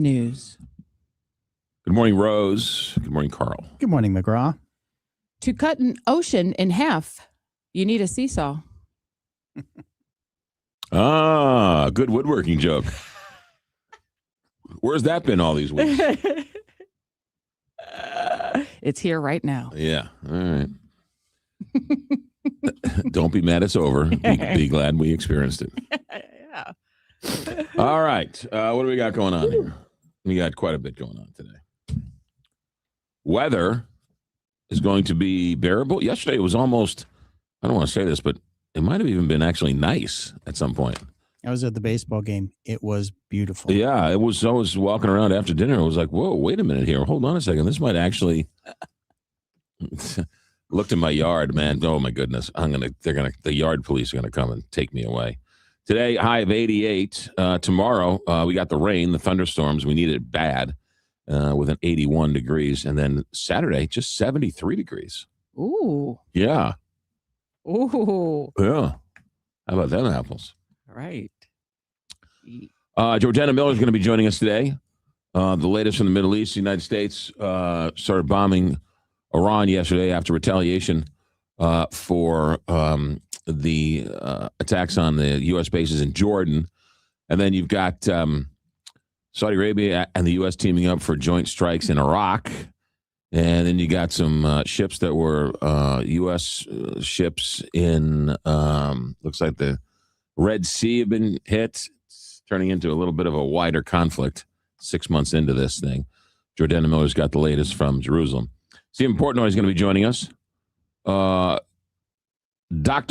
News. Good morning, Rose. Good morning, Carl. Good morning, McGraw. To cut an ocean in half, you need a seesaw. Good woodworking joke. Where's that been all these weeks? It's here right now. Yeah. All right. Don't be mad it's over. Be glad we experienced it. Yeah. All right. What do we got going on here? We got quite a bit going on today. Weather is going to be bearable. Yesterday it was almost, I don't want to say this, but it might have even been actually nice at some point. I was at the baseball game. It was beautiful. Yeah, it was. I was walking around after dinner. I was like, whoa, wait a minute here. Hold on a second. This might actually... Looked in my yard, man. Oh, my goodness. The yard police are going to come and take me away. Today, high of 88. Tomorrow, we got the rain, the thunderstorms. We need it bad with an 81 degrees. And then Saturday, just 73 degrees. Ooh. Yeah. Ooh. Yeah. How about them apples? Right. Jordana Miller is going to be joining us today. The latest from the Middle East. The United States started bombing Iran yesterday after retaliation for the attacks on the U.S. bases in Jordan. And then you've got Saudi Arabia and the U.S. teaming up for joint strikes in Iraq. And then you got some ships that were U.S. ships in, looks like the Red Sea have been hit. It's turning into a little bit of a wider conflict 6 months into this thing. Jordana Miller's got the latest from Jerusalem. Stephen Portnoy is going to be joining us. Dr.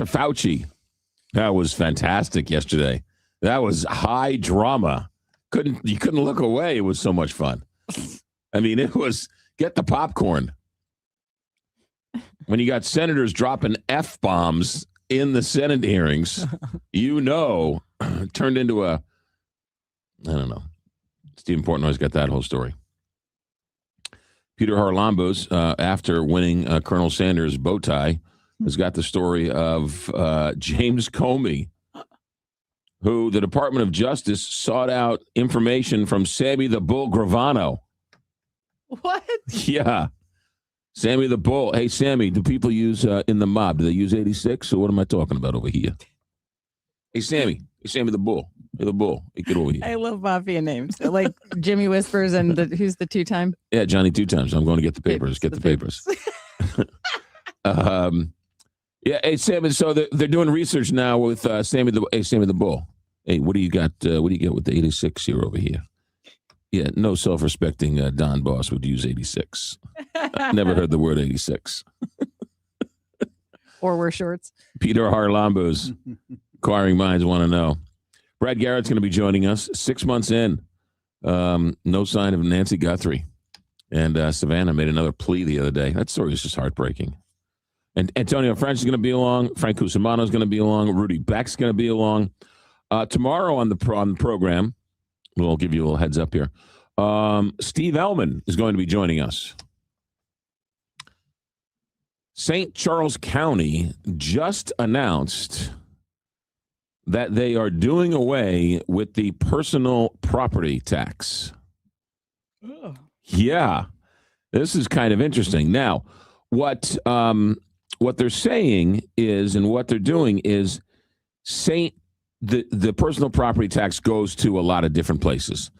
Fauci. That was fantastic yesterday. That was high drama. You couldn't look away. It was so much fun. I mean, it was get the popcorn. When you got senators dropping F-bombs in the Senate hearings, it turned into I don't know. Stephen Portnoy's got that whole story. Peter Harlambos, after winning Colonel Sanders' bow tie, has got the story of James Comey, who the Department of Justice sought out information from Sammy the Bull Gravano. What? Yeah. Sammy the Bull. Hey, Sammy, do people use in the mob, do they use 86? Or what am I talking about over here? Hey, Sammy. Hey, Sammy the Bull. Hey, the Bull. Hey, get over here. I love mafia names. Like Jimmy Whispers and who's the two-time? Yeah, Johnny two times. I'm going to get the papers. Get the papers. Yeah, hey, Sammy. So they're doing research now with Sammy the Bull. Hey, what do you got? What do you get with the 86 here over here? Yeah, no self-respecting Don boss would use 86. Never heard the word 86. Or wear shorts. Peter Harlambos, inquiring minds want to know. Brad Garrett's going to be joining us 6 months in. No sign of Nancy Guthrie. And Savannah made another plea the other day. That story is just heartbreaking. And Antonio French is going to be along. Frank Cusimano is going to be along. Rudy Beck's going to be along. Tomorrow on the program, we'll give you a little heads up here. Steve Ellman is going to be joining us. St. Charles County just announced that they are doing away with the personal property tax. Ugh. Yeah, this is kind of interesting. Now, what they're saying is, and what they're doing is, the personal property tax goes to a lot of different places,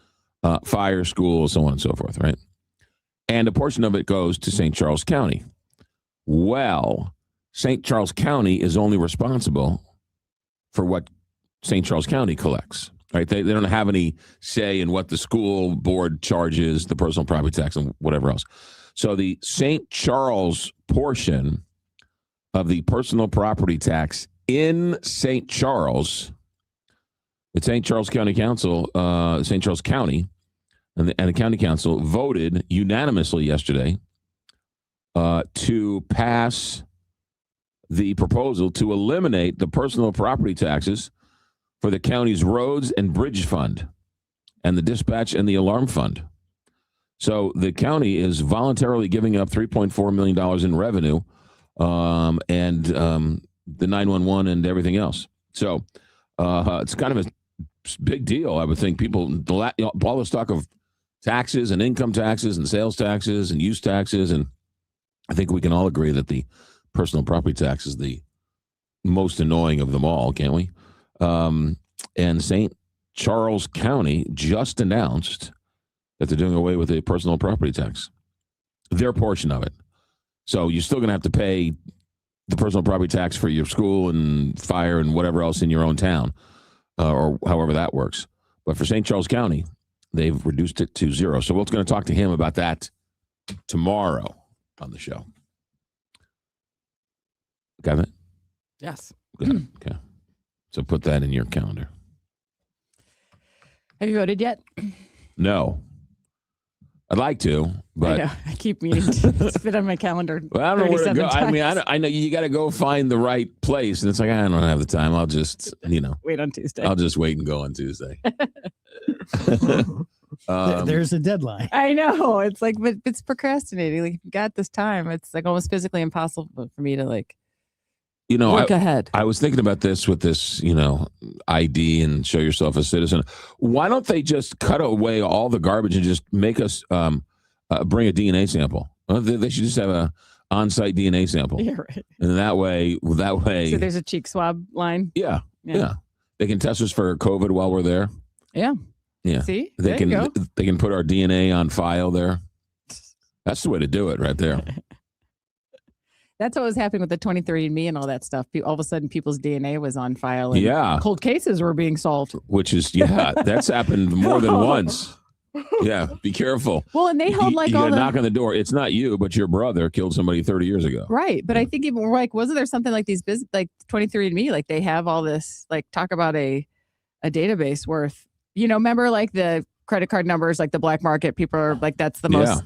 fire, schools, so on and so forth, right? And a portion of it goes to St. Charles County. Well, St. Charles County is only responsible for what St. Charles County collects, right? They don't have any say in what the school board charges, the personal property tax, and whatever else. So the St. Charles portion of the personal property tax in St. Charles, the St. Charles County Council, St. Charles County, and the County Council voted unanimously yesterday to pass the proposal to eliminate the personal property taxes for the county's roads and bridge fund and the dispatch and the alarm fund. So the county is voluntarily giving up $3.4 million in revenue and the 911 and everything else. So it's kind of a big deal. I would think people, all this talk of taxes and income taxes and sales taxes and use taxes. And I think we can all agree that the personal property tax is the most annoying of them all, can't we? And St. Charles County just announced that they're doing away with the personal property tax, their portion of it. So you're still going to have to pay the personal property tax for your school and fire and whatever else in your own town, or however that works. But for St. Charles County, they've reduced it to zero. So we're going to talk to him about that tomorrow on the show. Got that? Yes. Good. Okay. So put that in your calendar. Have you voted yet? No. I'd like to, but I know. I keep meaning to fit on my calendar. Well, I don't know where to go. Times. I mean, I know you got to go find the right place, and it's like I don't have the time. I'll just, wait on Tuesday. I'll just wait and go on Tuesday. There's a deadline. I know. It's like, but it's procrastinating. Like, you got this time. It's like almost physically impossible for me to work ahead. I was thinking about this with this, ID and show yourself a citizen. Why don't they just cut away all the garbage and just make us bring a DNA sample? They should just have a on-site DNA sample. Yeah, right. And that way. So there's a cheek swab line. Yeah. They can test us for COVID while we're there. Yeah. Yeah. See, They can put our DNA on file there. That's the way to do it right there. That's what was happening with the 23andMe and all that stuff. All of a sudden, people's DNA was on file. And cold cases were being solved. Which is, that's happened more than once. Yeah, be careful. Well, and they held you gotta knock on the door. It's not you, but your brother killed somebody 30 years ago. Right. But I think even wasn't there something like these like 23andMe, like they have all this, like talk about a database worth, remember like the credit card numbers, like the black market, people are like, that's the most,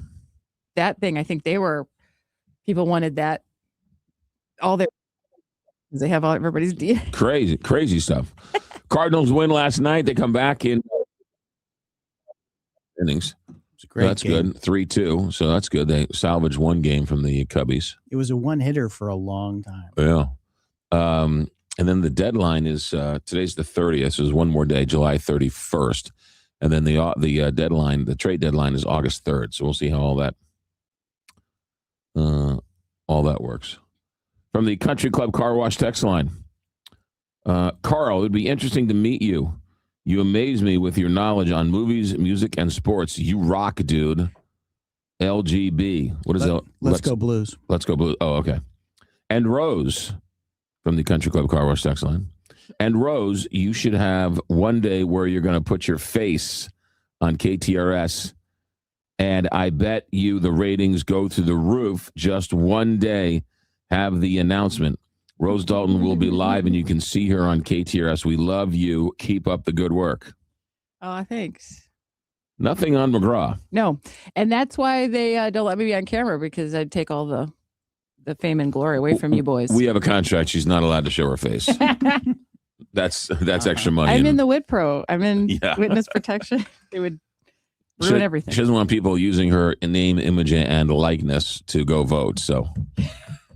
that thing. I think people wanted that. All their, they have all everybody's DNA. Crazy stuff. Cardinals win last night. They come back in innings. It's a great that's game. Good. 3-2. So that's good. They salvaged one game from the Cubbies. It was a one-hitter for a long time. Yeah. And then the deadline is today's the 30th. So there's one more day, July 31st. And then the deadline, the trade deadline is August 3rd. So we'll see how all that works. From the Country Club Car Wash text line. Carl, it would be interesting to meet you. You amaze me with your knowledge on movies, music, and sports. You rock, dude. LGB. What is it? Let's go Blues. Let's go Blues. Oh, okay. And Rose, from the Country Club Car Wash text line. And Rose, you should have one day where you're going to put your face on KTRS, and I bet you the ratings go through the roof just one day. Have the announcement. Rose Dalton will be live, and you can see her on KTRS. We love you. Keep up the good work. Oh, thanks. Nothing on McGraw. No, and that's why they don't let me be on camera, because I'd take all the fame and glory away from you boys. We have a contract. She's not allowed to show her face. That's extra money. I'm in the WIT Pro. I'm in witness protection. It would ruin everything. She doesn't want people using her name, image, and likeness to go vote. So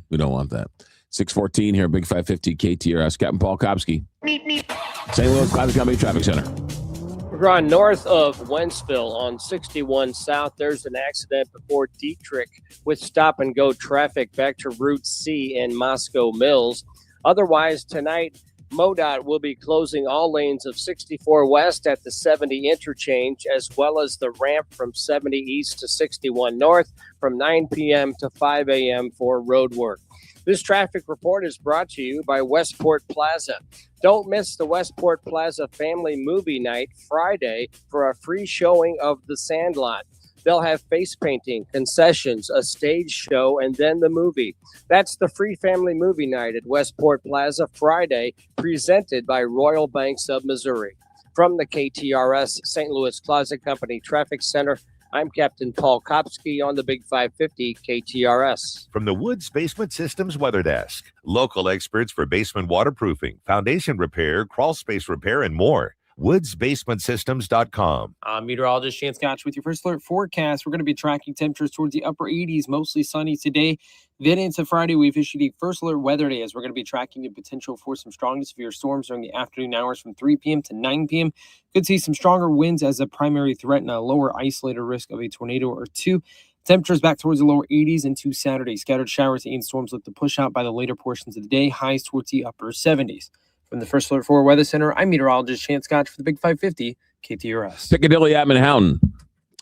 we don't want that. 614 here, Big 550 KTRS. Captain Paul Kopsky. St. Louis Classic Company Traffic Center. McGraw, north of Wentzville on 61 South, there's an accident before Dietrich with stop-and-go traffic back to Route C in Moscow Mills. Otherwise, tonight, MoDOT will be closing all lanes of 64 West at the 70 interchange, as well as the ramp from 70 East to 61 North from 9 p.m. to 5 a.m. for road work. This traffic report is brought to you by Westport Plaza. Don't miss the Westport Plaza Family Movie Night Friday for a free showing of The Sandlot. They'll have face painting, concessions, a stage show, and then the movie. That's the free family movie night at Westport Plaza Friday, presented by Royal Banks of Missouri. From the KTRS St. Louis Closet Company Traffic Center, I'm Captain Paul Kopsky on the Big 550 KTRS. From the Woods Basement Systems Weather Desk, local experts for basement waterproofing, foundation repair, crawl space repair, and more. woodsbasementsystems.com. I'm meteorologist Chance Gotch with your first alert forecast. We're going to be tracking temperatures towards the upper 80s, mostly sunny today. Then into Friday, we've issued a first alert weather day as we're going to be tracking the potential for some strong to severe storms during the afternoon hours from 3 p.m. to 9 p.m. Could see some stronger winds as a primary threat and a lower isolated risk of a tornado or two. Temperatures back towards the lower 80s into Saturday. Scattered showers and storms look to push out by the later portions of the day. Highs towards the upper 70s. From the First Alert 4 Weather Center, I'm meteorologist Chance Scott for the Big 550 KTRS. Piccadilly at Manhattan.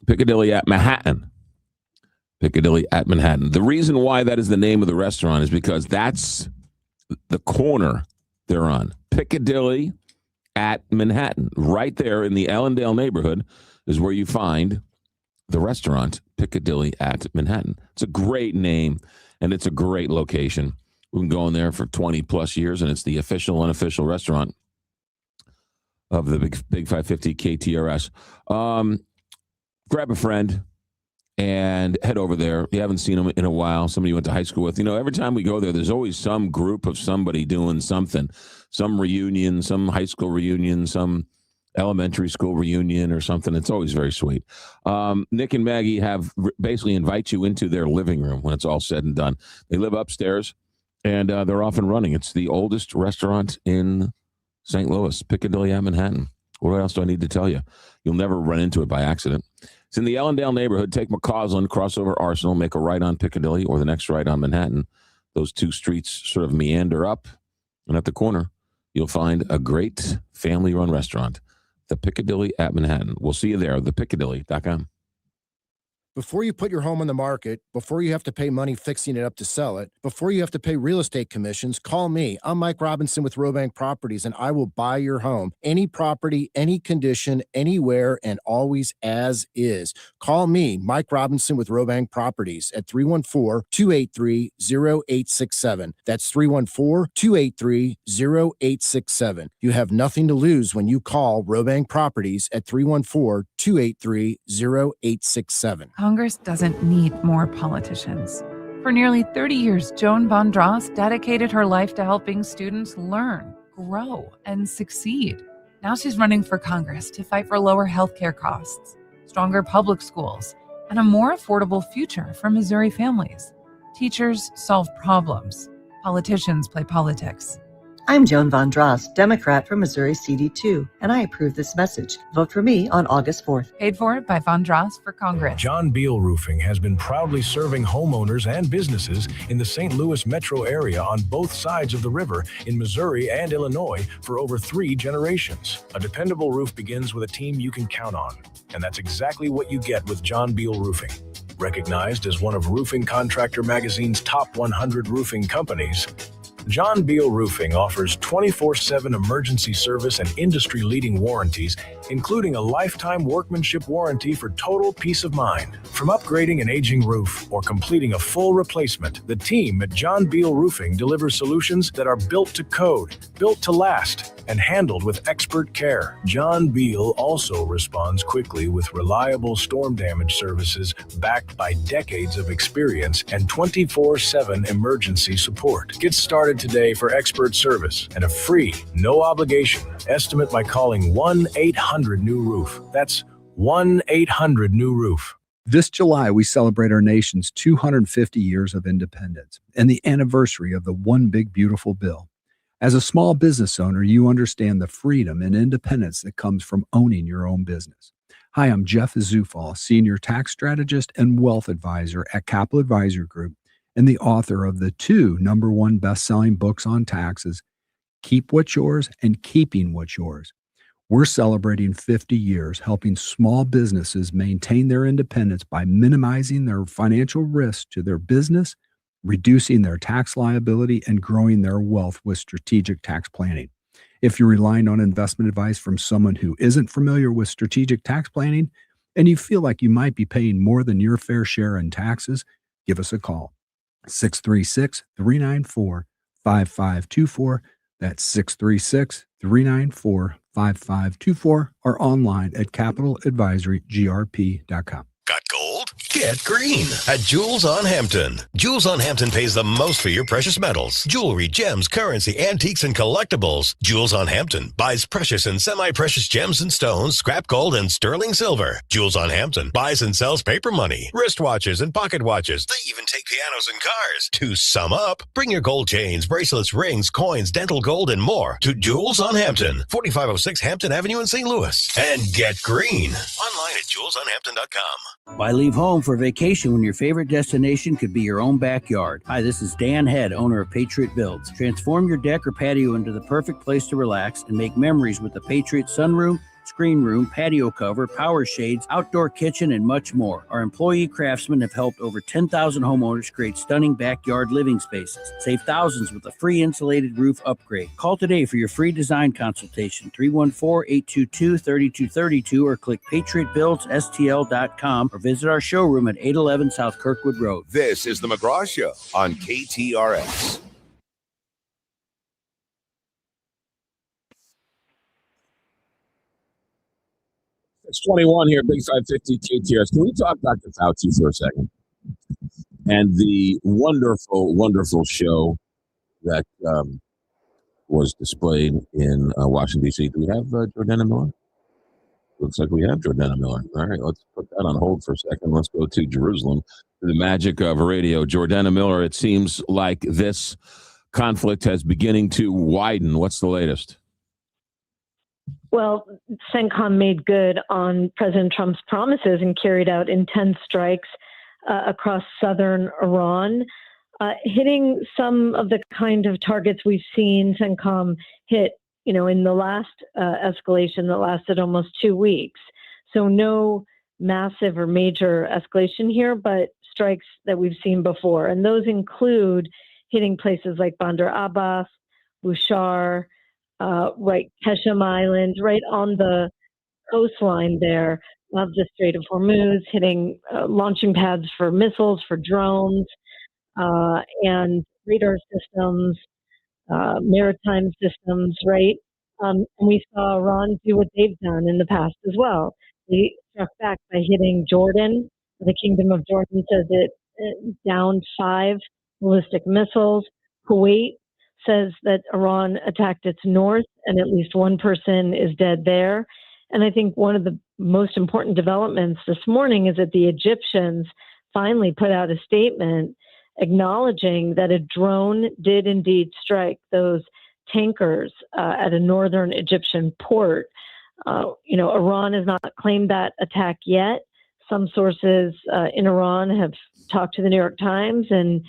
Piccadilly at Manhattan. Piccadilly at Manhattan. The reason why that is the name of the restaurant is because that's the corner they're on. Piccadilly at Manhattan. Right there in the Allendale neighborhood is where you find the restaurant, Piccadilly at Manhattan. It's a great name, and it's a great location. We've been going there for 20 plus years, and it's the official, unofficial restaurant of the Big 550 KTRS. Grab a friend and head over there. You haven't seen them in a while. Somebody you went to high school with. You know, every time we go there, there's always some group of somebody doing something. Some reunion, some high school reunion, some elementary school reunion or something. It's always very sweet. Nick and Maggie have basically invite you into their living room when it's all said and done. They live upstairs. And they're off and running. It's the oldest restaurant in St. Louis, Piccadilly at Manhattan. What else do I need to tell you? You'll never run into it by accident. It's in the Allendale neighborhood. Take McCausland, cross over Arsenal, make a right on Piccadilly or the next right on Manhattan. Those two streets sort of meander up. And at the corner, you'll find a great family-run restaurant, the Piccadilly at Manhattan. We'll see you there, thepiccadilly.com. Before you put your home on the market, before you have to pay money fixing it up to sell it, before you have to pay real estate commissions, call me. I'm Mike Robinson with Robank Properties, and I will buy your home. Any property, any condition, anywhere, and always as is. Call me, Mike Robinson with Robank Properties at 314-283-0867. That's 314-283-0867. You have nothing to lose when you call Robank Properties at 314-283-0867. Congress doesn't need more politicians. For nearly 30 years, Joan Von Dross dedicated her life to helping students learn, grow, and succeed. Now she's running for Congress to fight for lower healthcare costs, stronger public schools, and a more affordable future for Missouri families. Teachers solve problems. Politicians play politics. I'm Joan Von Dross, Democrat from Missouri CD2, and I approve this message. Vote for me on August 4th. Paid for by Von Dross for Congress. John Beal Roofing has been proudly serving homeowners and businesses in the St. Louis metro area on both sides of the river in Missouri and Illinois for over 3 generations. A dependable roof begins with a team you can count on, and that's exactly what you get with John Beal Roofing. Recognized as one of Roofing Contractor Magazine's top 100 roofing companies, John Beal Roofing offers 24/7 emergency service and industry-leading warranties, including a lifetime workmanship warranty for total peace of mind. From upgrading an aging roof or completing a full replacement, the team at John Beal Roofing delivers solutions that are built to code, built to last, and handled with expert care. John Beal also responds quickly with reliable storm damage services backed by decades of experience and 24/7 emergency support. Get started today for expert service and a free, no obligation estimate by calling 1-800-NEW-ROOF. That's 1-800-NEW-ROOF. This July, we celebrate our nation's 250 years of independence and the anniversary of the One Big Beautiful Bill. As a small business owner, you understand the freedom and independence that comes from owning your own business. Hi, I'm Jeff Zufall, Senior Tax Strategist and Wealth Advisor at Capital Advisor Group, and the author of the 2 #1 best-selling books on taxes, Keep What's Yours and Keeping What's Yours. We're celebrating 50 years helping small businesses maintain their independence by minimizing their financial risk to their business, reducing their tax liability, and growing their wealth with strategic tax planning. If you're relying on investment advice from someone who isn't familiar with strategic tax planning and you feel like you might be paying more than your fair share in taxes, give us a call. 636-394-5524. That's 636-394-5524 or online at capitaladvisorygrp.com. Got gold? Get green at Jewels on Hampton. Jewels on Hampton pays the most for your precious metals, jewelry, gems, currency, antiques, and collectibles. Jewels on Hampton buys precious and semi-precious gems and stones, scrap gold, and sterling silver. Jewels on Hampton buys and sells paper money, wristwatches, and pocket watches. They even take pianos and cars. To sum up, bring your gold chains, bracelets, rings, coins, dental gold, and more to Jewels on Hampton, 4506 Hampton Avenue in St. Louis. And get green. Online at jewelsonhampton.com. Why leave home for vacation when your favorite destination could be your own backyard? Hi, this is Dan Head, owner of Patriot Builds. Transform your deck or patio into the perfect place to relax and make memories with the Patriot sunroom, screen room, patio cover, power shades, outdoor kitchen, and much more. Our employee craftsmen have helped over 10,000 homeowners create stunning backyard living spaces. Save thousands with a free insulated roof upgrade. Call today for your free design consultation, 314-822-3232, or click patriotbuildsstl.com or visit our showroom at 811 South Kirkwood Road. This is the McGraw Show on KTRX. It's 21 here, Big 550 KTRS. Can we talk Dr. Fauci for a second? And the wonderful, wonderful show that was displayed in Washington, D.C. Do we have Jordana Miller? Looks like we have Jordana Miller. All right, let's put that on hold for a second. Let's go to Jerusalem, to the magic of radio. Jordana Miller, it seems like this conflict has beginning to widen. What's the latest? Well, CENTCOM made good on President Trump's promises and carried out intense strikes across southern Iran, hitting some of the kind of targets we've seen CENTCOM hit, in the last escalation that lasted almost 2 weeks. So no massive or major escalation here, but strikes that we've seen before. And those include hitting places like Bandar Abbas, Bushehr, right, Keshem Island, right on the coastline there of the Strait of Hormuz, hitting launching pads for missiles, for drones, and radar systems, maritime systems, right? And we saw Iran do what they've done in the past as well. They struck back by hitting Jordan. The Kingdom of Jordan says it downed 5 ballistic missiles. Kuwait says that Iran attacked its north and at least one person is dead there. And I think one of the most important developments this morning is that the Egyptians finally put out a statement acknowledging that a drone did indeed strike those tankers at a northern Egyptian port. Iran has not claimed that attack yet. Some sources in Iran have talked to the New York Times and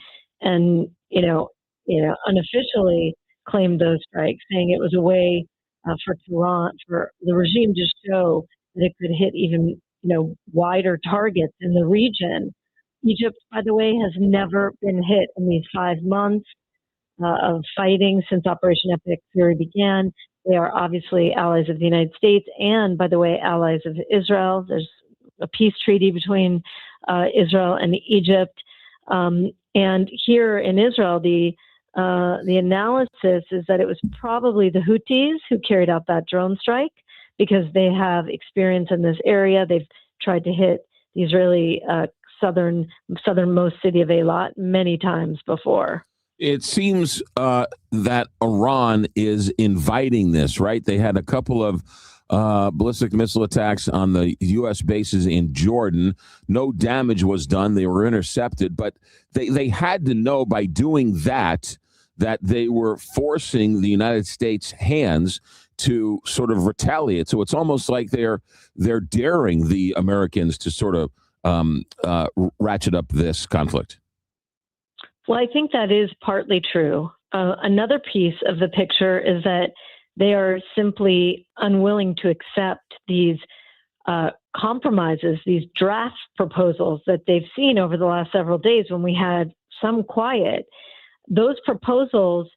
unofficially claimed those strikes, saying it was a way for Tehran, for the regime to show that it could hit even, wider targets in the region. Egypt, by the way, has never been hit in these 5 months of fighting since Operation Epic Fury began. They are obviously allies of the United States and, by the way, allies of Israel. There's a peace treaty between Israel and Egypt. And here in Israel, the analysis is that it was probably the Houthis who carried out that drone strike because they have experience in this area. They've tried to hit the Israeli southernmost city of Eilat many times before. It seems that Iran is inviting this, right? They had a couple of ballistic missile attacks on the U.S. bases in Jordan. No damage was done. They were intercepted, but they had to know by doing that they were forcing the United States' hands to sort of retaliate. So it's almost like they're daring the Americans to sort of ratchet up this conflict. Well, I think that is partly true. Another piece of the picture is that they are simply unwilling to accept these compromises, these draft proposals that they've seen over the last several days when we had some quiet. Those proposals,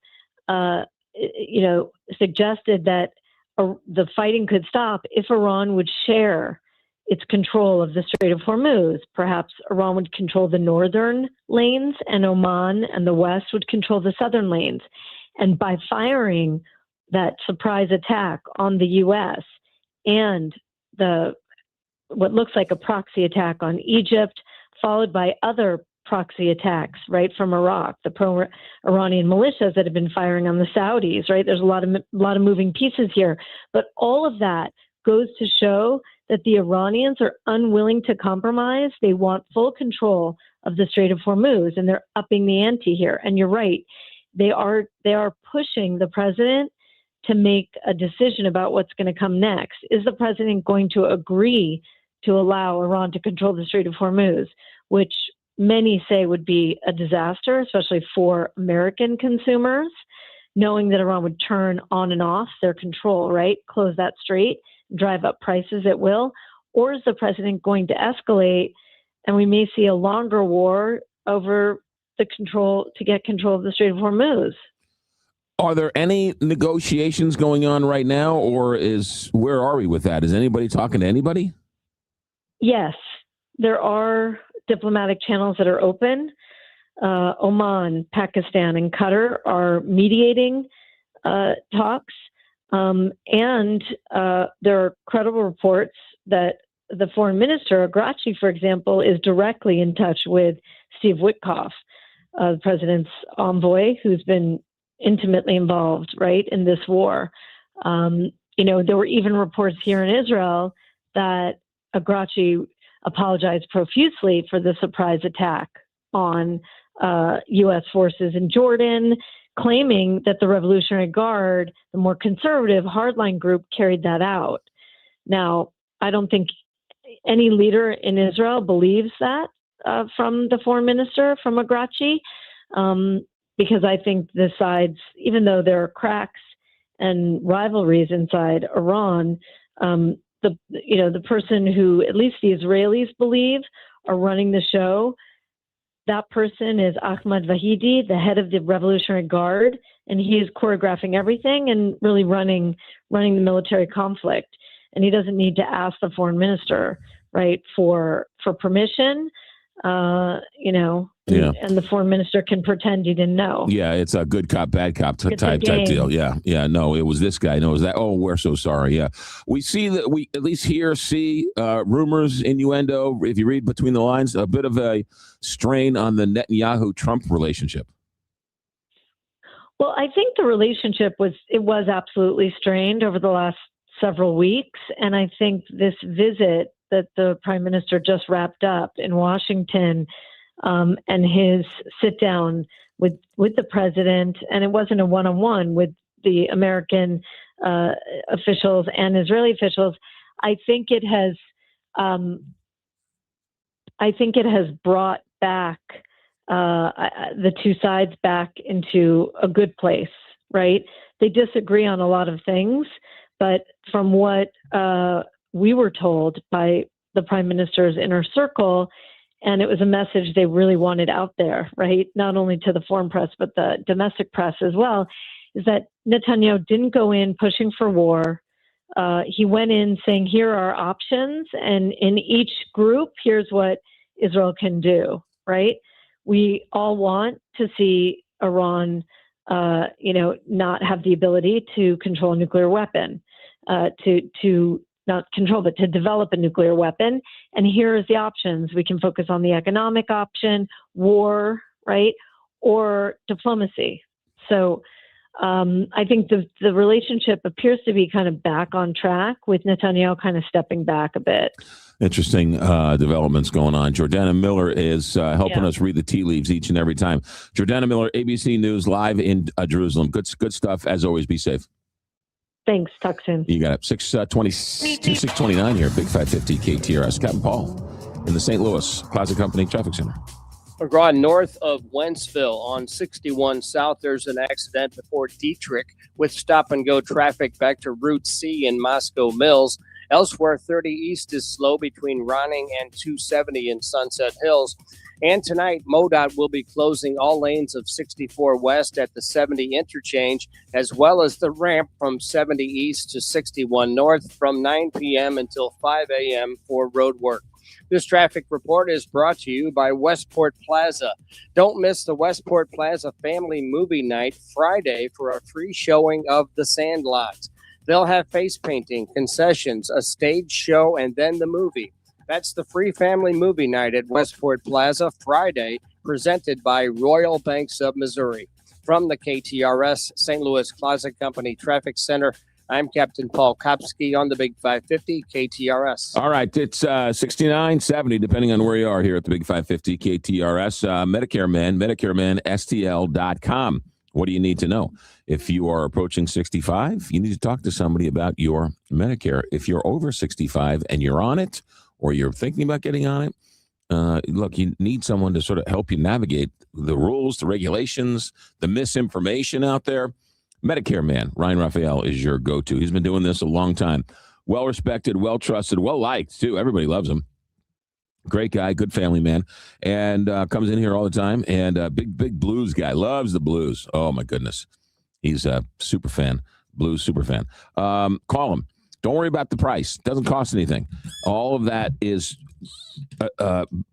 suggested that the fighting could stop if Iran would share its control of the Strait of Hormuz. Perhaps Iran would control the northern lanes and Oman and the West would control the southern lanes. And by firing that surprise attack on the U.S. and what looks like a proxy attack on Egypt, followed by other proxy attacks, right, from Iraq, the pro-Iranian militias that have been firing on the Saudis, right? There's a lot of moving pieces here. But all of that goes to show that the Iranians are unwilling to compromise. They want full control of the Strait of Hormuz, and they're upping the ante here. And you're right. They are pushing the president to make a decision about what's going to come next. Is the president going to agree to allow Iran to control the Strait of Hormuz, which many say would be a disaster, especially for American consumers, knowing that Iran would turn on and off their control, right? Close that strait, drive up prices at will. Or is the president going to escalate and we may see a longer war over the control to get control of the Strait of Hormuz? Are there any negotiations going on right now, or where are we with that? Is anybody talking to anybody? Yes, there are diplomatic channels that are open. Oman, Pakistan, and Qatar are mediating talks. And there are credible reports that the foreign minister, Agrachi, for example, is directly in touch with Steve Witkoff, the president's envoy, who's been intimately involved, right, in this war. There were even reports here in Israel that Agrachi apologized profusely for the surprise attack on U.S. forces in Jordan, claiming that the Revolutionary Guard, the more conservative hardline group, carried that out. Now, I don't think any leader in Israel believes that from the foreign minister, from Agrachi, because I think the sides, even though there are cracks and rivalries inside Iran, the person who at least the Israelis believe are running the show, that person is Ahmad Vahidi, the head of the Revolutionary Guard, and he is choreographing everything and really running the military conflict. And he doesn't need to ask the foreign minister, right, for permission, and the foreign minister can pretend he didn't know. Yeah, it's a good cop, bad cop type deal. Yeah. No, it was this guy. No, it was that. Oh, we're so sorry. Yeah. We see that we at least see rumors, innuendo, if you read between the lines, a bit of a strain on the Netanyahu-Trump relationship. Well, I think the relationship was absolutely strained over the last several weeks. And I think this visit that the prime minister just wrapped up in Washington, and his sit down with the president, and it wasn't a one-on-one with the American officials and Israeli officials. I think it has brought back the two sides back into a good place, right? They disagree on a lot of things, but from what we were told by the prime minister's inner circle, and it was a message they really wanted out there, right? Not only to the foreign press, but the domestic press as well, is that Netanyahu didn't go in pushing for war. He went in saying, here are options, and in each group, here's what Israel can do, right? We all want to see Iran, not have the ability to control a nuclear weapon, to not control, but to develop a nuclear weapon. And here is the options. We can focus on the economic option, war, right, or diplomacy. So I think the relationship appears to be kind of back on track, with Netanyahu kind of stepping back a bit. Interesting developments going on. Jordana Miller is helping us read the tea leaves each and every time. Jordana Miller, ABC News, live in Jerusalem. Good stuff. As always, be safe. Thanks. Talk soon. You got it. 629 here, Big 550 KTRS. Captain Paul in the St. Louis Plaza Company Traffic Center. McGraw, north of Wentzville on 61 South, there's an accident before Dietrich with stop-and-go traffic back to Route C in Moscow Mills. Elsewhere, 30 East is slow between Ronning and 270 in Sunset Hills. And tonight, MoDOT will be closing all lanes of 64 West at the 70 interchange, as well as the ramp from 70 East to 61 North from 9 p.m. until 5 a.m. for road work. This traffic report is brought to you by Westport Plaza. Don't miss the Westport Plaza Family Movie Night Friday for a free showing of The Sandlot. They'll have face painting, concessions, a stage show, and then the movie. That's the free family movie night at Westport Plaza Friday, presented by Royal Banks of Missouri. From the KTRS St. Louis Closet Company Traffic Center, I'm Captain Paul Kopsky on the Big 550 KTRS. All right, it's 69, 70, depending on where you are here at the Big 550 KTRS. Medicare Man, MedicareManSTL.com. What do you need to know? If you are approaching 65, you need to talk to somebody about your Medicare. If you're over 65 and you're on it, or you're thinking about getting on it, look, you need someone to sort of help you navigate the rules, the regulations, the misinformation out there. Medicare Man, Ryan Raphael, is your go-to. He's been doing this a long time. Well-respected, well-trusted, well-liked, too. Everybody loves him. Great guy, good family man, and comes in here all the time. And big blues guy, loves the blues. Oh, my goodness. He's a super fan, blues super fan. Call him. Don't worry about the price. Doesn't cost anything. All of that is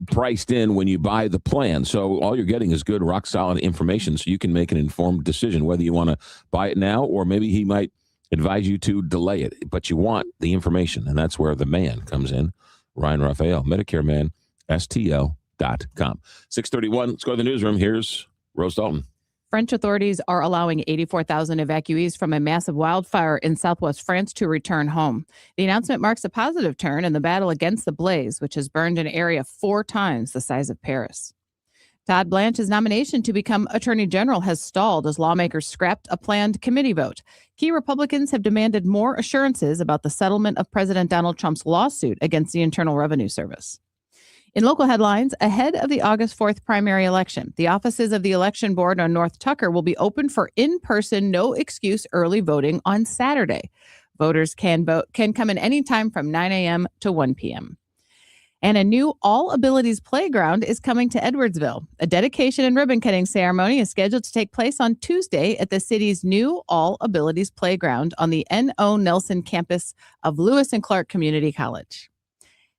priced in when you buy the plan. So all you're getting is good, rock-solid information so you can make an informed decision whether you want to buy it now or maybe he might advise you to delay it. But you want the information, and that's where the man comes in, Ryan Raphael, MedicareManSTL.com. 6:31, let's go to the newsroom. Here's Rose Dalton. French authorities are allowing 84,000 evacuees from a massive wildfire in southwest France to return home. The announcement marks a positive turn in the battle against the blaze, which has burned an area 4 times the size of Paris. Todd Blanche's nomination to become Attorney General has stalled as lawmakers scrapped a planned committee vote. Key Republicans have demanded more assurances about the settlement of President Donald Trump's lawsuit against the Internal Revenue Service. In local headlines, ahead of the August 4th primary election, the offices of the election board on North Tucker will be open for in-person, no-excuse early voting on Saturday. Voters can come in any time from 9 a.m. to 1 p.m. And a new All Abilities Playground is coming to Edwardsville. A dedication and ribbon-cutting ceremony is scheduled to take place on Tuesday at the city's new All Abilities Playground on the N.O. Nelson campus of Lewis and Clark Community College.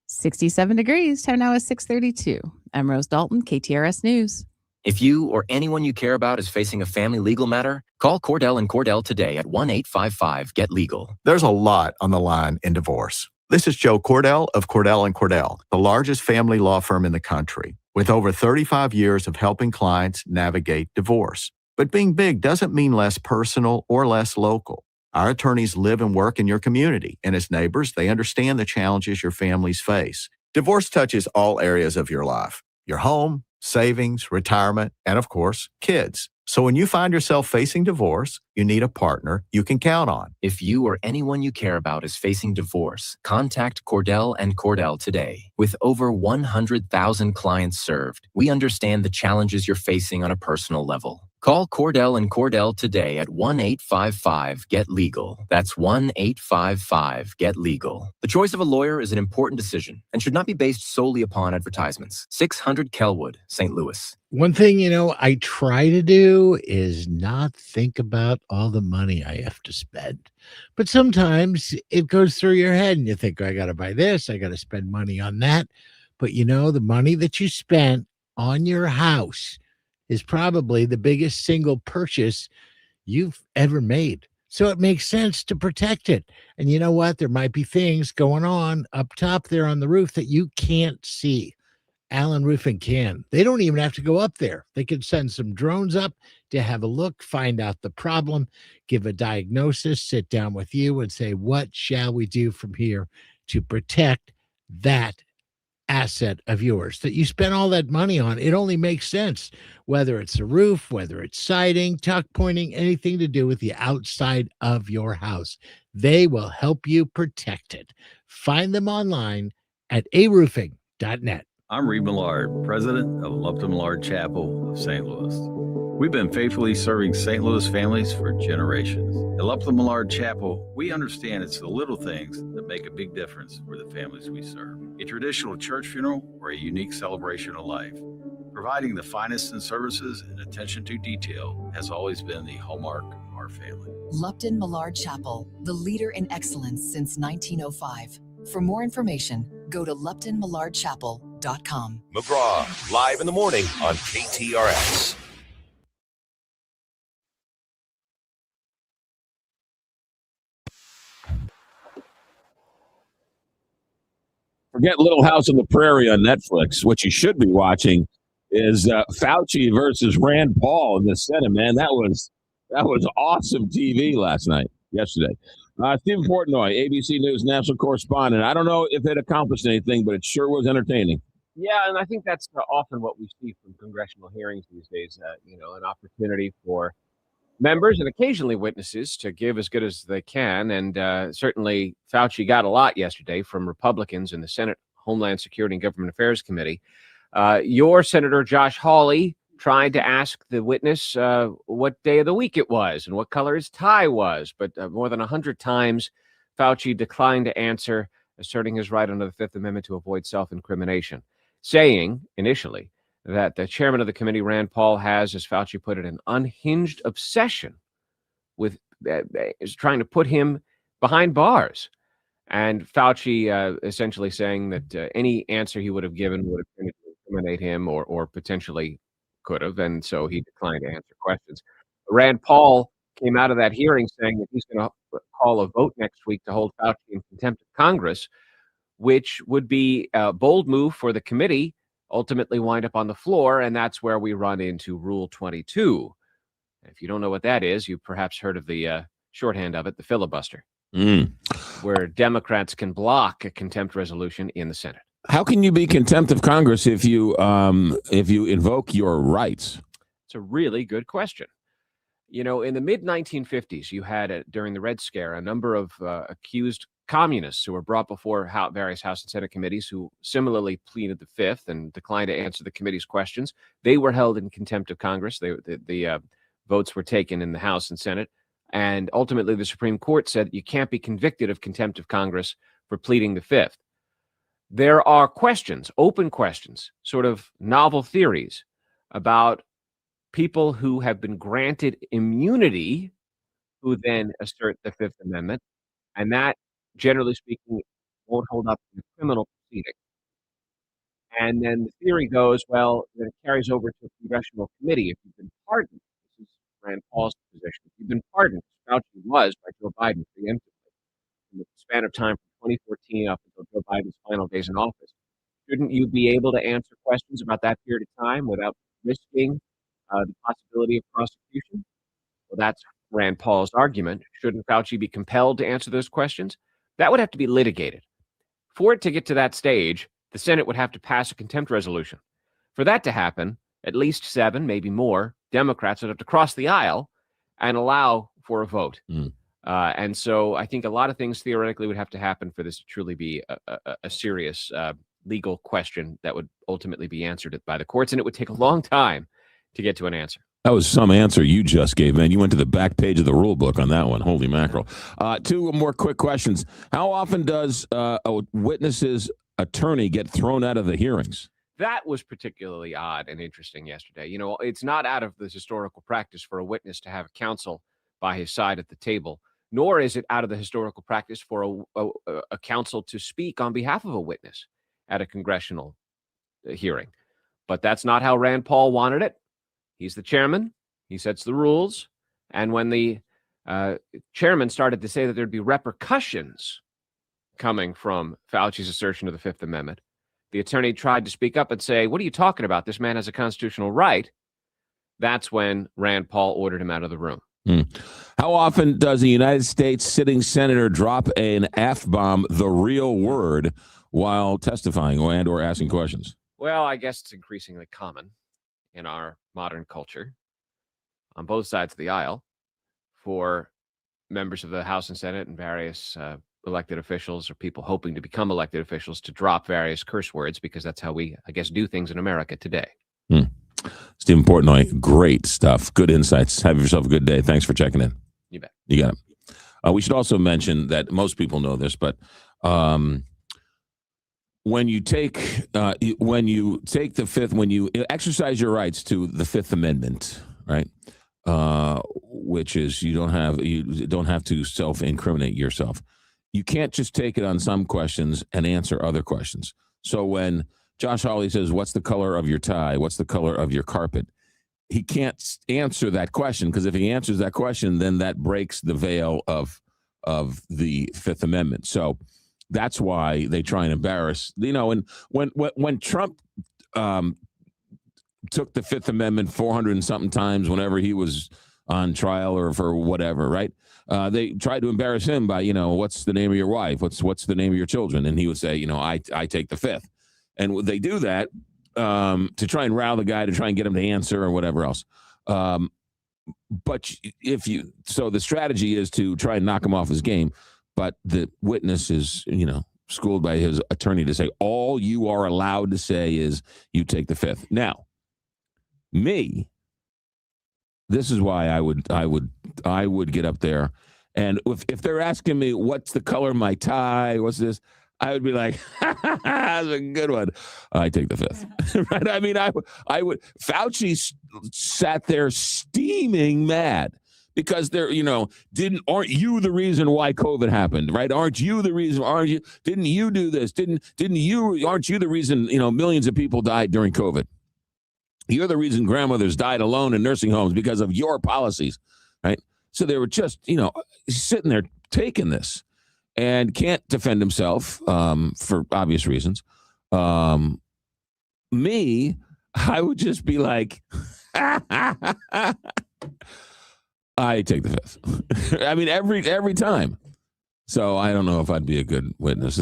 67 degrees. Time now is 6:32. I'm Rose Dalton, KTRS News. If you or anyone you care about is facing a family legal matter, call Cordell & Cordell today at 1-855-GET-LEGAL. There's a lot on the line in divorce. This is Joe Cordell of Cordell & Cordell, the largest family law firm in the country, with over 35 years of helping clients navigate divorce. But being big doesn't mean less personal or less local. Our attorneys live and work in your community, and as neighbors, they understand the challenges your families face. Divorce touches all areas of your life: your home, savings, retirement, and of course, kids. So when you find yourself facing divorce, you need a partner you can count on. If you or anyone you care about is facing divorce, contact Cordell & Cordell today. With over 100,000 clients served, we understand the challenges you're facing on a personal level. Call Cordell & Cordell today at 1-855-GET-LEGAL. That's 1-855-GET-LEGAL. The choice of a lawyer is an important decision and should not be based solely upon advertisements. 600 Kelwood, St. Louis. One thing, I try to do is not think about all the money I have to spend. But sometimes it goes through your head and you think, I got to buy this, I got to spend money on that. But the money that you spent on your house is probably the biggest single purchase you've ever made. So it makes sense to protect it. And you know what? There might be things going on up top there on the roof that you can't see. Allen Roofing can. They don't even have to go up there. They can send some drones up to have a look, find out the problem, give a diagnosis, sit down with you and say, what shall we do from here to protect that asset of yours that you spent all that money on? It only makes sense, whether it's a roof, whether it's siding, tuck pointing, anything to do with the outside of your house. They will help you protect it. Find them online at aroofing.net. I'm Reed Millard, president of Lupton Millard Chapel of St. Louis. We've been faithfully serving St. Louis families for generations. At Lupton Millard Chapel, we understand it's the little things that make a big difference for the families we serve. A traditional church funeral or a unique celebration of life. Providing the finest in services and attention to detail has always been the hallmark of our family. Lupton Millard Chapel, the leader in excellence since 1905. For more information, go to LuptonMillardChapel.com. McGraw, live in the morning on KTRS. forget Little House on the Prairie on Netflix. What you should be watching is Fauci versus Rand Paul in the Senate. Man, that was awesome TV yesterday. Stephen Portnoy, ABC News national correspondent. I don't know if it accomplished anything, but it sure was entertaining. Yeah, and I think that's often what we see from congressional hearings these days. An opportunity for members and occasionally witnesses to give as good as they can. And certainly Fauci got a lot yesterday from Republicans in the Senate Homeland Security and Government Affairs Committee. Your Senator Josh Hawley tried to ask the witness what day of the week it was and what color his tie was. But more than 100 times, Fauci declined to answer, asserting his right under the Fifth Amendment to avoid self-incrimination, saying initially that the chairman of the committee, Rand Paul, has, as Fauci put it, an unhinged obsession with is trying to put him behind bars. And Fauci essentially saying that any answer he would have given would have been to incriminate him or potentially could have. And so he declined to answer questions. Rand Paul came out of that hearing saying that he's going to call a vote next week to hold Fauci in contempt of Congress, which would be a bold move for the committee, ultimately wind up on the floor, and that's where we run into Rule 22. If you don't know what that is, you perhaps heard of the shorthand of it, the filibuster, where Democrats can block a contempt resolution in the Senate. How can you be contempt of Congress if you invoke your rights? It's a really good question. In the mid-1950s, you had, during the Red Scare, a number of accused communists who were brought before various House and Senate committees who similarly pleaded the Fifth and declined to answer the committee's questions. They were held in contempt of Congress. The votes were taken in the House and Senate. And ultimately, the Supreme Court said you can't be convicted of contempt of Congress for pleading the Fifth. There are questions, open questions, sort of novel theories about people who have been granted immunity who then assert the Fifth Amendment. And that, generally speaking, won't hold up in a criminal proceeding. And then the theory goes, well, that it carries over to a congressional committee. If you've been pardoned, this is Rand Paul's position, if you've been pardoned, Fauci was by Joe Biden preemptively in the span of time from 2014 up until Joe Biden's final days in office, shouldn't you be able to answer questions about that period of time without risking the possibility of prosecution? Well, that's Rand Paul's argument. Shouldn't Fauci be compelled to answer those questions? That would have to be litigated. For it to get to that stage, the Senate would have to pass a contempt resolution. For that to happen, at least 7, maybe more, Democrats would have to cross the aisle and allow for a vote. And so I think a lot of things theoretically would have to happen for this to truly be a serious legal question that would ultimately be answered by the courts, and it would take a long time to get to an answer. That was some answer you just gave, man. You went to the back page of the rule book on that one. Holy mackerel. 2 more quick questions. How often does a witness's attorney get thrown out of the hearings? That was particularly odd and interesting yesterday. It's not out of the historical practice for a witness to have counsel by his side at the table, nor is it out of the historical practice for a counsel to speak on behalf of a witness at a congressional hearing. But that's not how Rand Paul wanted it. He's the chairman. He sets the rules. And when the chairman started to say that there'd be repercussions coming from Fauci's assertion of the Fifth Amendment, the attorney tried to speak up and say, what are you talking about? This man has a constitutional right. That's when Rand Paul ordered him out of the room. How often does a United States sitting senator drop an F-bomb, the real word, while testifying or asking questions? Well, I guess it's increasingly common in our modern culture on both sides of the aisle for members of the House and Senate and various elected officials or people hoping to become elected officials to drop various curse words, because that's how we, I guess, do things in America today. Stephen Portnoy, great stuff. Good insights. Have yourself a good day. Thanks for checking in. You bet. You got it. We should also mention that most people know this, but when you exercise your rights to the Fifth Amendment, right? Which is you don't have to self-incriminate yourself. You can't just take it on some questions and answer other questions. So when Josh Hawley says, what's the color of your tie? What's the color of your carpet? He can't answer that question, because if he answers that question, then that breaks the veil of the Fifth Amendment. So that's why they try and embarrass, and when Trump took the Fifth Amendment 400 and something times whenever he was on trial or for whatever, right? They tried to embarrass him by, what's the name of your wife? What's the name of your children? And he would say, I take the Fifth. And they do that to try and rile the guy, to try and get him to answer or whatever else. But so the strategy is to try and knock him off his game. But the witness is, schooled by his attorney to say, all you are allowed to say is you take the Fifth. Now, this is why I would get up there, and if they're asking me what's the color of my tie, what's this, I would be like, that's a good one. I take the Fifth. Right? I mean, I would. Fauci sat there steaming mad because aren't you the reason why COVID happened, right? Aren't you the reason? Didn't you do this? Aren't you the reason, millions of people died during COVID? You're the reason grandmothers died alone in nursing homes because of your policies, right? So they were just, sitting there taking this and can't defend himself for obvious reasons. I would just be like, I take the Fifth. I mean, every time. So I don't know if I'd be a good witness.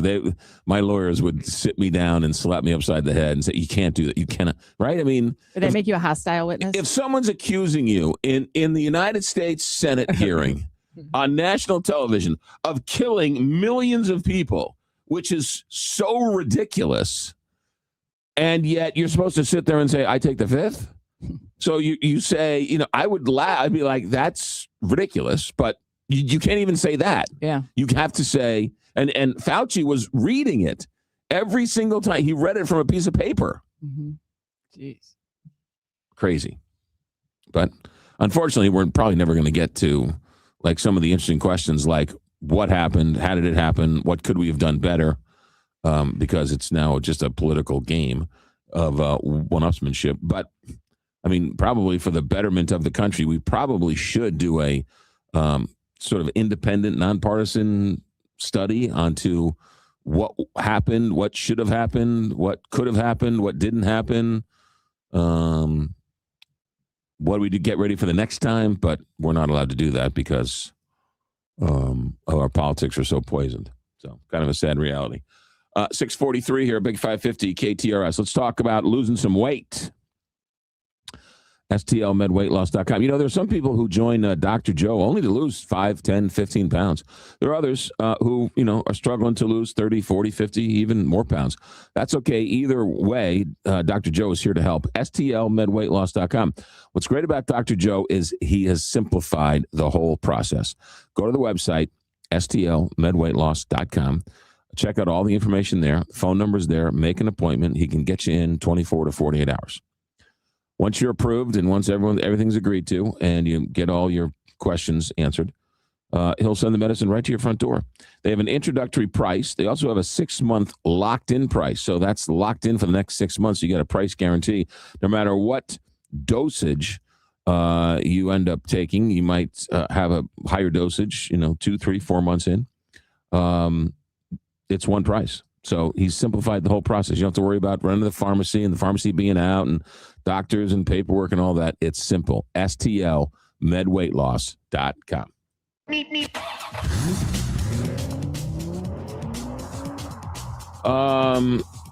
My lawyers would sit me down and slap me upside the head and say, you can't do that. You cannot, right? I mean. Would they make you a hostile witness? If someone's accusing you in the United States Senate hearing on national television of killing millions of people, which is so ridiculous, and yet you're supposed to sit there and say, I take the Fifth? So you say, I would laugh. I'd be like, that's ridiculous, but you can't even say that. Yeah. You have to say, and Fauci was reading it every single time. He read it from a piece of paper. Mm-hmm. Jeez. Crazy. But unfortunately, we're probably never going to get to like some of the interesting questions like what happened, how did it happen, what could we have done better, because it's now just a political game of one-upsmanship. But, I mean, probably for the betterment of the country, we probably should do a sort of independent, nonpartisan study onto what happened, what should have happened, what could have happened, what didn't happen, what we do get ready for the next time. But we're not allowed to do that because our politics are so poisoned. So kind of a sad reality. 643 here, Big 550 KTRS. Let's talk about losing some weight. STLMedweightloss.com. There are some people who join Dr. Joe only to lose 5, 10, 15 pounds. There are others who, are struggling to lose 30, 40, 50, even more pounds. That's okay. Either way, Dr. Joe is here to help. STLMedweightloss.com. What's great about Dr. Joe is he has simplified the whole process. Go to the website, STLMedweightloss.com. Check out all the information there. Phone number's there. Make an appointment. He can get you in 24 to 48 hours. Once you're approved and once everything's agreed to and you get all your questions answered, he'll send the medicine right to your front door. They have an introductory price. They also have a 6-month locked-in price. So that's locked in for the next 6 months. You get a price guarantee. No matter what dosage you end up taking, you might have a higher dosage, 2, 3, 4 months in. It's one price. So he's simplified the whole process. You don't have to worry about running to the pharmacy and the pharmacy being out and doctors and paperwork and all that. It's simple. STLMedweightloss.com.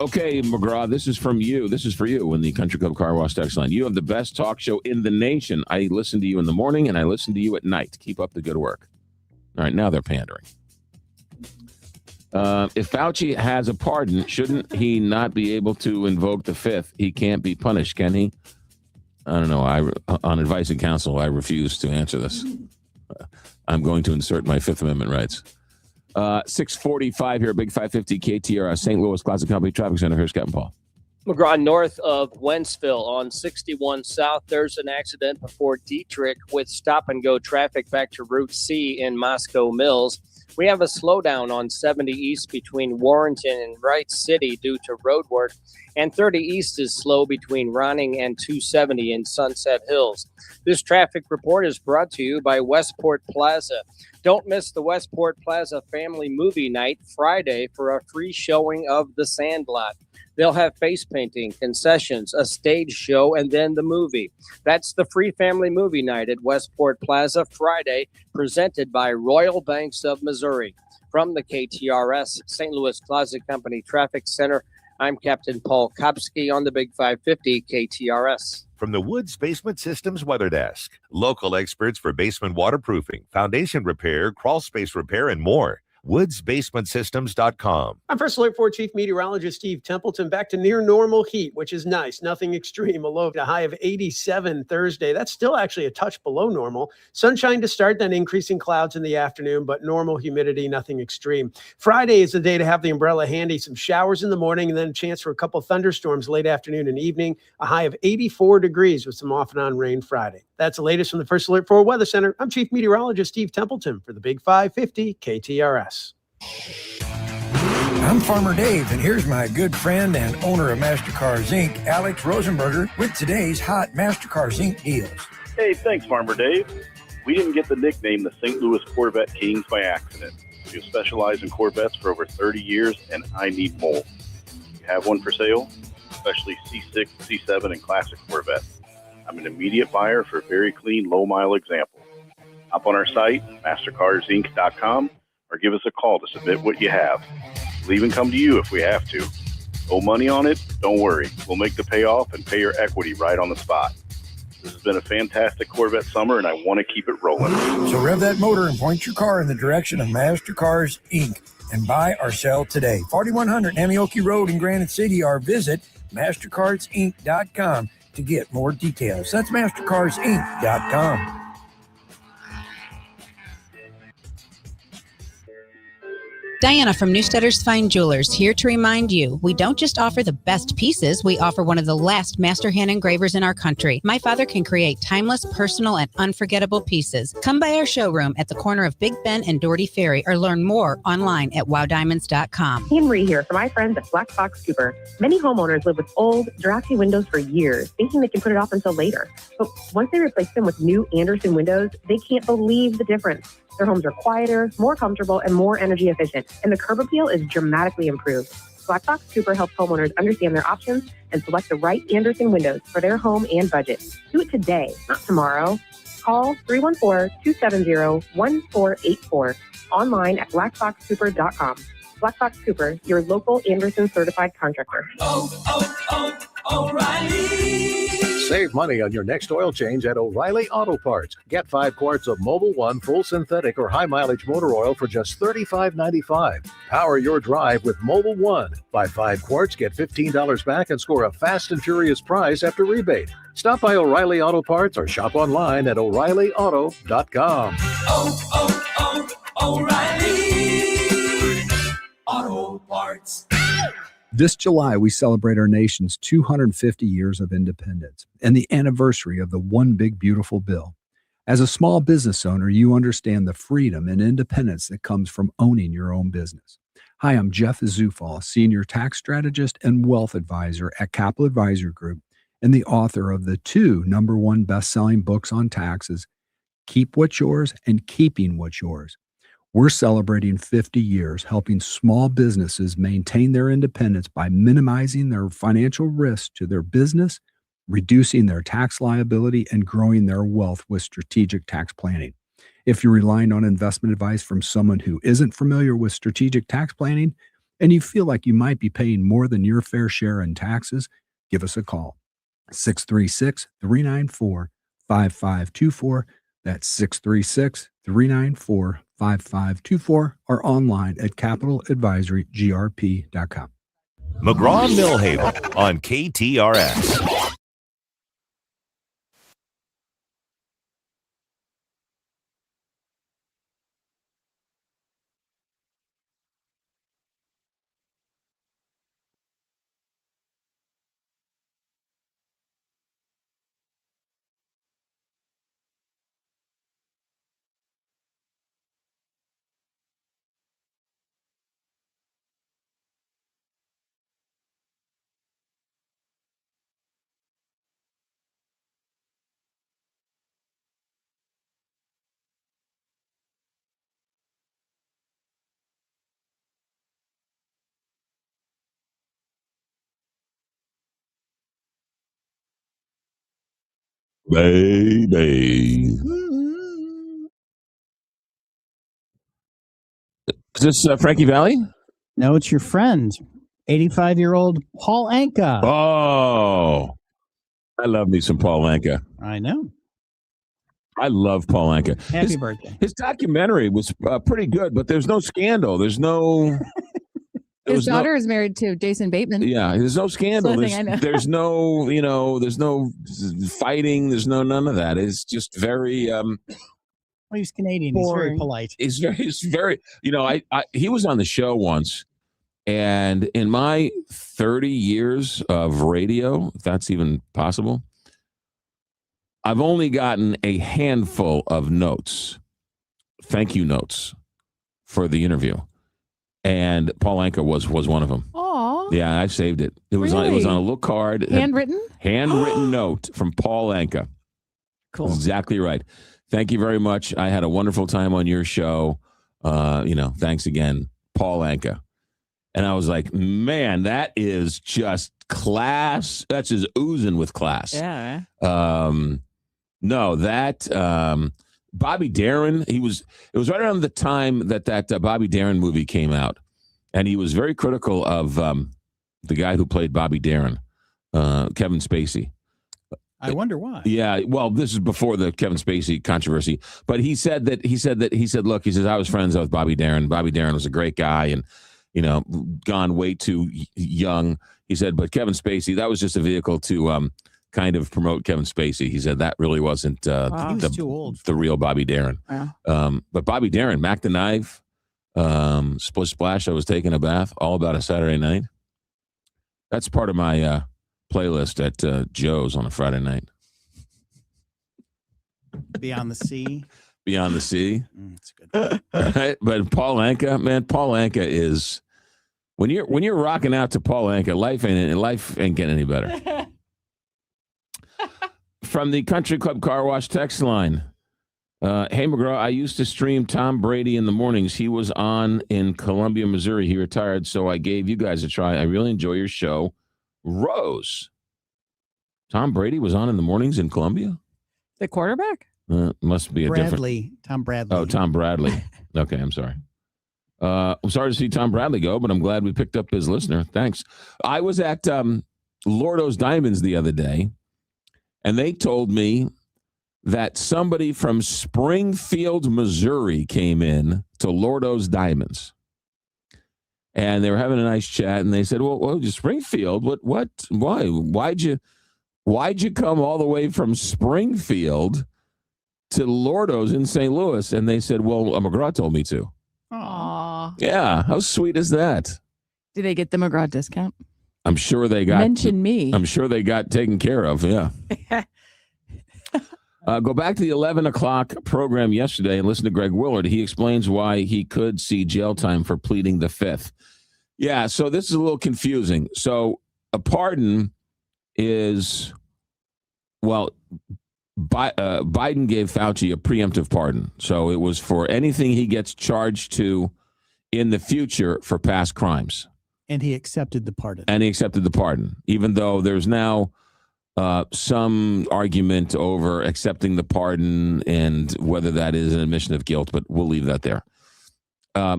Okay, McGraw, this is from you. This is for you in the Country Club Car Wash text line. You have the best talk show in the nation. I listen to you in the morning and I listen to you at night. Keep up the good work. All right, now they're pandering. If Fauci has a pardon, shouldn't he not be able to invoke the Fifth? He can't be punished, can he? I don't know. On advice and counsel, I refuse to answer this. I'm going to insert my Fifth Amendment rights. 645 here, Big 550 KTR, St. Louis Classic Company Traffic Center. Here's Captain Paul. McGraw, north of Wentzville on 61 South, there's an accident before Dietrich with stop-and-go traffic back to Route C in Moscow Mills. We have a slowdown on 70 East between Warrenton and Wright City due to road work, and 30 East is slow between Ronning and 270 in Sunset Hills. This traffic report is brought to you by Westport Plaza. Don't miss the Westport Plaza Family Movie Night Friday for a free showing of The Sandlot. They'll have face painting, concessions, a stage show, and then the movie. That's the free family movie night at Westport Plaza Friday, presented by Royal Banks of Missouri. From the KTRS St. Louis Closet Company Traffic Center, I'm Captain Paul Kopsky on the Big 550 KTRS. From the Woods Basement Systems Weather Desk, local experts for basement waterproofing, foundation repair, crawl space repair, and more. woodsbasementsystems.com. I'm First Alert 4 Chief Meteorologist Steve Templeton. Back to near normal heat, which is nice. Nothing extreme. A low to high of 87 Thursday. That's still actually a touch below normal. Sunshine to start, then increasing clouds in the afternoon, but normal humidity, nothing extreme. Friday is the day to have the umbrella handy. Some showers in the morning and then a chance for a couple thunderstorms late afternoon and evening. A high of 84 degrees with some off and on rain Friday. That's the latest from the First Alert 4 Weather Center. I'm Chief Meteorologist Steve Templeton for the Big 550 KTRS. I'm Farmer Dave, and here's my good friend and owner of MasterCars Inc., Alex Rosenberger, with today's hot MasterCars Inc. deals. Hey, thanks, Farmer Dave. We didn't get the nickname the St. Louis Corvette Kings by accident. We've specialized in Corvettes for over 30 years, and I need more. You have one for sale, especially C6, C7, and Classic Corvettes. I'm an immediate buyer for very clean, low-mile examples. Hop on our site, mastercarsinc.com, or give us a call to submit what you have. We'll even come to you if we have to. Owe money on it? Don't worry. We'll make the payoff and pay your equity right on the spot. This has been a fantastic Corvette summer, and I want to keep it rolling. So rev that motor and point your car in the direction of MasterCars Inc. and buy or sell today. 4100 Namioki Road in Granite City, or visit mastercarsinc.com to get more details. That's mastercarsinc.com. Diana from Newstetter's Fine Jewelers here to remind you, we don't just offer the best pieces, we offer one of the last master hand engravers in our country. My father can create timeless, personal, and unforgettable pieces. Come by our showroom at the corner of Big Ben and Doherty Ferry, or learn more online at wowdiamonds.com. Henry here for my friends at Black Fox Cooper. Many homeowners live with old, drafty windows for years, thinking they can put it off until later. But once they replace them with new Andersen windows, they can't believe the difference. Their homes are quieter, more comfortable, and more energy efficient, and the curb appeal is dramatically improved. Black Fox Cooper helps homeowners understand their options and select the right Andersen windows for their home and budget. Do it today, not tomorrow. Call 314-270-1484, online at blackfoxcooper.com. Black Fox Cooper, your local Andersen certified contractor. O'Reilly. Save money on your next oil change at O'Reilly Auto Parts. Get 5 quarts of Mobil 1 full synthetic or high mileage motor oil for just $35.95. Power your drive with Mobil 1. Buy 5 quarts, get $15 back, and score a fast and furious prize after rebate. Stop by O'Reilly Auto Parts or shop online at O'ReillyAuto.com. O'Reilly Auto Parts. This July, we celebrate our nation's 250 years of independence and the anniversary of the One Big Beautiful Bill. As a small business owner, you understand the freedom and independence that comes from owning your own business. Hi, I'm Jeff Zufall, Senior Tax Strategist and Wealth Advisor at Capital Advisor Group, and the author of the 2 #1 best-selling books on taxes, Keep What's Yours and Keeping What's Yours. We're celebrating 50 years helping small businesses maintain their independence by minimizing their financial risk to their business, reducing their tax liability, and growing their wealth with strategic tax planning. If you're relying on investment advice from someone who isn't familiar with strategic tax planning and you feel like you might be paying more than your fair share in taxes, give us a call. 636-394-5524. That's 636-394-5524, or online at capitaladvisorygrp.com. McGraw Millhaven on KTRS. Baby. Is this Frankie Valli? No, it's your friend, 85-year-old Paul Anka. Oh, I love me some Paul Anka. I know. I love Paul Anka. Happy birthday. His documentary was pretty good, but there's no scandal. There's no. His daughter is married to Jason Bateman. Yeah, there's no scandal. That's the thing I know. There's no, there's no fighting. There's none of that. It's just very. Well, he's Canadian. He's very polite. He's very. He was on the show once, and in my 30 years of radio, if that's even possible, I've only gotten a handful of notes, thank you notes, for the interview. And Paul Anka was one of them. Aw. Yeah, I saved it. It was on a little card. Handwritten? Handwritten note from Paul Anka. Cool. Exactly right. Thank you very much. I had a wonderful time on your show. Thanks again, Paul Anka. And I was like, man, that is just class. That's just oozing with class. Yeah. Bobby Darin, it was right around the time that Bobby Darin movie came out, and he was very critical of the guy who played Bobby Darin, Kevin Spacey. I wonder why. Yeah, well, this is before the Kevin Spacey controversy, but he said, look, I was friends with Bobby Darin. Bobby Darin was a great guy, and gone way too young. He said, but Kevin Spacey, that was just a vehicle to kind of promote Kevin Spacey. He said that really wasn't He was too old. the real Bobby Darin. Wow. But Bobby Darin, Mac the Knife, Splish Splash, I Was Taking a Bath, All About a Saturday Night. That's part of my playlist at Joe's on a Friday night. Beyond the Sea. Beyond the Sea. That's good. Right? But Paul Anka is when you're rocking out to Paul Anka, life ain't getting any better. From the Country Club Car Wash text line. Hey, McGraw, I used to stream Tom Brady in the mornings. He was on in Columbia, Missouri. He retired, so I gave you guys a try. I really enjoy your show. Rose. Tom Brady was on in the mornings in Columbia? The quarterback? Must be a Tom Bradley. Oh, Tom Bradley. Okay, I'm sorry. I'm sorry to see Tom Bradley go, but I'm glad we picked up his listener. Thanks. I was at Lordo's Diamonds the other day, and they told me that somebody from Springfield, Missouri came in to Lordo's Diamonds. And they were having a nice chat, and they said, well Springfield, what, why? Why'd you come all the way from Springfield to Lordo's in St. Louis? And they said, well, McGraw told me to. Aw. Yeah, how sweet is that? Did they get the McGraw discount? I'm sure they got. Mention me. I'm sure they got taken care of. Yeah. Go back to the 11 o'clock program yesterday and listen to Greg Willard. He explains why he could see jail time for pleading the fifth. Yeah, so this is a little confusing. So a pardon is, Biden gave Fauci a preemptive pardon. So it was for anything he gets charged to in the future for past crimes. And he accepted the pardon. Even though there's now some argument over accepting the pardon and whether that is an admission of guilt, but we'll leave that there.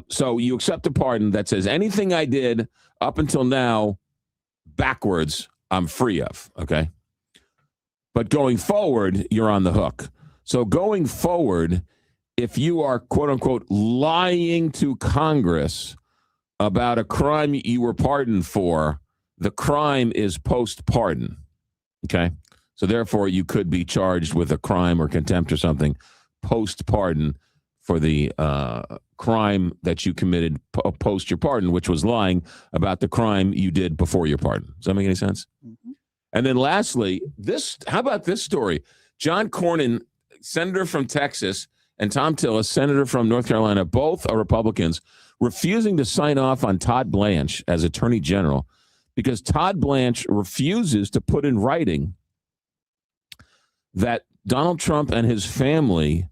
So you accept a pardon that says anything I did up until now backwards, I'm free of, okay? But going forward, you're on the hook. So going forward, if you are, quote unquote, lying to Congress about a crime you were pardoned for, the crime is post-pardon. Okay, so therefore you could be charged with a crime or contempt or something post-pardon for the crime that you committed post your pardon, which was lying about the crime you did before your pardon. Does that make any sense? Mm-hmm. And then lastly, how about this story? John Cornyn, senator from Texas, and Tom Tillis, senator from North Carolina, both are Republicans, refusing to sign off on Todd Blanche as Attorney General because Todd Blanche refuses to put in writing that Donald Trump and his family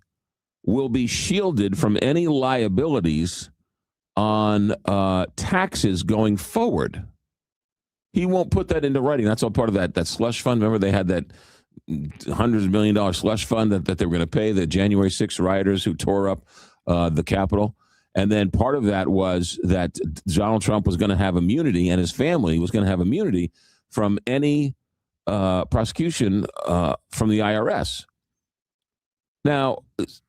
will be shielded from any liabilities on taxes going forward. He won't put that into writing. That's all part of that slush fund. Remember, they had hundreds of $1 million slush fund that they were going to pay the January 6th rioters who tore up the Capitol. And then part of that was that Donald Trump was going to have immunity, and his family was going to have immunity from any prosecution from the IRS. Now,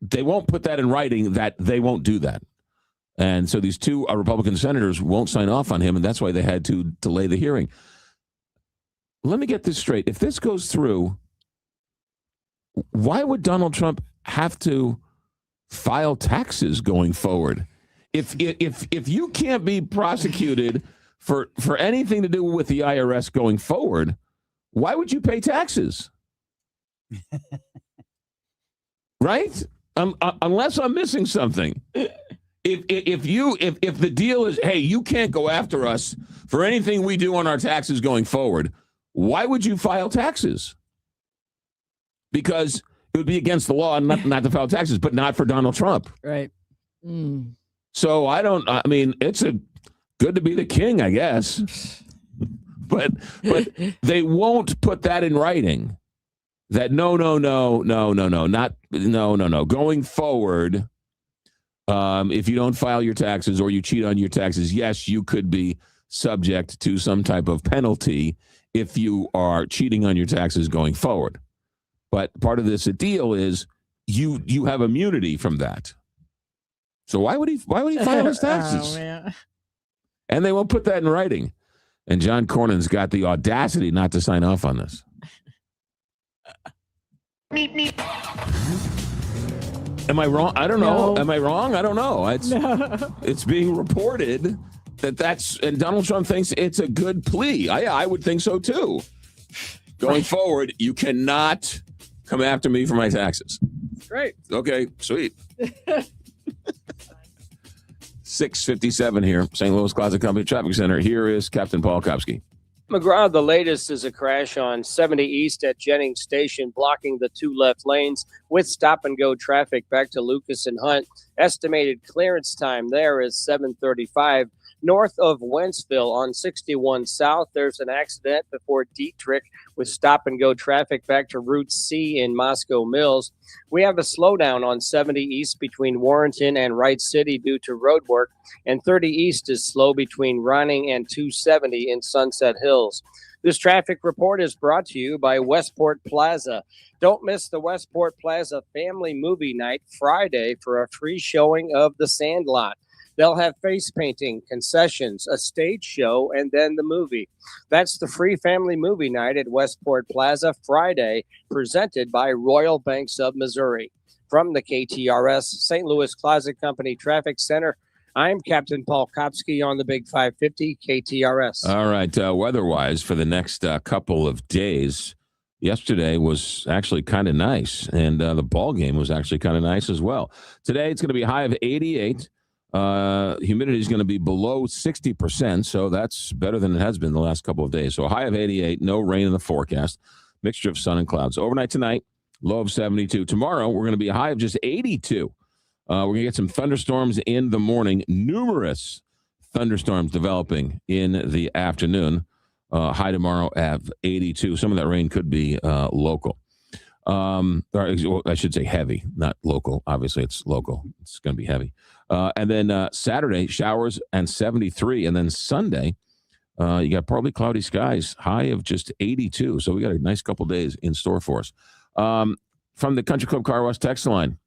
they won't put that in writing that they won't do that. And so these two Republican senators won't sign off on him, and that's why they had to delay the hearing. Let me get this straight. If this goes through, why would Donald Trump have to file taxes going forward? If you can't be prosecuted for anything to do with the IRS going forward, why would you pay taxes? Right? Unless I'm missing something. If the deal is, hey, you can't go after us for anything we do on our taxes going forward, why would you file taxes? Because it would be against the law not to file taxes, but not for Donald Trump. Right. Mm. So it's good to be the king, I guess. but they won't put that in writing. That no. Going forward, if you don't file your taxes or you cheat on your taxes, yes, you could be subject to some type of penalty if you are cheating on your taxes going forward. But part of this deal is you have immunity from that. So why would he file his taxes? Oh, man. And they won't put that in writing. And John Cornyn's got the audacity not to sign off on this. Am I wrong? I don't know. No. Am I wrong? I don't know. No. It's being reported and Donald Trump thinks it's a good plea. I would think so too. Going forward, you cannot come after me for my taxes. Great. Okay, sweet. 6:57 here, St. Louis Closet Company Traffic Center. Here is Captain Paul Kopsky. McGraw, the latest is a crash on 70 East at Jennings Station, blocking the two left lanes with stop-and-go traffic back to Lucas and Hunt. Estimated clearance time there is 7:35. North of Wentzville on 61 South, there's an accident before Dietrich with stop-and-go traffic back to Route C in Moscow Mills. We have a slowdown on 70 East between Warrenton and Wright City due to road work, and 30 East is slow between Ronning and 270 in Sunset Hills. This traffic report is brought to you by Westport Plaza. Don't miss the Westport Plaza Family Movie Night Friday for a free showing of The Sandlot. They'll have face painting, concessions, a stage show, and then the movie. That's the free family movie night at Westport Plaza Friday, presented by Royal Banks of Missouri. From the KTRS St. Louis Closet Company Traffic Center, I'm Captain Paul Kopsky on the Big 550 KTRS. All right, weather-wise for the next couple of days, yesterday was actually kind of nice, and the ball game was actually kind of nice as well. Today it's going to be a high of 88. Humidity is going to be below 60%, so that's better than it has been the last couple of days. So a high of 88, no rain in the forecast, mixture of sun and clouds. Overnight tonight, low of 72. Tomorrow, we're going to be a high of just 82. We're going to get some thunderstorms in the morning, numerous thunderstorms developing in the afternoon. High tomorrow at 82. Some of that rain could be local. Or I should say heavy, not local. Obviously, it's local. It's going to be heavy. And then Saturday, showers and 73. And then Sunday, you got partly cloudy skies, high of just 82. So we got a nice couple days in store for us. From the Country Club Car Wash text line,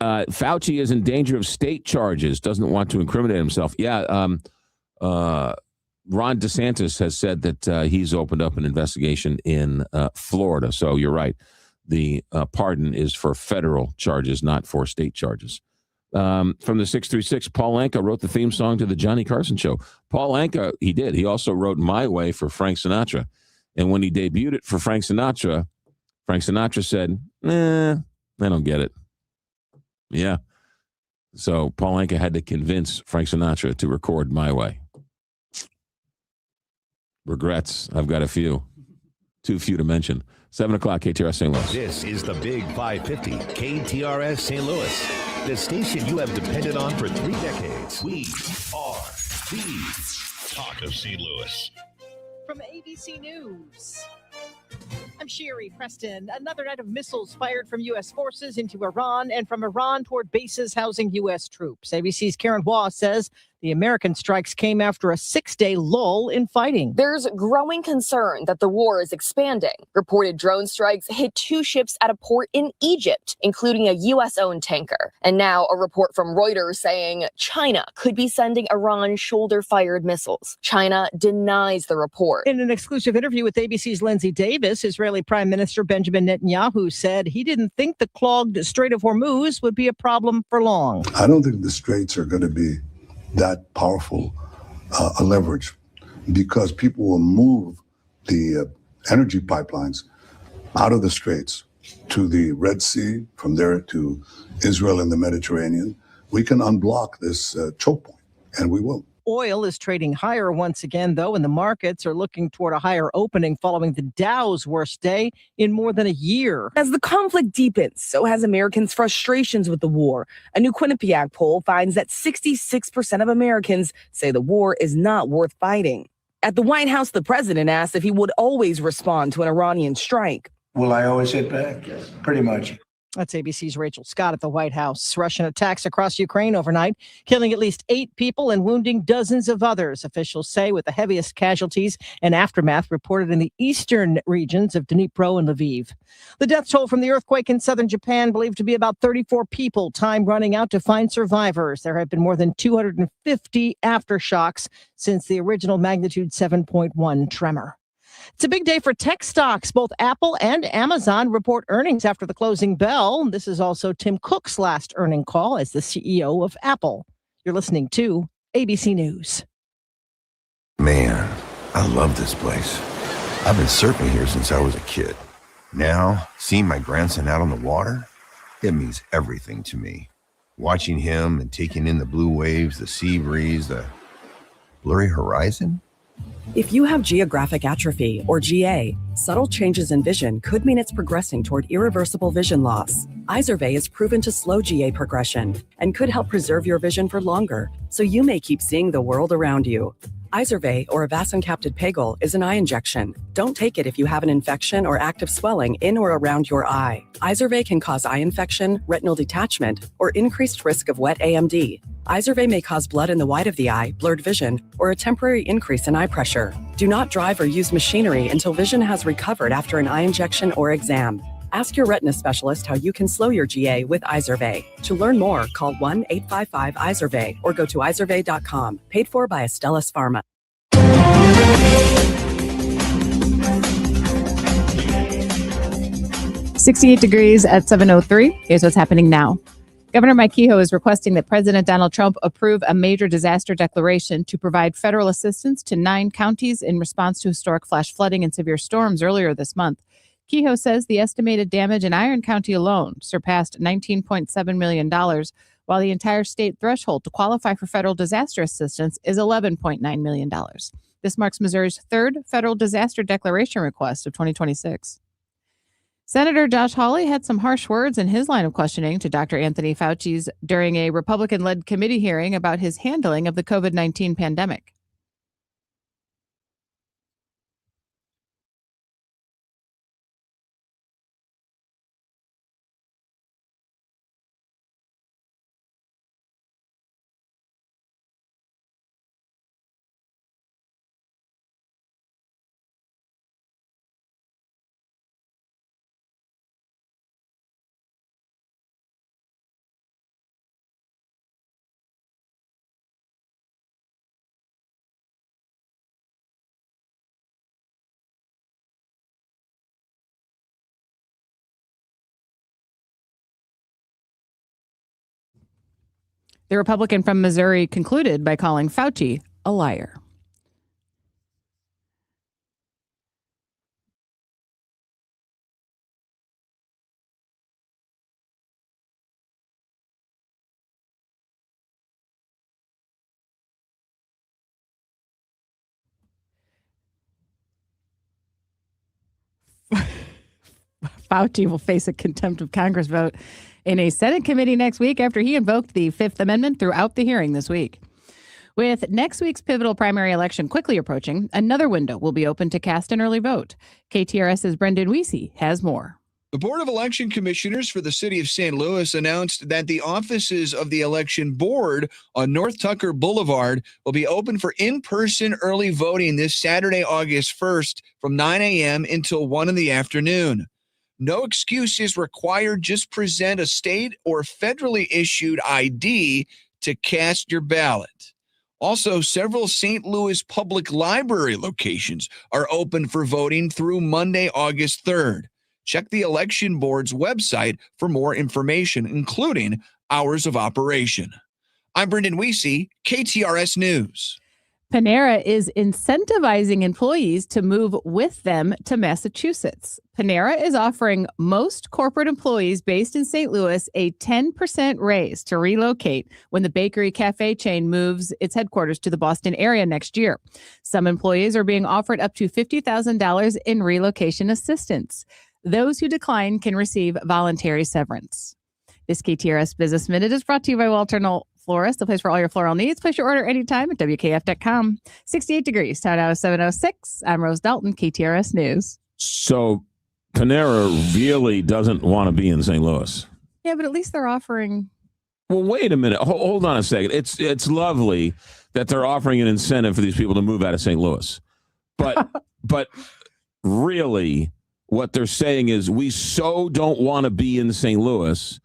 Fauci is in danger of state charges, doesn't want to incriminate himself. Yeah, Ron DeSantis has said that he's opened up an investigation in Florida. So you're right. The pardon is for federal charges, not for state charges. From the 636, Paul Anka wrote the theme song to the Johnny Carson Show. Paul Anka, he did. He also wrote My Way for Frank Sinatra. And when he debuted it for Frank Sinatra said, I don't get it. Yeah. So Paul Anka had to convince Frank Sinatra to record My Way. Regrets. I've got a few. Too few to mention. 7 o'clock, KTRS St. Louis. This is the Big 550, KTRS St. Louis. The station you have depended on for 3 decades. We are the talk of St. Louis. From ABC News, I'm Sherry, Preston. Another night of missiles fired from U.S. forces into Iran and from Iran toward bases housing U.S. troops. ABC's Karen Waugh says the American strikes came after a 6-day lull in fighting. There's growing concern that the war is expanding. Reported drone strikes hit 2 ships at a port in Egypt, including a U.S.-owned tanker. And now a report from Reuters saying China could be sending Iran shoulder-fired missiles. China denies the report. In an exclusive interview with ABC's Lindsay Davis, Israeli Prime Minister Benjamin Netanyahu said he didn't think the clogged Strait of Hormuz would be a problem for long. I don't think the straits are going to be that powerful a leverage, because people will move the energy pipelines out of the straits to the Red Sea, from there to Israel and the Mediterranean. We can unblock this choke point, and we will. Oil is trading higher once again, though, and the markets are looking toward a higher opening following the Dow's worst day in more than a year. As the conflict deepens, so has Americans' frustrations with the war. A new Quinnipiac poll finds that 66% of Americans say the war is not worth fighting. At the White House, the president asked if he would always respond to an Iranian strike. Will I always hit back? Yes, pretty much. That's ABC's Rachel Scott at the White House. Russian attacks across Ukraine overnight, killing at least 8 people and wounding dozens of others, officials say, with the heaviest casualties and aftermath reported in the eastern regions of Dnipro and Lviv. The death toll from the earthquake in southern Japan believed to be about 34 people, time running out to find survivors. There have been more than 250 aftershocks since the original magnitude 7.1 tremor. It's a big day for tech stocks. Both Apple and Amazon report earnings after the closing bell. This is also Tim Cook's last earning call as the CEO of Apple. You're listening to ABC News. Man, I love this place. I've been surfing here since I was a kid. Now, seeing my grandson out on the water, it means everything to me. Watching him and taking in the blue waves, the sea breeze, the blurry horizon. If you have geographic atrophy, or GA, subtle changes in vision could mean it's progressing toward irreversible vision loss. Izervay is proven to slow GA progression and could help preserve your vision for longer, so you may keep seeing the world around you. Izervay, or avacincaptad pegol, is an eye injection. Don't take it if you have an infection or active swelling in or around your eye. Izervay can cause eye infection, retinal detachment, or increased risk of wet AMD. Izervay may cause blood in the white of the eye, blurred vision, or a temporary increase in eye pressure. Do not drive or use machinery until vision has recovered after an eye injection or exam. Ask your retina specialist how you can slow your GA with Izervay. To learn more, call 1-855-IZERVAY or go to izervay.com. Paid for by Astellas Pharma. 68 degrees at 7:03. Here's what's happening now. Governor Mike Kehoe is requesting that President Donald Trump approve a major disaster declaration to provide federal assistance to 9 counties in response to historic flash flooding and severe storms earlier this month. Kehoe says the estimated damage in Iron County alone surpassed $19.7 million, while the entire state threshold to qualify for federal disaster assistance is $11.9 million. This marks Missouri's 3rd federal disaster declaration request of 2026. Senator Josh Hawley had some harsh words in his line of questioning to Dr. Anthony Fauci's during a Republican-led committee hearing about his handling of the COVID-19 pandemic. The Republican from Missouri concluded by calling Fauci a liar. Fauci will face a contempt of Congress vote in a Senate committee next week after he invoked the Fifth Amendment throughout the hearing this week. With next week's pivotal primary election quickly approaching, another window will be open to cast an early vote. KTRS's Brendan Wiese has more. The Board of Election Commissioners for the city of St. Louis announced that the offices of the election board on North Tucker Boulevard will be open for in-person early voting this Saturday, August 1st from 9 a.m. until 1 in the afternoon. No excuse is required. Just present a state or federally issued ID to cast your ballot. Also, several St. Louis public library locations are open for voting through Monday, August 3rd. Check the election board's website for more information, including hours of operation. I'm Brendan Wiese, KTRS News. Panera is incentivizing employees to move with them to Massachusetts. Panera is offering most corporate employees based in St. Louis a 10% raise to relocate when the bakery cafe chain moves its headquarters to the Boston area next year. Some employees are being offered up to $50,000 in relocation assistance. Those who decline can receive voluntary severance. This KTRS Business Minute is brought to you by Walter Knoll Florist, the place for all your floral needs. Place your order anytime at WKF.com. 68 degrees, time now is 7:06. I'm Rose Dalton, KTRS News. So Panera really doesn't want to be in St. Louis. Yeah, but at least they're offering. Well, wait a minute. Hold on a second. It's lovely that they're offering an incentive for these people to move out of St. Louis. But really, what they're saying is we so don't want to be in St. Louis.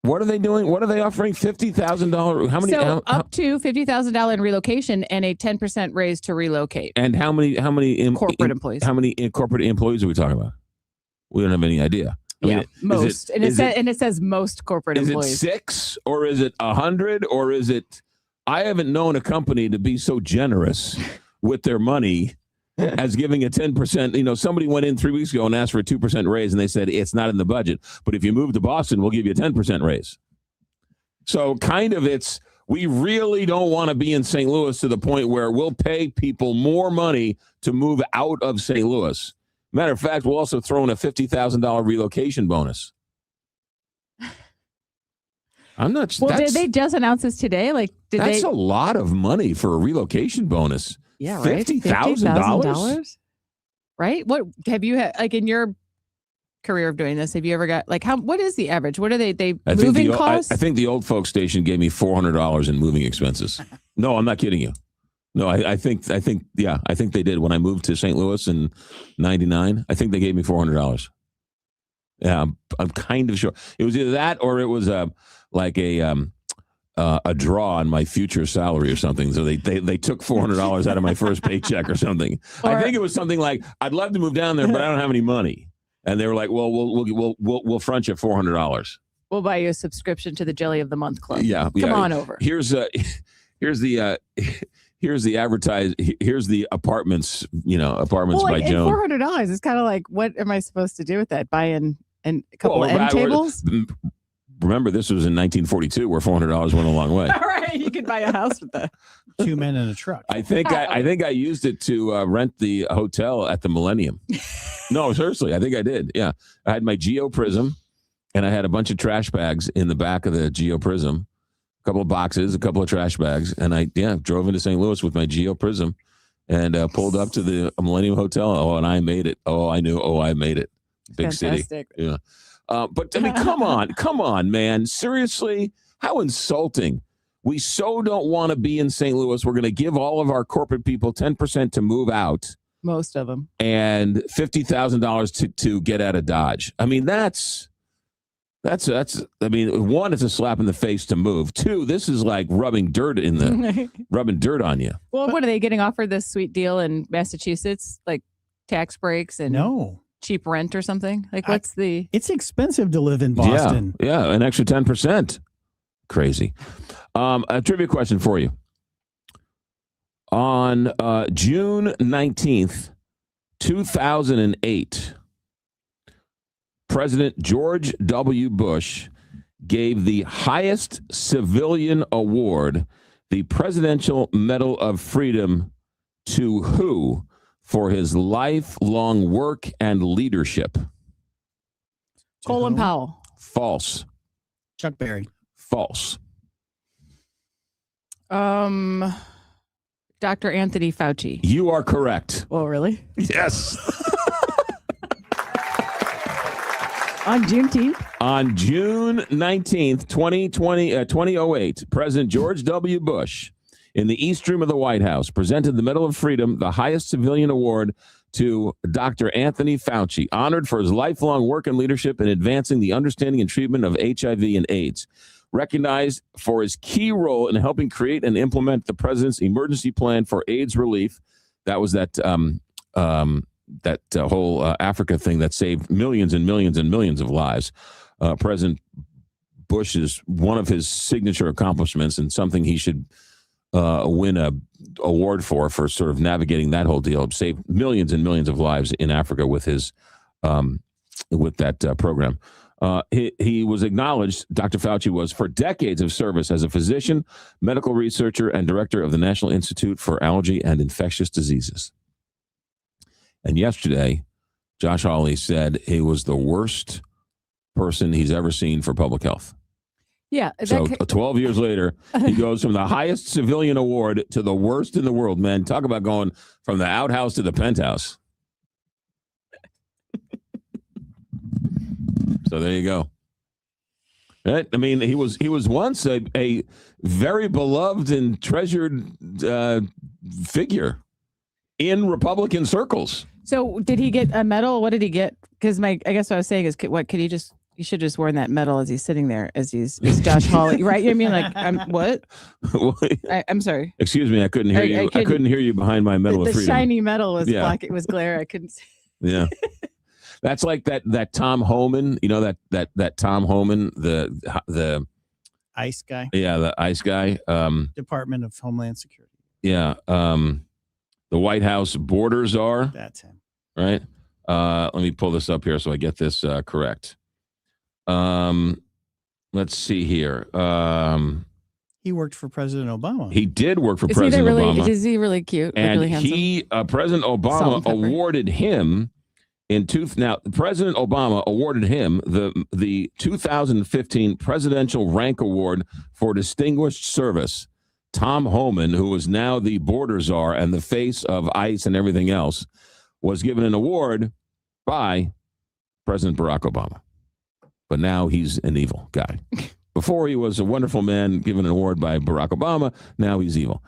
What are they doing? What are they offering? $50,000? How many? Up to $50,000 in relocation and a 10% raise to relocate. And how many corporate employees? How many corporate employees are we talking about? We don't have any idea. I mean, most. It says most corporate employees. Is it 6 or is it 100 or is it? I haven't known a company to be so generous with their money as giving a 10%. Somebody went in 3 weeks ago and asked for a 2% raise, and they said it's not in the budget. But if you move to Boston, we'll give you a 10% raise. So kind of we really don't want to be in St. Louis to the point where we'll pay people more money to move out of St. Louis. Matter of fact, we'll also throw in a $50,000 relocation bonus. I'm not. Well, did they just announce this today? That's a lot of money for a relocation bonus. Yeah, right. $50,000? Right? What have you had in your career of doing this? Have you ever got what is the average? What are they moving costs? I think the old folks station gave me $400 in moving expenses. No, I'm not kidding you. No, I think they did when I moved to St. Louis in '99. I think they gave me $400. Yeah, I'm kind of sure it was either that or it was a draw on my future salary or something. So they took $400 out of my first paycheck or something. I think it was something like, I'd love to move down there, but I don't have any money. And they were like, well, we'll front you $400. We'll buy you a subscription to the Jelly of the Month Club. Yeah. Come on over. Here's the apartments, apartments by Joan. $400 is kind of like, what am I supposed to do with that? Buy in a couple of end tables? Remember, this was in 1942 where $400 went a long way. All right, you could buy a house with that. 2 men in a truck. I think I used it to rent the hotel at the Millennium. No, seriously, I think I did. Yeah, I had my Geo Prism, and I had a bunch of trash bags in the back of the Geo Prism, a couple of boxes, a couple of trash bags, and I drove into St. Louis with my Geo Prism, and pulled up to the Millennium Hotel. Oh, and I made it. Oh, I knew. Oh, I made it. Big Fantastic. City. Yeah. But I mean, come on, man. Seriously, how insulting. We so don't want to be in St. Louis. We're going to give all of our corporate people 10% to move out. Most of them. And $50,000 to get out of Dodge. I mean, that's I mean, one, it's a slap in the face to move. Two, this is like rubbing dirt on you. Well, what are they getting offered this sweet deal in Massachusetts? Like tax breaks and cheap rent or something? It's expensive to live in Boston. Yeah, an extra 10%. Crazy. A trivia question for you. On June 19th, 2008, President George W. Bush gave the highest civilian award, the Presidential Medal of Freedom, to who for his lifelong work and leadership? Colin Powell. False. Chuck Berry. False. Dr. Anthony Fauci. You are correct. Oh, really? Yes. On Juneteenth? On June 19th, 2008, President George W. Bush, in the East Room of the White House, presented the Medal of Freedom, the highest civilian award, to Dr. Anthony Fauci, honored for his lifelong work and leadership in advancing the understanding and treatment of HIV and AIDS. Recognized for his key role in helping create and implement the president's emergency plan for AIDS relief. That was that whole Africa thing that saved millions and millions and millions of lives. President Bush is one of his signature accomplishments and something he should win a award for sort of navigating that whole deal. Saved millions and millions of lives in Africa with his with that program. He was acknowledged, Dr. Fauci was, for decades of service as a physician, medical researcher, and director of the National Institute for Allergy and Infectious Diseases. And yesterday, Josh Hawley said he was the worst person he's ever seen for public health. Yeah. So 12 years later, he goes from the highest civilian award to the worst in the world. Man, talk about going from the outhouse to the penthouse. So there you go. Right? I mean, he was once a very beloved and treasured figure in Republican circles. So did he get a medal? What did he get? Because I guess what I was saying is, you should just worn that medal as he's sitting there, as Josh Hawley, right? I mean, like, what? I'm sorry. Excuse me, I couldn't hear you. I couldn't hear you behiing my Medal of Freedom. The shiny medal was black. It was glare. I couldn't see. Yeah. That's like that Tom Homan, you know, that Tom Homan, the ICE guy. Yeah, the ICE guy. Department of Homeland Security. Yeah. The White House border czar. That's him. Right. Let me pull this up here so I get this correct. Let's see here. He worked for President Obama. He did work for President Obama. Is he really cute? And really handsome? President Obama awarded him President Obama awarded him the 2015 Presidential Rank Award for Distinguished Service. Tom Homan, who is now the border czar and the face of ICE and everything else, was given an award by President Barack Obama. But now he's an evil guy. Before he was a wonderful man given an award by Barack Obama. Now he's evil.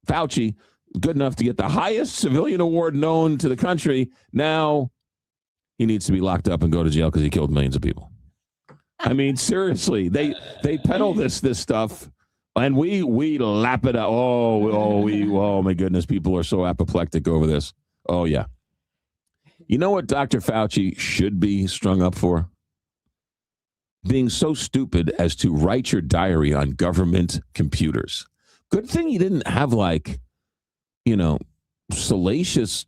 Fauci, good enough to get the highest civilian award known to the country. Now he needs to be locked up and go to jail because he killed millions of people. I mean, seriously, they peddle this stuff, and we lap it up. Oh my goodness, people are so apoplectic over this. Oh yeah. You know what Dr. Fauci should be strung up for? Being so stupid as to write your diary on government computers. Good thing he didn't have salacious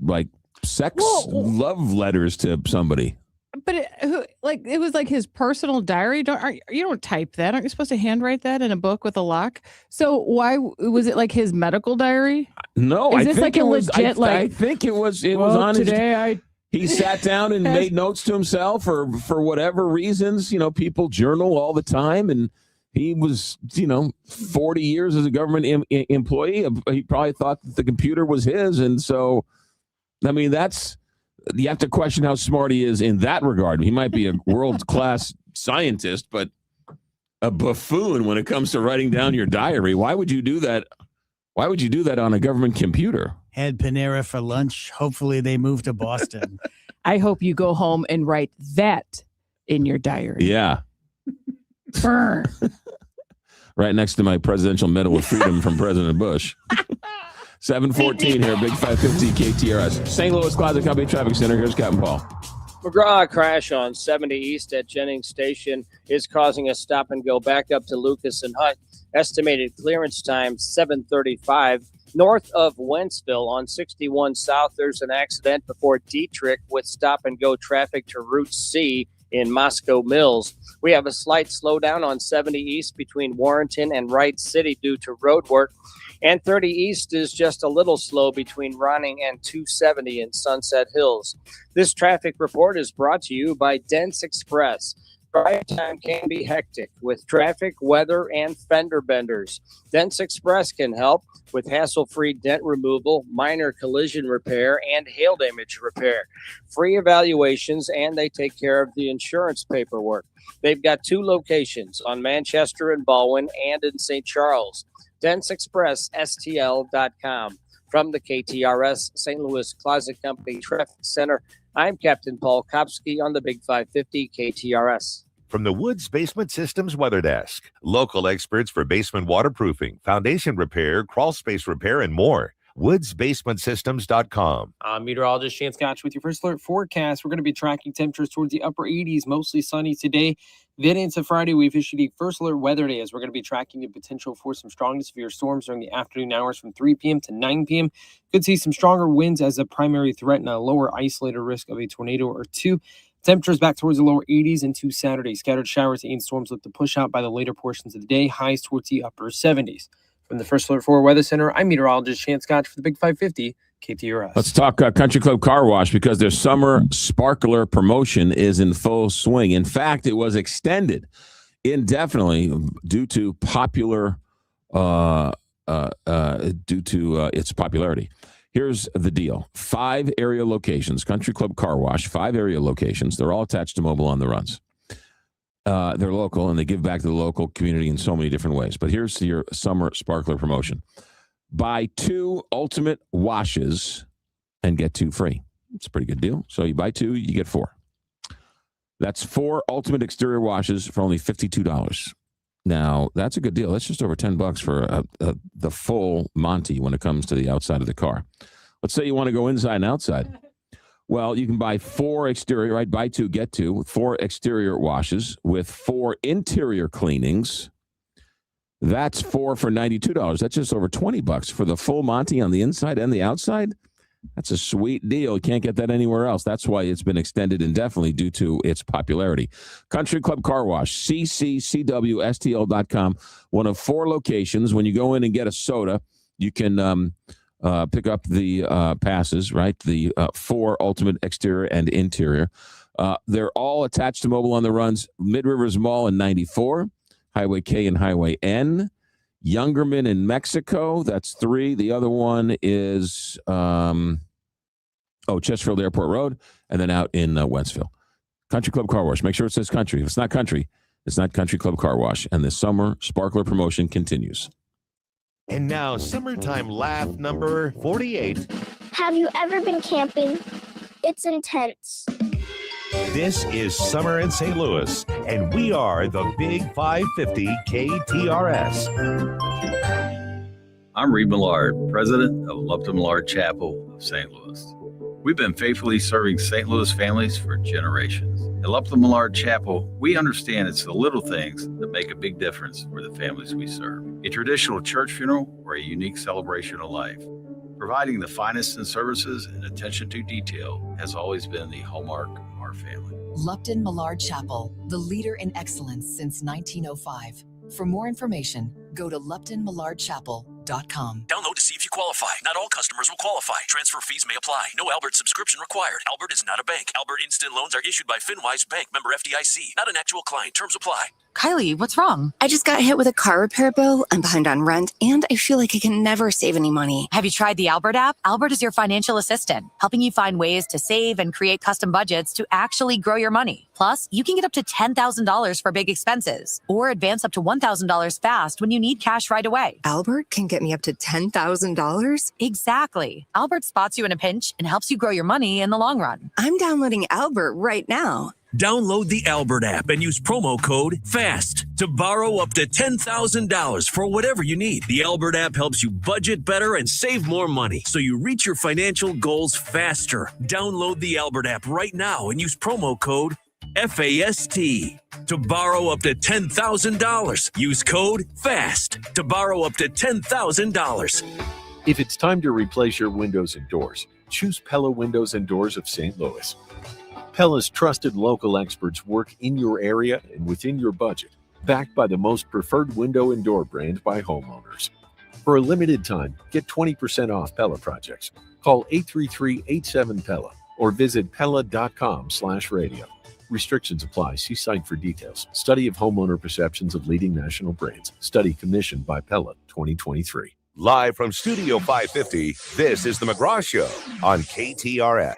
sex love letters to somebody. But it was like his personal diary. You don't type that. Aren't you supposed to handwrite that in a book with a lock? So why was it like his medical diary? No, I think it was legit. I think it was on today. He sat down and made notes to himself, or for whatever reasons. People journal all the time, and he was 40 years as a government employee. He probably thought that the computer was his, and so. I mean, you have to question how smart he is in that regard. He might be a world-class scientist, but a buffoon when it comes to writing down your diary. Why would you do that? Why would you do that on a government computer? Had Panera for lunch. Hopefully they move to Boston. I hope you go home and write that in your diary. Yeah. Burn. Right next to my Presidential Medal of Freedom from President Bush. 7:14 here, Big 550 KTRS. St. Louis Closet Company Traffic Center. Here's Captain Paul. McGraw crash on 70 East at Jennings Station is causing a stop and go back up to Lucas and Hutt. Estimated clearance time 7:35. North of Wentzville on 61 South, there's an accident before Dietrich with stop and go traffic to Route C in Moscow Mills. We have a slight slowdown on 70 East between Warrenton and Wright City due to road work. And 30 East is just a little slow between Ronning and 270 in Sunset Hills. This traffic report is brought to you by Dents Express. Drive time can be hectic with traffic, weather, and fender benders. Dents Express can help with hassle-free dent removal, minor collision repair, and hail damage repair. Free evaluations, and they take care of the insurance paperwork. They've got 2 locations on Manchester and Baldwin and in St. Charles. DentsExpressSTL.com. From the KTRS St. Louis Closet Company Traffic Center, I'm Captain Paul Kopsky on the Big 550 KTRS. From the Woods Basement Systems Weather Desk, local experts for basement waterproofing, foundation repair, crawl space repair, and more. WoodsBasementSystems.com. I'm meteorologist Shane Scotch with your first alert forecast. We're going to be tracking temperatures towards the upper 80s, mostly sunny today. Then into Friday, we've issued a first alert weather day as we're going to be tracking the potential for some strong to severe storms during the afternoon hours from 3 p.m. to 9 p.m. Could see some stronger winds as a primary threat and a lower isolated risk of a tornado or 2. Temperatures back towards the lower 80s into Saturday. Scattered showers and storms look to push out by the later portions of the day. Highs towards the upper 70s. From the First Alert 4 Weather Center, I'm meteorologist Shane Scotch for the Big 550 KTRS. Let's talk Country Club Car Wash because their summer sparkler promotion is in full swing. In fact, it was extended indefinitely due to its popularity. Here's the deal. 5 area locations, Country Club Car Wash, 5 area locations. They're all attached to Mobile on the Runs. They're local, and they give back to the local community in so many different ways. But here's your summer sparkler promotion. Buy 2 ultimate washes and get 2 free. It's a pretty good deal. So you buy 2, you get 4. That's 4 ultimate exterior washes for only $52. Now, that's a good deal. That's just over $10 for the full Monty when it comes to the outside of the car. Let's say you want to go inside and outside. Well, you can buy 4 exterior, right? Buy 2, get 2, 4 exterior washes with 4 interior cleanings. That's 4 for $92. That's just over $20 for the full Monty on the inside and the outside. That's a sweet deal. You can't get that anywhere else. That's why it's been extended indefinitely due to its popularity. Country Club Car Wash, cccwstl.com. One of 4 locations. When you go in and get a soda, you can pick up the passes, right? The 4 ultimate exterior and interior. They're all attached to Mobile on the Runs. Mid-Rivers Mall in 94, Highway K and Highway N. Youngerman in Mexico, that's 3. The other one is Chesterfield Airport Road, and then out in Wentzville. Country Club Car Wash. Make sure it says country. If it's not country, it's not Country Club Car Wash. And the summer sparkler promotion continues. And now, summertime laugh number 48. Have you ever been camping? It's intense. This is Summer in St. Louis, and we are the Big 550 KTRS. I'm Reed Millard, president of Lupton Millard Chapel of St. Louis. We've been faithfully serving St. Louis families for generations. At Lupton Millard Chapel, we understand it's the little things that make a big difference for the families we serve. A traditional church funeral or a unique celebration of life. Providing the finest in services and attention to detail has always been the hallmark of our family. Lupton Millard Chapel, the leader in excellence since 1905. For more information, go to LuptonMillardChapel.com. Download to see if you qualify. Not all customers will qualify. Transfer fees may apply. No Albert subscription required. Albert is not a bank. Albert Instant Loans are issued by FinWise Bank, member FDIC. Not an actual client. Terms apply. Kylie, what's wrong? I just got hit with a car repair bill. I'm behind on rent, and I feel like I can never save any money. Have you tried the Albert app? Albert is your financial assistant, helping you find ways to save and create custom budgets to actually grow your money. Plus, you can get up to $10,000 for big expenses, or advance up to $1,000 fast when you need cash right away. Albert can get me up to $10,000? Exactly. Albert spots you in a pinch and helps you grow your money in the long run. I'm downloading Albert right now. Download the Albert app and use promo code FAST to borrow up to $10,000 for whatever you need. The Albert app helps you budget better and save more money so you reach your financial goals faster. Download the Albert app right now and use promo code FAST to borrow up to $10,000. Use code FAST to borrow up to $10,000. If it's time to replace your windows and doors, choose Pella Windows and Doors of St. Louis. Pella's trusted local experts work in your area and within your budget, backed by the most preferred window and door brand by homeowners. For a limited time, get 20% off Pella projects. Call 833-87-PELLA or visit Pella.com/radio. Restrictions apply. See site for details. Study of homeowner perceptions of leading national brands. Study commissioned by Pella 2023. Live from Studio 550, this is the McGraw Show on KTRS.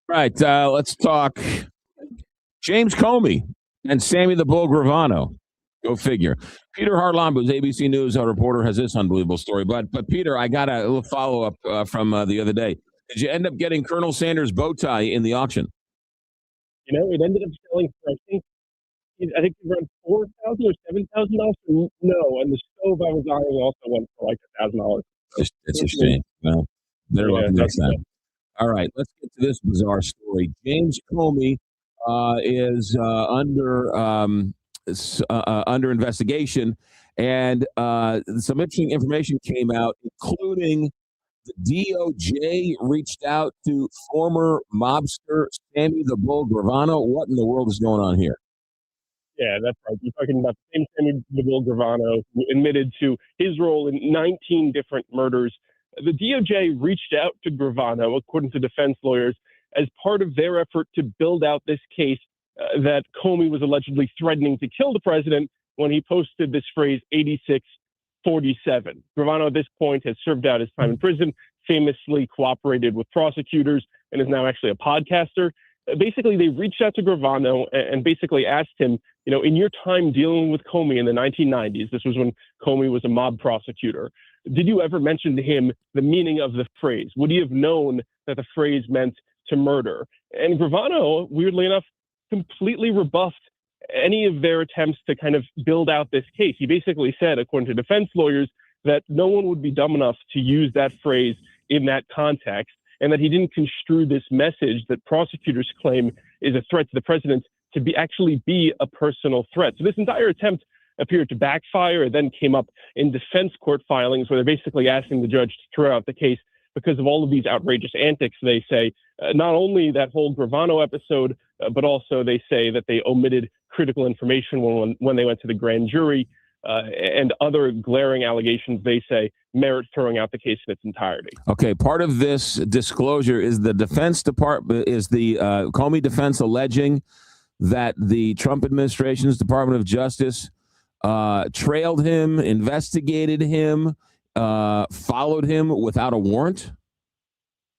Right, let's talk James Comey and Sammy the Bull Gravano. Go figure. Peter Harlambos, ABC News reporter, has this unbelievable story. But Peter, I got a little follow-up from the other day. Did you end up getting Colonel Sanders' bow tie in the auction? You know, it ended up selling for, I think around $4,000 or $7,000. No, and the stove I was eyeing also went for like $1,000. It's a shame. Well, better luck next time. Good. All right, let's get to this bizarre story. James Comey is under investigation, and some interesting information came out, including the DOJ reached out to former mobster Sammy the Bull Gravano. What in the world is going on here? Yeah, that's right. You're talking about the same Sammy the Bull Gravano who admitted to his role in 19 different murders. The DOJ reached out to Gravano, according to defense lawyers, as part of their effort to build out this case that Comey was allegedly threatening to kill the president when he posted this phrase 8647. Gravano at this point has served out his time in prison, famously cooperated with prosecutors, and is now actually a podcaster. Basically, they reached out to Gravano and basically asked him, you know, in your time dealing with Comey in the 1990s, this was when Comey was a mob prosecutor, did you ever mention to him the meaning of the phrase? Would he have known that the phrase meant to murder? And Gravano, weirdly enough, completely rebuffed any of their attempts to kind of build out this case. He basically said, according to defense lawyers, that no one would be dumb enough to use that phrase in that context, and that he didn't construe this message that prosecutors claim is a threat to the president to actually be a personal threat. So this entire attempt appeared to backfire. It then came up in defense court filings where they're basically asking the judge to throw out the case because of all of these outrageous antics. They say not only that whole Gravano episode, but also they say that they omitted critical information when they went to the grand jury, and other glaring allegations they say merit throwing out the case in its entirety. Okay, part of this disclosure is the Defense Department, is the Comey defense alleging that the Trump administration's Department of Justice trailed him, investigated him, followed him without a warrant?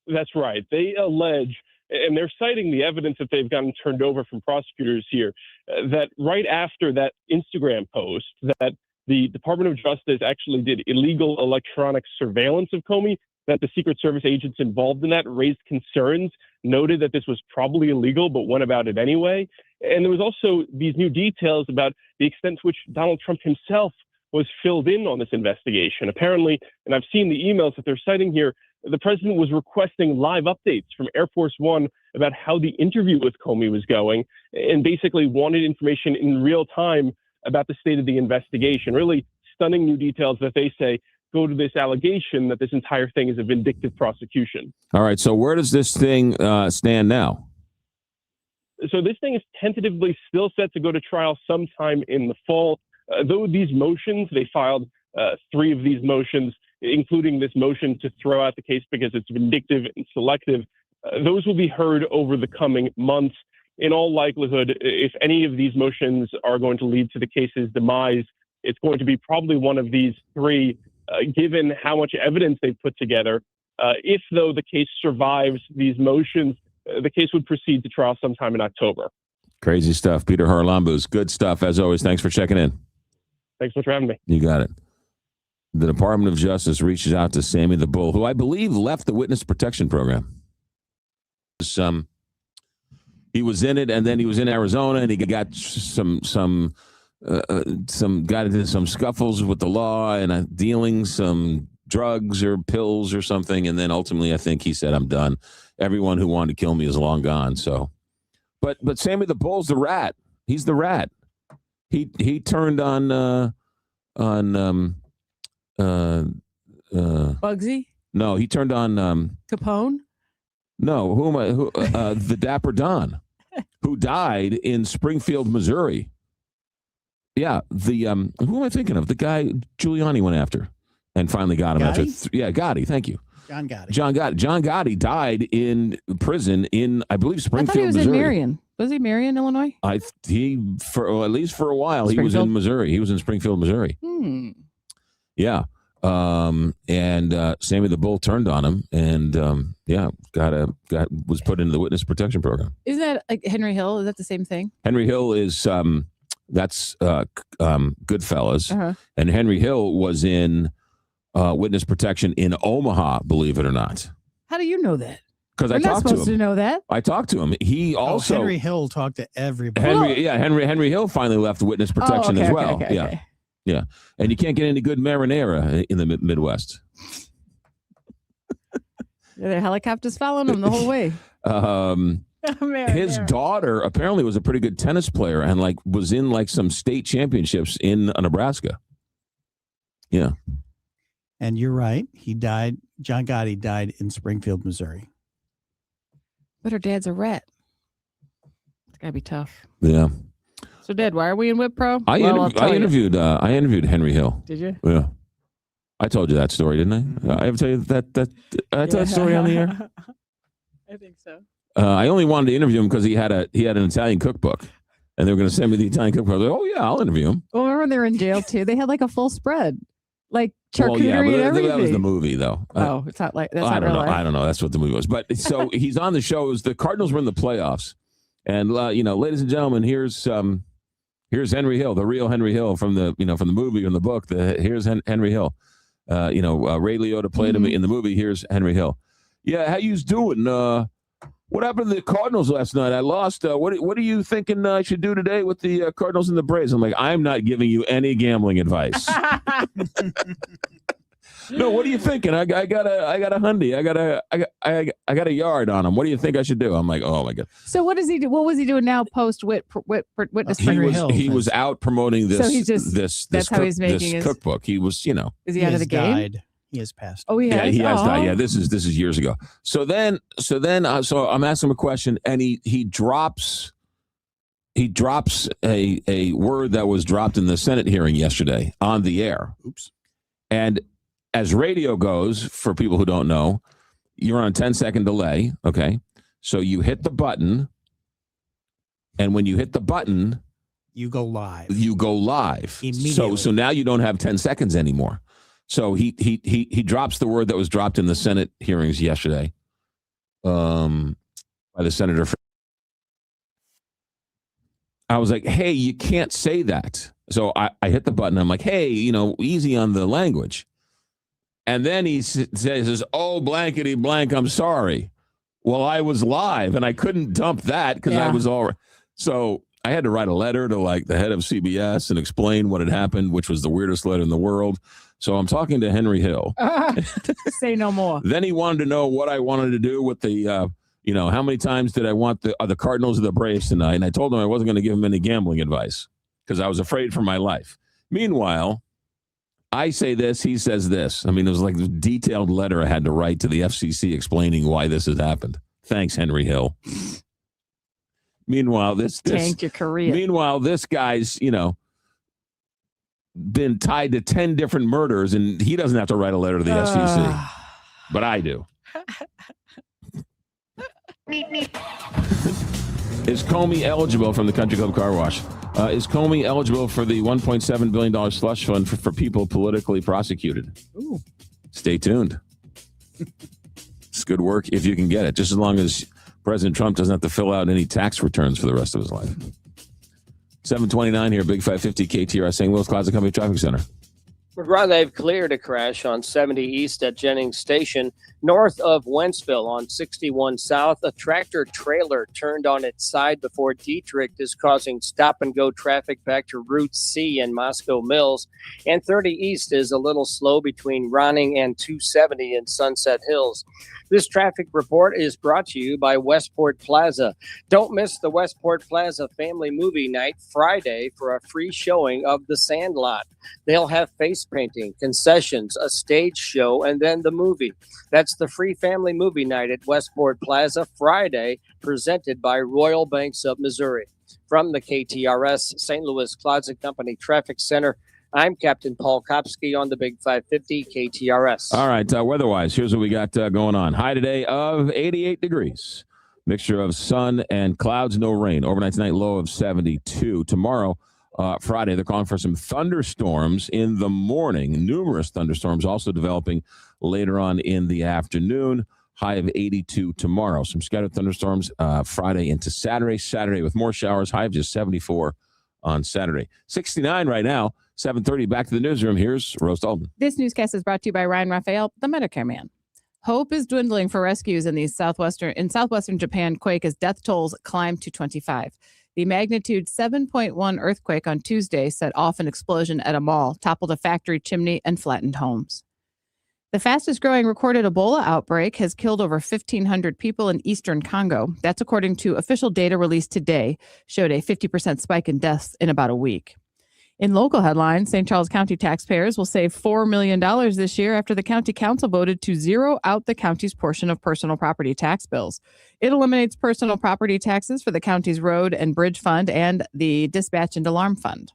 That's right. They allege, and they're citing the evidence that they've gotten turned over from prosecutors here, that right after that Instagram post, that the Department of Justice actually did illegal electronic surveillance of Comey, that the Secret Service agents involved in that raised concerns, noted that this was probably illegal, but went about it anyway. And there was also these new details about the extent to which Donald Trump himself was filled in on this investigation. Apparently, and I've seen the emails that they're citing here, the president was requesting live updates from Air Force One about how the interview with Comey was going, and basically wanted information in real time about the state of the investigation. Really stunning new details that they say go to this allegation that this entire thing is a vindictive prosecution. All right, so where does this thing stand now? So this thing is tentatively still set to go to trial sometime in the fall. Though these motions, they filed 3 of these motions, including this motion to throw out the case because it's vindictive and selective. Those will be heard over the coming months. In all likelihood, if any of these motions are going to lead to the case's demise, it's going to be probably one of these 3, given how much evidence they've put together. If, though, the case survives these motions, the case would proceed to trial sometime in October. Crazy stuff. Peter Harlambos, good stuff. As always, thanks for checking in. Thanks so much for having me. You got it. The Department of Justice reaches out to Sammy the Bull, who I believe left the Witness Protection Program. He was in it, and then he was in Arizona, and he got got into some scuffles with the law and dealing some drugs or pills or something, and then ultimately, I think he said, "I'm done. Everyone who wanted to kill me is long gone." So, but Sammy the Bull's the rat. He's the rat. He turned on Bugsy? No, he turned on Capone? No, the Dapper Don, who died in Springfield, Missouri. Yeah, who am I thinking of? The guy Giuliani went after. and finally got him after. Gotti? Gotti. Thank you. John Gotti. John Gotti died in prison in, I believe, I Springfield, thought he was Missouri. in Marion. Was he Marion, Illinois? At least for a while, he was in Missouri. He was in Springfield, Missouri. Yeah. And Sammy the Bull turned on him, and was put into the witness protection program. Isn't that like Henry Hill? Is that the same thing? Henry Hill is that's Goodfellas, Uh-huh. and Henry Hill was in witness protection in Omaha. Believe it or not, How do you know that? because We're I not talked to supposed him. to know that. I talked to him. He also Henry Hill talked to everybody. Henry Hill finally left witness protection okay, as okay, well. okay, yeah. okay. Yeah, and you can't get any good marinara in the Midwest. The helicopters following him the whole way. His daughter apparently was a pretty good tennis player and was in some state championships in Nebraska. Yeah. And you're right. He died. John Gotti died in Springfield, Missouri. But her dad's a rat. It's gotta be tough. Yeah. So, Dad, why are we in Whip Pro? I interviewed Henry Hill. Did you? Yeah. I told you that story, didn't I? I ever tell you that I told that story on the air? I think so. I only wanted to interview him because he had an Italian cookbook, and they were going to send me the Italian cookbook. I was like, oh yeah, I'll interview him. Well, remember when they were in jail too? They had a full spread, like charcuterie Well, yeah, and but everything. that was the movie, though. Oh, it's not like that's I not don't real know. life. I don't know. That's what the movie was. But so he's on the show. The Cardinals were in the playoffs, and ladies and gentlemen, here's Henry Hill, the real Henry Hill from the movie and the book. Here's Henry Hill. Ray Liotta played him in the movie. Here's Henry Hill. Yeah, how you's doing? What happened to the Cardinals last night? I lost. What are you thinking I should do today with the Cardinals and the Braves? I'm like, I'm not giving you any gambling advice. No, what are you thinking? I got a hundy. I got a yard on him. What do you think I should do? I'm like, oh my god. So what does he do? What was he doing now? Post witness. He was out promoting this. So he's just this how he's making his cookbook. He was, Is he out of the game? Died. He has passed. Oh, he has. Yeah, he has died. Yeah, this is years ago. So I'm asking him a question, and he drops a word that was dropped in the Senate hearing yesterday on the air. Oops. And as radio goes, for people who don't know, you're on a 10-second delay. Okay, so you hit the button, and when you hit the button, you go live. Immediately. So now you don't have 10 seconds anymore. So he drops the word that was dropped in the Senate hearings yesterday by the senator. I was like, hey, you can't say that. So I hit the button. I'm like, hey, easy on the language. And then he says, oh, blankety blank, I'm sorry. Well, I was live and I couldn't dump that because I was all. So I had to write a letter to the head of CBS and explain what had happened, which was the weirdest letter in the world. So I'm talking to Henry Hill. Say no more. Then he wanted to know what I wanted to do with the, how many times did I want the Cardinals or the Braves tonight? And I told him I wasn't going to give him any gambling advice because I was afraid for my life. Meanwhile, I say this, he says this. I mean, it was like a detailed letter I had to write to the FCC explaining why this has happened. Thanks, Henry Hill. Meanwhile, this tanked your career. Meanwhile, this guy's, been tied to 10 different murders, and he doesn't have to write a letter to the FCC. But I do. Is Comey eligible from the Country Club Car Wash? Is Comey eligible for the $1.7 billion slush fund for people politically prosecuted? Ooh. Stay tuned. It's good work if you can get it, just as long as President Trump doesn't have to fill out any tax returns for the rest of his life. 729 here, Big 550 KTRS, St. Louis Closet Company Traffic Center. McGraw, they've cleared a crash on 70 East at Jennings Station, north of Wentzville on 61 South. A tractor trailer turned on its side before Dietrich is causing stop-and-go traffic back to Route C and Moscow Mills. And 30 East is a little slow between Ronning and 270 in Sunset Hills. This traffic report is brought to you by Westport Plaza. Don't miss the Westport Plaza Family Movie Night Friday for a free showing of The Sandlot. They'll have face painting, concessions, a stage show, and then the movie. That's the free family movie night at Westport Plaza Friday, presented by Royal Banks of Missouri. From the KTRS St. Louis Closet Company Traffic Center, I'm Captain Paul Kopsky on the Big 550 KTRS. All right, weather-wise, here's what we got going on. High today of 88 degrees. Mixture of sun and clouds, no rain. Overnight tonight, low of 72. Tomorrow, Friday, they're calling for some thunderstorms in the morning. Numerous thunderstorms also developing later on in the afternoon. High of 82 tomorrow. Some scattered thunderstorms Friday into Saturday. Saturday with more showers. High of just 74 on Saturday. 69 right now. 7:30. Back to the newsroom. Here's Rose Dalton. This newscast is brought to you by Ryan Raphael, the Medicare man. Hope is dwindling for rescues in southwestern Japan quake as death tolls climb to 25. The magnitude 7.1 earthquake on Tuesday set off an explosion at a mall, toppled a factory chimney, and flattened homes. The fastest growing recorded Ebola outbreak has killed over 1,500 people in eastern Congo. That's according to official data released today, showed a 50% spike in deaths in about a week. In local headlines, St. Charles County taxpayers will save $4 million this year after the county council voted to zero out the county's portion of personal property tax bills. It eliminates personal property taxes for the county's road and bridge fund and the dispatch and alarm fund.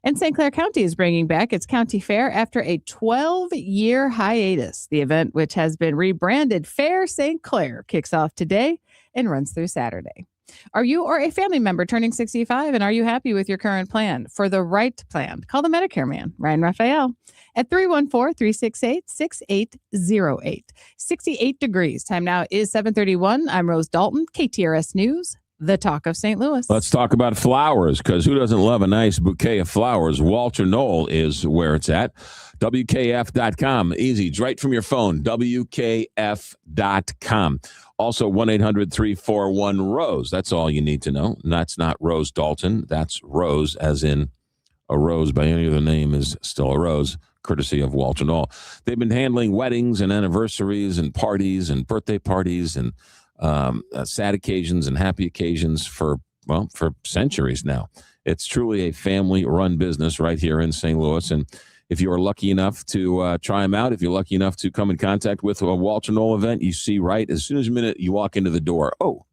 And St. Clair County is bringing back its county fair after a 12-year hiatus. The event, which has been rebranded Fair St. Clair, kicks off today and runs through Saturday. Are you or a family member turning 65, and are you happy with your current plan? For the right plan, call the Medicare man, Ryan Raphael, at 314-368-6808. 68 degrees. Time now is 7:31. I'm Rose Dalton, KTRS News, the talk of St. Louis. Let's talk about flowers, because who doesn't love a nice bouquet of flowers? Walter Knoll is where it's at. WKF.com. Easy. It's right from your phone. WKF.com. Also, 1-800-341-ROSE. That's all you need to know. That's not Rose Dalton. That's Rose, as in a rose by any other name is still a rose, courtesy of Walter Knoll. They've been handling weddings and anniversaries and parties and birthday parties and sad occasions and happy occasions for centuries now. It's truly a family-run business right here in St. Louis. And if you are lucky enough to try them out, if you're lucky enough to come in contact with a Walter Knoll event, you see right as soon as you walk into the door, oh,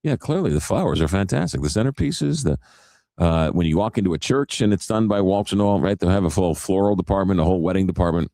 yeah, clearly the flowers are fantastic. The centerpieces, when you walk into a church and it's done by Walter Knoll, right, they'll have a full floral department, a whole wedding department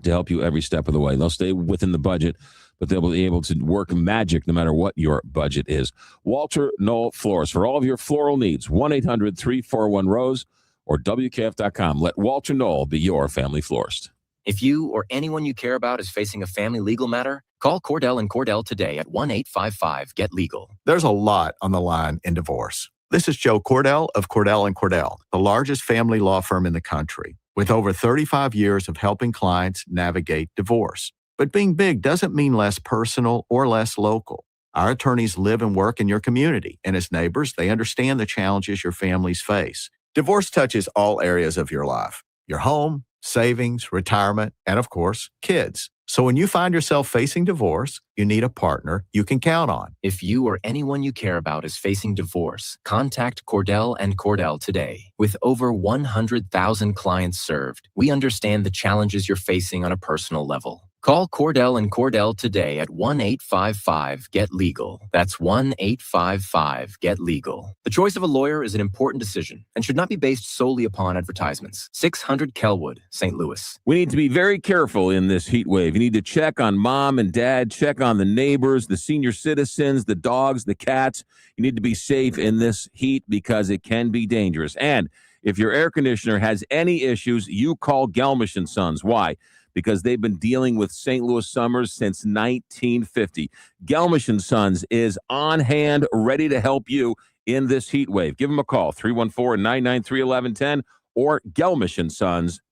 to help you every step of the way. They'll stay within the budget, but they'll be able to work magic no matter what your budget is. Walter Knoll Florist. For all of your floral needs, 1-800-341-ROSE or WKF.com. Let Walter Knoll be your family florist. If you or anyone you care about is facing a family legal matter, call Cordell & Cordell today at 1-855-GET-LEGAL. There's a lot on the line in divorce. This is Joe Cordell of Cordell & Cordell, the largest family law firm in the country, with over 35 years of helping clients navigate divorce. But being big doesn't mean less personal or less local. Our attorneys live and work in your community, and as neighbors, they understand the challenges your families face. Divorce touches all areas of your life: your home, savings, retirement, and of course, kids. So when you find yourself facing divorce, you need a partner you can count on. If you or anyone you care about is facing divorce, contact Cordell & Cordell today. With over 100,000 clients served, we understand the challenges you're facing on a personal level. Call Cordell & Cordell today at 1-855-GET-LEGAL. That's 1-855-GET-LEGAL. The choice of a lawyer is an important decision and should not be based solely upon advertisements. 600 Kelwood, St. Louis. We need to be very careful in this heat wave. You need to check on mom and dad, check on the neighbors, the senior citizens, the dogs, the cats. You need to be safe in this heat because it can be dangerous. And if your air conditioner has any issues, you call Gelmish & Sons. Why? Because they've been dealing with St. Louis summers since 1950. Gelmish & Sons is on hand, ready to help you in this heat wave. Give them a call, 314-993-1110 or gelmishandsons.com.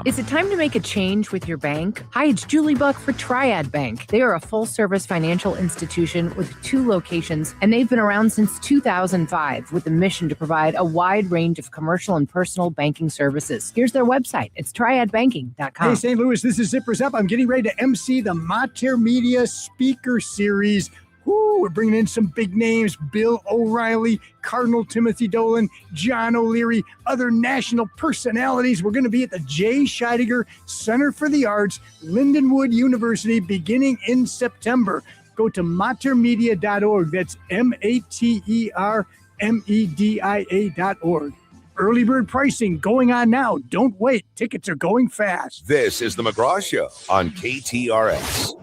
Is it time to make a change with your bank? Hi, it's Julie Buck for Triad Bank. They are a full-service financial institution with 2 locations, and they've been around since 2005 with a mission to provide a wide range of commercial and personal banking services. Here's their website. It's triadbanking.com. Hey, St. Louis, this is Zippers Up. I'm getting ready to MC the Mater Media Speaker Series. Woo, we're bringing in some big names: Bill O'Reilly, Cardinal Timothy Dolan, John O'Leary, other national personalities. We're going to be at the J. Scheidegger Center for the Arts, Lindenwood University, beginning in September. Go to matermedia.org. That's matermedia.org. Early bird pricing going on now. Don't wait. Tickets are going fast. This is the McGraw Show on KTRS.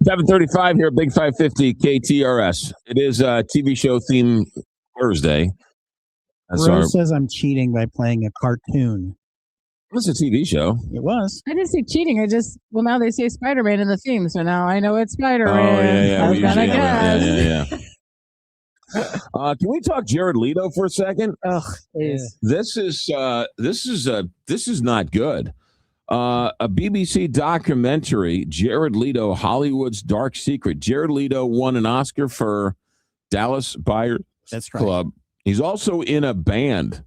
$7:35 here at Big 550 KTRS. It is a TV show theme Thursday. Rose says I'm cheating by playing a cartoon. It's a TV show. It was. I didn't say cheating. Now they say Spider-Man in the theme, so now I know it's Spider-Man. Oh, yeah. I was gonna guess. Yeah. Can we talk Jared Leto for a second? Ugh, please. This is not good. A BBC documentary, Jared Leto, Hollywood's Dark Secret. Jared Leto won an Oscar for Dallas Buyers Club. He's also in a band.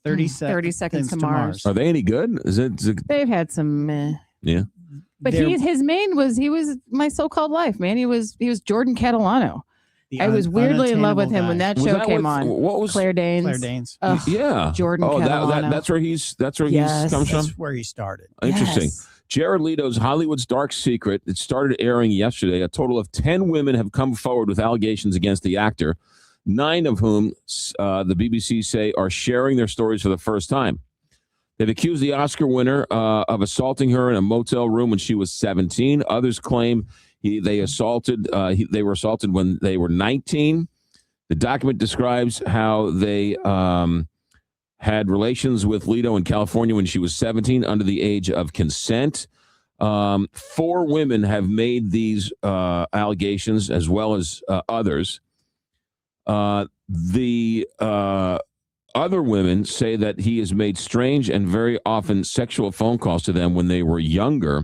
30 Seconds to Mars. Are they any good? Is it? They've had some. Yeah. But his main was he was My So-Called Life, man. He was Jordan Catalano. I was weirdly in love with him when that show came on. What was Claire Danes? Claire Danes. Yeah. Jordan Catalano. That's where he comes from. That's where he started. Interesting. Yes. Jared Leto's Hollywood's Dark Secret. It started airing yesterday. A total of 10 women have come forward with allegations against the actor, 9 of whom the BBC say are sharing their stories for the first time. They've accused the Oscar winner of assaulting her in a motel room when she was 17. Others claim they were assaulted when they were 19. The document describes how they had relations with Leto in California when she was 17 under the age of consent. 4 women have made these allegations as well as others. The other women say that he has made strange and very often sexual phone calls to them when they were younger.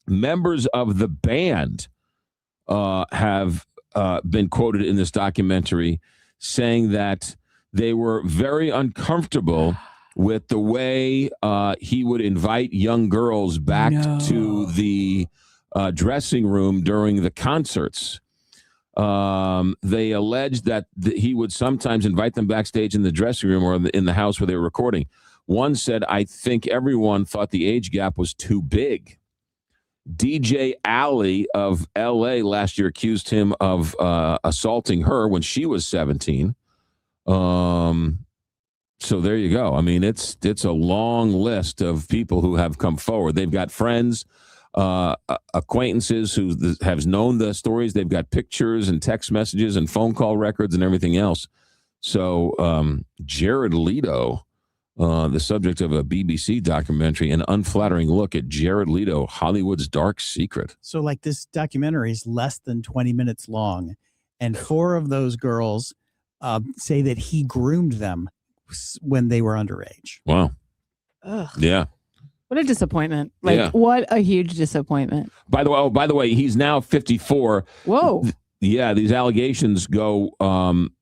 Members of the band have been quoted in this documentary saying that they were very uncomfortable with the way he would invite young girls back to the dressing room during the concerts. They alleged that he would sometimes invite them backstage in the dressing room or in the house where they were recording. One said, I think everyone thought the age gap was too big. DJ Alley of L.A. last year accused him of assaulting her when she was 17. So there you go. I mean, it's a long list of people who have come forward. They've got friends, acquaintances who have known the stories. They've got pictures and text messages and phone call records and everything else. So Jared Leto, the subject of a BBC documentary, an unflattering look at Jared Leto, Hollywood's Dark Secret. So like this documentary is less than 20 minutes long, and 4 of those girls say that he groomed them when they were underage. Wow. Ugh. Yeah. What a disappointment. What a huge disappointment. By the way, he's now 54. Whoa. Yeah, these allegations go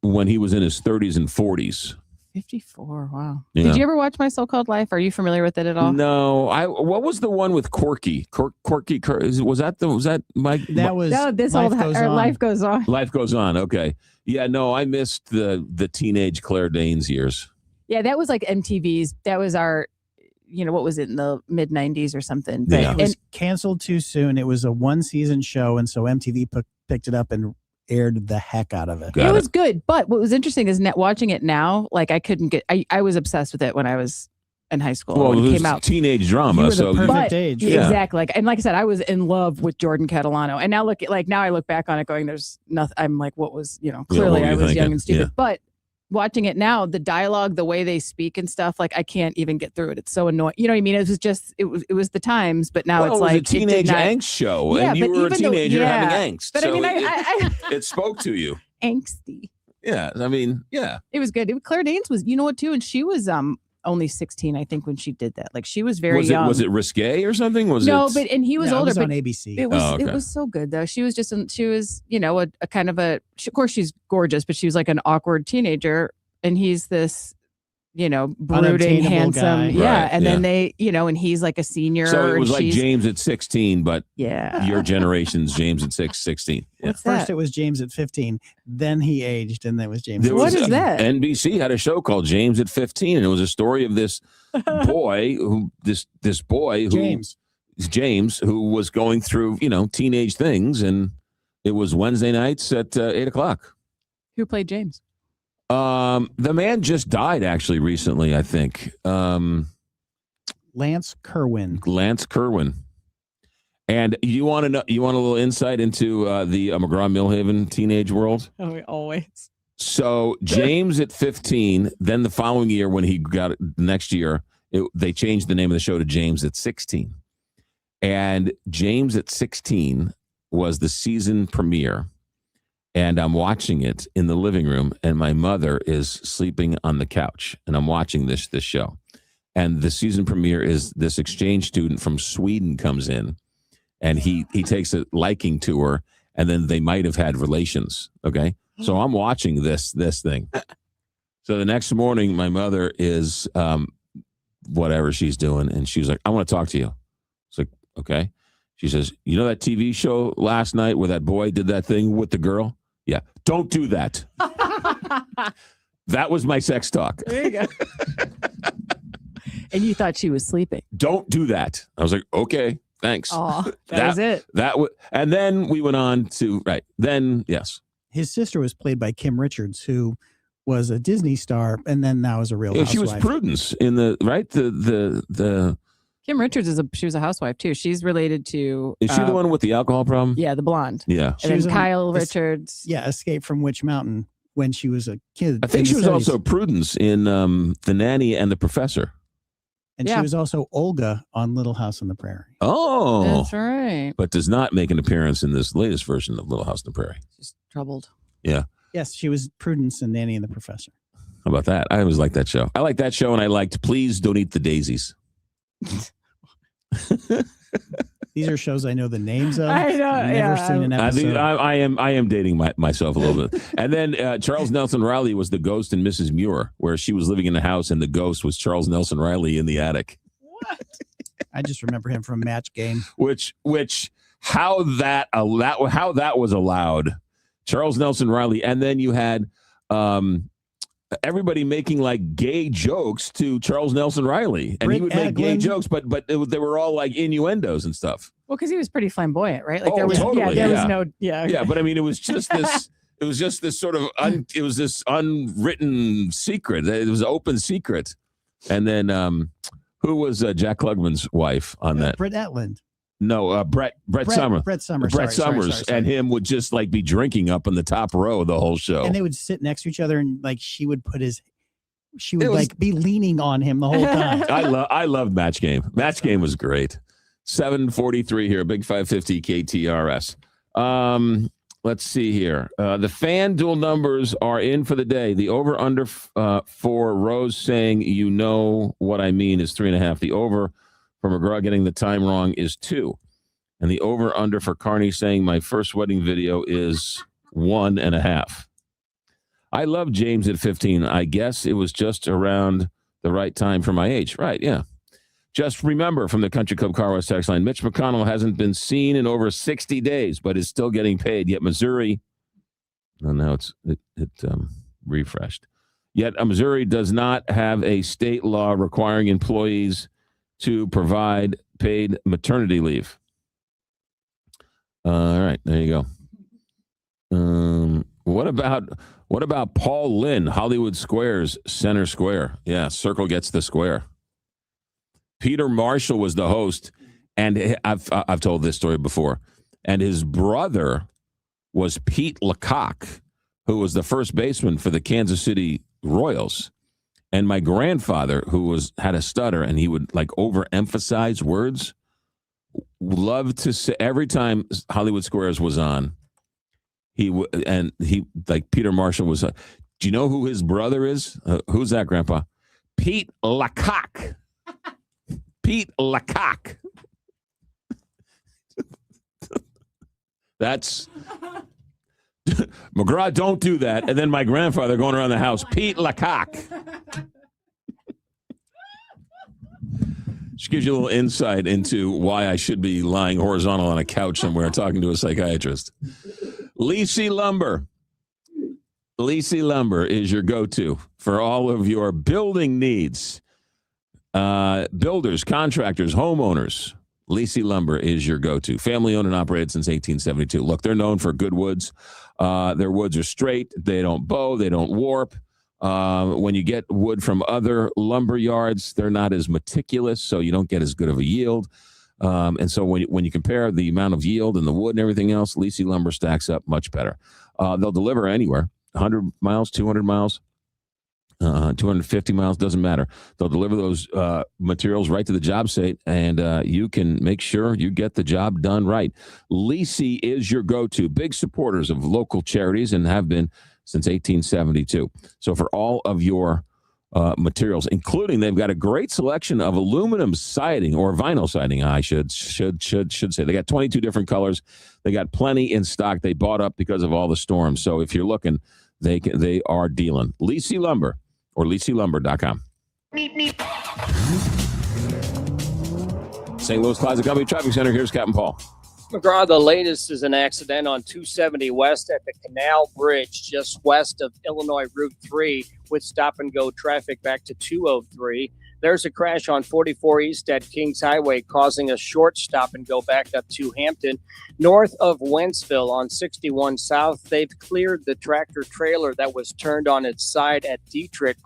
when he was in his 30s and 40s. 54. Wow. Yeah. Did you ever watch My So-Called Life? Are you familiar with it at all? No. What was the one with Corky? Corky was that Mike? That was Life Goes On. Life Goes On. Okay. Yeah, no, I missed the teenage Claire Danes years. Yeah, that was like MTV's. That was our, what was it in the mid 90s or something? Yeah. It was canceled too soon. It was a 1-season show, and so MTV picked it up and aired the heck out of it. It was good, but what was interesting is watching it now, like I couldn't get. I was obsessed with it when I was in high school. Well, when it came out. Teenage drama. You were the perfect age. Yeah. Exactly. Like I said, I was in love with Jordan Catalano, and now I look back on it, going, "There's nothing." I'm like, "What was Clearly, I was young and stupid." Yeah. But watching it now, the dialogue, the way they speak and stuff, like I can't even get through it. It's so annoying. You know what I mean? It was just it was the times, but now it's like a teenage angst show, Yeah, and you but were a even though- teenager yeah. having angst. But so I mean, it spoke to you. Angsty. Yeah, I mean, yeah. It was good. Claire Danes was, too, and she was only 16, I think, when she did that. Like she was very young. Was it risque or something? And he was older. It was on but ABC. It was Oh, okay. it was so good though. She was a kind of of course she's gorgeous, but she was like an awkward teenager, and he's this brooding, Unobtainable handsome. guy. Yeah. Right, And then yeah. they, and he's like a senior. So it was and like she's- James at 16, but Yeah. your generation's James at 16. Yeah. First, it was James at 15. Then he aged, and then it was James. There at was 16. NBC had a show called James at 15, and it was a story of this boy who James, who was going through teenage things, and it was Wednesday nights at 8:00. Who played James? The man just died actually recently, I think. Lance Kerwin. Lance Kerwin. And you want to know? You want a little insight into the McGraw Millhaven teenage world? Oh, always. So James at 15, then the following year when he got it, next year, they changed the name of the show to James at 16. And James at 16 was the season premiere. And I'm watching it in the living room, and my mother is sleeping on the couch, and I'm watching this show. And the season premiere is this exchange student from Sweden comes in, and he takes a liking to her, and then they might have had relations. Okay, so I'm watching this thing. So the next morning, my mother is whatever she's doing, and she's like, "I want to talk to you." It's like, okay. She says, "You know that TV show last night where that boy did that thing with the girl? Yeah, don't do that." That was my sex talk. There you go. And you thought she was sleeping. Don't do that. I was like, okay, thanks. Oh, that was it. And then we went on to Then yes, His sister was played by Kim Richards, who was a Disney star, and then now is a real housewife. she was Prudence in the Kim Richards she was a housewife too. She's related to. Is she the one with the alcohol problem? Yeah, the blonde. Yeah. And then Kyle Richards. Yeah, Escape from Witch Mountain when she was a kid. I think she was also Prudence in The Nanny and the Professor. And she was also Olga on Little House on the Prairie. Oh, That's right. But does not make an appearance in this latest version of Little House on the Prairie. She's troubled. Yeah. Yes, she was Prudence and Nanny and the Professor. How about that? I always liked that show. I liked that show, and I liked Please Don't Eat the Daisies. These are shows I know the names of. I know. I've never seen an episode. I am dating myself a little bit. And then Charles Nelson Riley was the ghost in Mrs. Muir, where she was living in a house, and the ghost was Charles Nelson Riley in the attic. I just remember him from Match Game. Which how that was allowed. Charles Nelson Riley, and then you had everybody making like gay jokes to Charles Nelson Riley, and he would make gay jokes, but they were all like innuendos and stuff. Well, because he was pretty flamboyant, right? Like Oh, there was, totally, there yeah. was no, okay. Yeah, but I mean, it was just this. It was just this sort of. It was this unwritten secret. It was an open secret. And then, who was Jack Klugman's wife on that? Britt Etland. No, Brett Summers. Brett Summers. Brett sorry, Summers and him would just like be drinking up in the top row the whole show. And they would sit next to each other, and like she would be leaning on him the whole time. I loved Match Game. Match Game was great. 7:43 here, Big 550 KTRS. Let's see here. The FanDuel numbers are in for the day. The over under for Rose saying "you know what I mean" is 3.5. The over for McGraw getting the time wrong is 2. And the over under for Carney saying "my first wedding video" is 1.5. I love James at 15. I guess it was just around the right time for my age. Right, yeah. Just remember from the Country Club Car Wash text line, Mitch McConnell hasn't been seen in over 60 days, but is still getting paid. Yet Missouri, now it refreshed. Yet Missouri does not have a state law requiring employees to provide paid maternity leave. All right, there you go. What about Paul Lynn, Hollywood Squares, Center Square? Yeah, Circle gets the square. Peter Marshall was the host, and I've told this story before. And his brother was Pete Lecoq, who was the first baseman for the Kansas City Royals. And my grandfather, who had a stutter, and he would like overemphasize words, loved to say every time Hollywood Squares was on. He like Peter Marshall was. Do you know who his brother is? Who's that, Grandpa? Pete Lecoq. Pete Lecoq. That's McGraw. Don't do that. And then my grandfather going around the house. Pete Lecoq. She gives you a little insight into why I should be lying horizontal on a couch somewhere talking to a psychiatrist. Lisi Lumber. Lisi Lumber is your go-to for all of your building needs. Builders, contractors, homeowners. Lisi Lumber is your go-to. Family owned and operated since 1872. Look, they're known for good woods. Their woods are straight. They don't bow. They don't warp. When you get wood from other lumber yards, they're not as meticulous, so you don't get as good of a yield. And so when you compare the amount of yield and the wood and everything else, Lisi Lumber stacks up much better. They'll deliver anywhere, 100 miles, 200 miles, 250 miles, doesn't matter. They'll deliver those materials right to the job site, and you can make sure you get the job done right. Lisi is your go-to. Big supporters of local charities and have been since 1872. So for all of your materials, including they've got a great selection of aluminum siding or vinyl siding, I should say. They got 22 different colors. They got plenty in stock. They bought up because of all the storms. So if you're looking, they are dealing. Lisi Lumber or LisiLumber.com. St. Louis Closet Company Traffic Center. Here's Captain Paul. McGraw, the latest is an accident on 270 West at the Canal Bridge, just west of Illinois Route 3, with stop-and-go traffic back to 203. There's a crash on 44 East at Kings Highway, causing a short stop-and-go back up to Hampton. North of Wentzville on 61 South, they've cleared the tractor-trailer that was turned on its side at Dietrich,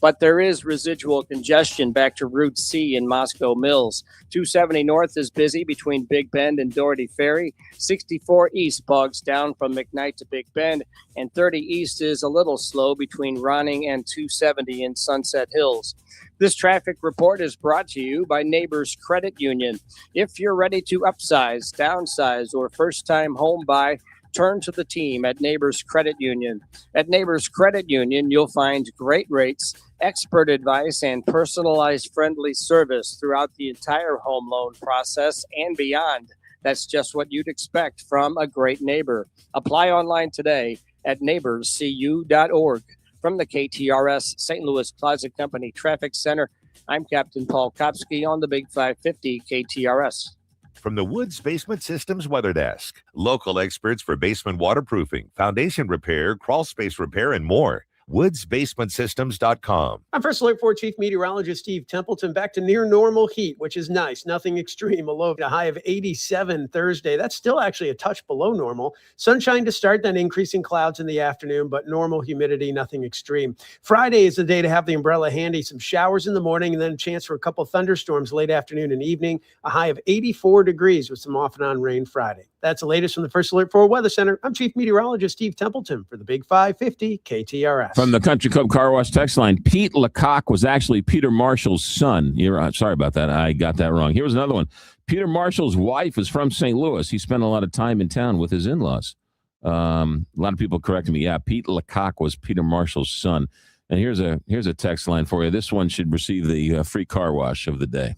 but there is residual congestion back to Route C in Moscow Mills. 270 North is busy between Big Bend and Doherty Ferry. 64 East bogs down from McKnight to Big Bend, and 30 East is a little slow between Ronning and 270 in Sunset Hills. This traffic report is brought to you by Neighbors Credit Union. If you're ready to upsize, downsize, or first-time home buy, turn to the team at Neighbors Credit Union. At Neighbors Credit Union, you'll find great rates, expert advice, and personalized friendly service throughout the entire home loan process and beyond. That's just what you'd expect from a great neighbor. Apply online today at neighborscu.org. From the KTRS St. Louis Closet Company Traffic Center, I'm Captain Paul Kopsky on the Big 550 KTRS. From the Woods Basement Systems Weather Desk, local experts for basement waterproofing, foundation repair, crawl space repair, and more. woodsbasementsystems.com. I'm First Alert 4 Chief Meteorologist Steve Templeton. Back to near normal heat, which is nice. Nothing extreme. A low, a high of 87 Thursday. That's still actually a touch below normal. Sunshine to start, then increasing clouds in the afternoon, but normal humidity, nothing extreme. Friday is the day to have the umbrella handy. Some showers in the morning and then a chance for a couple thunderstorms late afternoon and evening. A high of 84 degrees with some off and on rain Friday. That's the latest from the First Alert 4 Weather Center. I'm Chief Meteorologist Steve Templeton for the Big 550 KTRS. From the Country Club Car Wash text line, Pete Lecoq was actually Peter Marshall's son. Sorry about that. I got that wrong. Here's another one. Peter Marshall's wife is from St. Louis. He spent a lot of time in town with his in-laws. A lot of people corrected me. Yeah, Pete Lecoq was Peter Marshall's son. And here's a text line for you. This one should receive the free car wash of the day.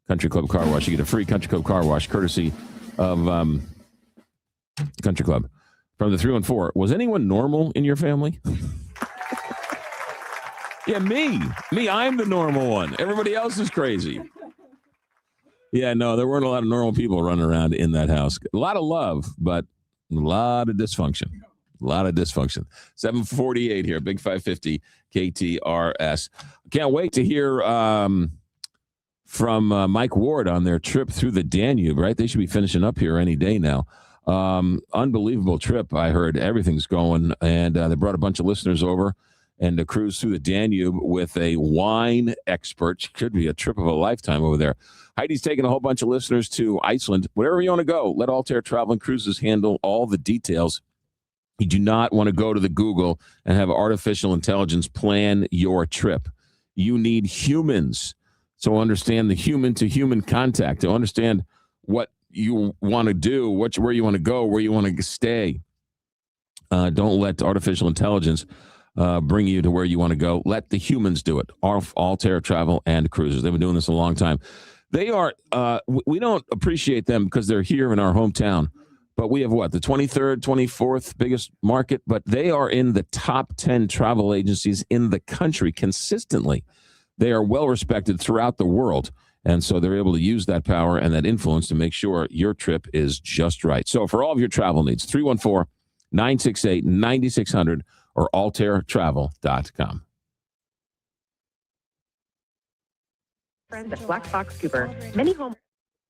Country Club Car Wash. You get a free Country Club Car Wash courtesy of Country Club. From the 314, was anyone normal in your family? Yeah, me, I'm the normal one. Everybody else is crazy. Yeah, no, there weren't a lot of normal people running around in that house. A lot of love, but a lot of dysfunction. 748 here, Big 550 KTRS. Can't wait to hear from Mike Ward on their trip through the Danube, right? They should be finishing up here any day now. Unbelievable trip. I heard everything's going, and they brought a bunch of listeners over and a cruise through the Danube with a wine expert. Could be a trip of a lifetime over there. Heidi's taking a whole bunch of listeners to Iceland. Wherever you want to go, let Altair Travel and Cruises handle all the details. You do not want to go to the Google and have artificial intelligence plan your trip. You need humans. So understand the human-to-human contact, to understand what you want to do, where you want to go, where you want to stay. Don't let artificial intelligence bring you to where you want to go. Let the humans do it. Altair Travel and Cruises. They've been doing this a long time. They are, we don't appreciate them because they're here in our hometown, but we have the 23rd, 24th biggest market, but they are in the top 10 travel agencies in the country consistently. They are well respected throughout the world, And so they're able to use that power and that influence to make sure your trip is just right. So for all of your travel needs, 314-968-9600 or altertravel.com. Friends at Black Fox Cooper. Many homes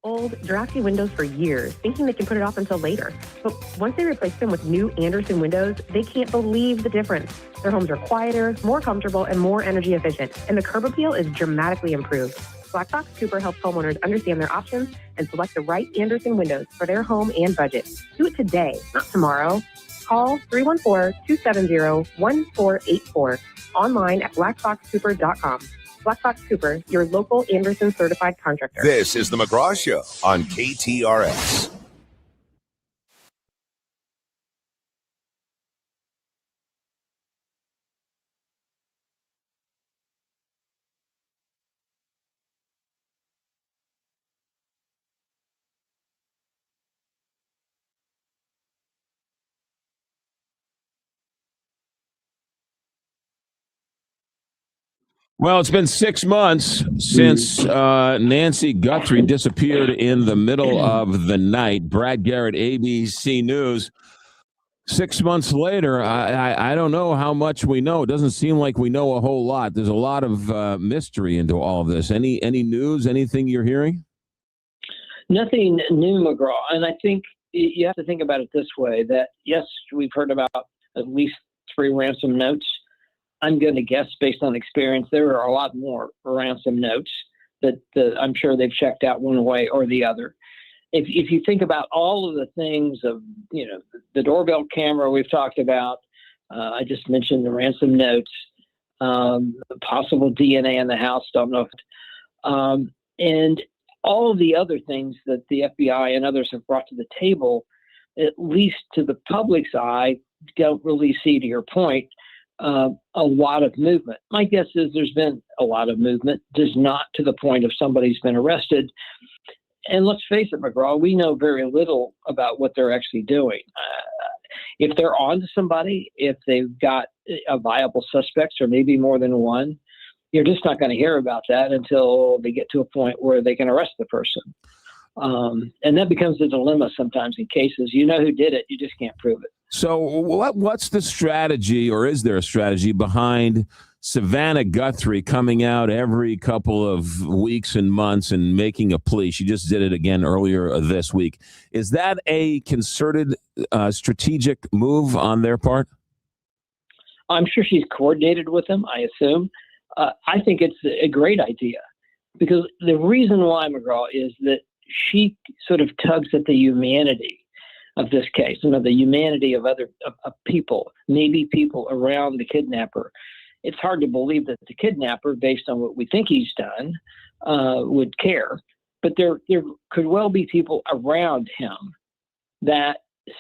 old, drafty windows for years, thinking they can put it off until later. But once they replace them with new Andersen windows, they can't believe the difference. Their homes are quieter, more comfortable, and more energy efficient, and the curb appeal is dramatically improved. Black Fox Cooper helps homeowners understand their options and select the right Andersen windows for their home and budget. Do it today, not tomorrow. Call 314-270-1484. Online at blackfoxcooper.com. Black Fox Cooper, your local Andersen certified contractor. This is the McGraw Show on KTRS. Well, it's been 6 months since Nancy Guthrie disappeared in the middle of the night. Brad Garrett, ABC News. 6 months later, I don't know how much we know. It doesn't seem like we know a whole lot. There's a lot of mystery into all of this. Any news, anything you're hearing? Nothing new, McGraw. And I think you have to think about it this way, that, yes, we've heard about at least 3 ransom notes. I'm going to guess, based on experience, there are a lot more ransom notes that I'm sure they've checked out one way or the other. If you think about all of the things of, the doorbell camera we've talked about, I just mentioned the ransom notes, the possible DNA in the house, don't know. And all of the other things that the FBI and others have brought to the table, at least to the public's eye, don't really see, to your point, a lot of movement. My guess is there's been a lot of movement, just not to the point of somebody's been arrested. And let's face it, McGraw, we know very little about what they're actually doing. If they're on to somebody, if they've got a viable suspects or maybe more than one, you're just not going to hear about that until they get to a point where they can arrest the person. And that becomes a dilemma sometimes in cases. You know who did it, you just can't prove it. So what's the strategy, or is there a strategy behind Savannah Guthrie coming out every couple of weeks and months and making a plea? She just did it again earlier this week. Is that a concerted strategic move on their part? I'm sure she's coordinated with them, I assume. I think it's a great idea, because the reason why, McGraw, is that she sort of tugs at the humanity of this case, the humanity of other of people, maybe people around the kidnapper. It's hard to believe that the kidnapper, based on what we think he's done, would care. But there could well be people around him that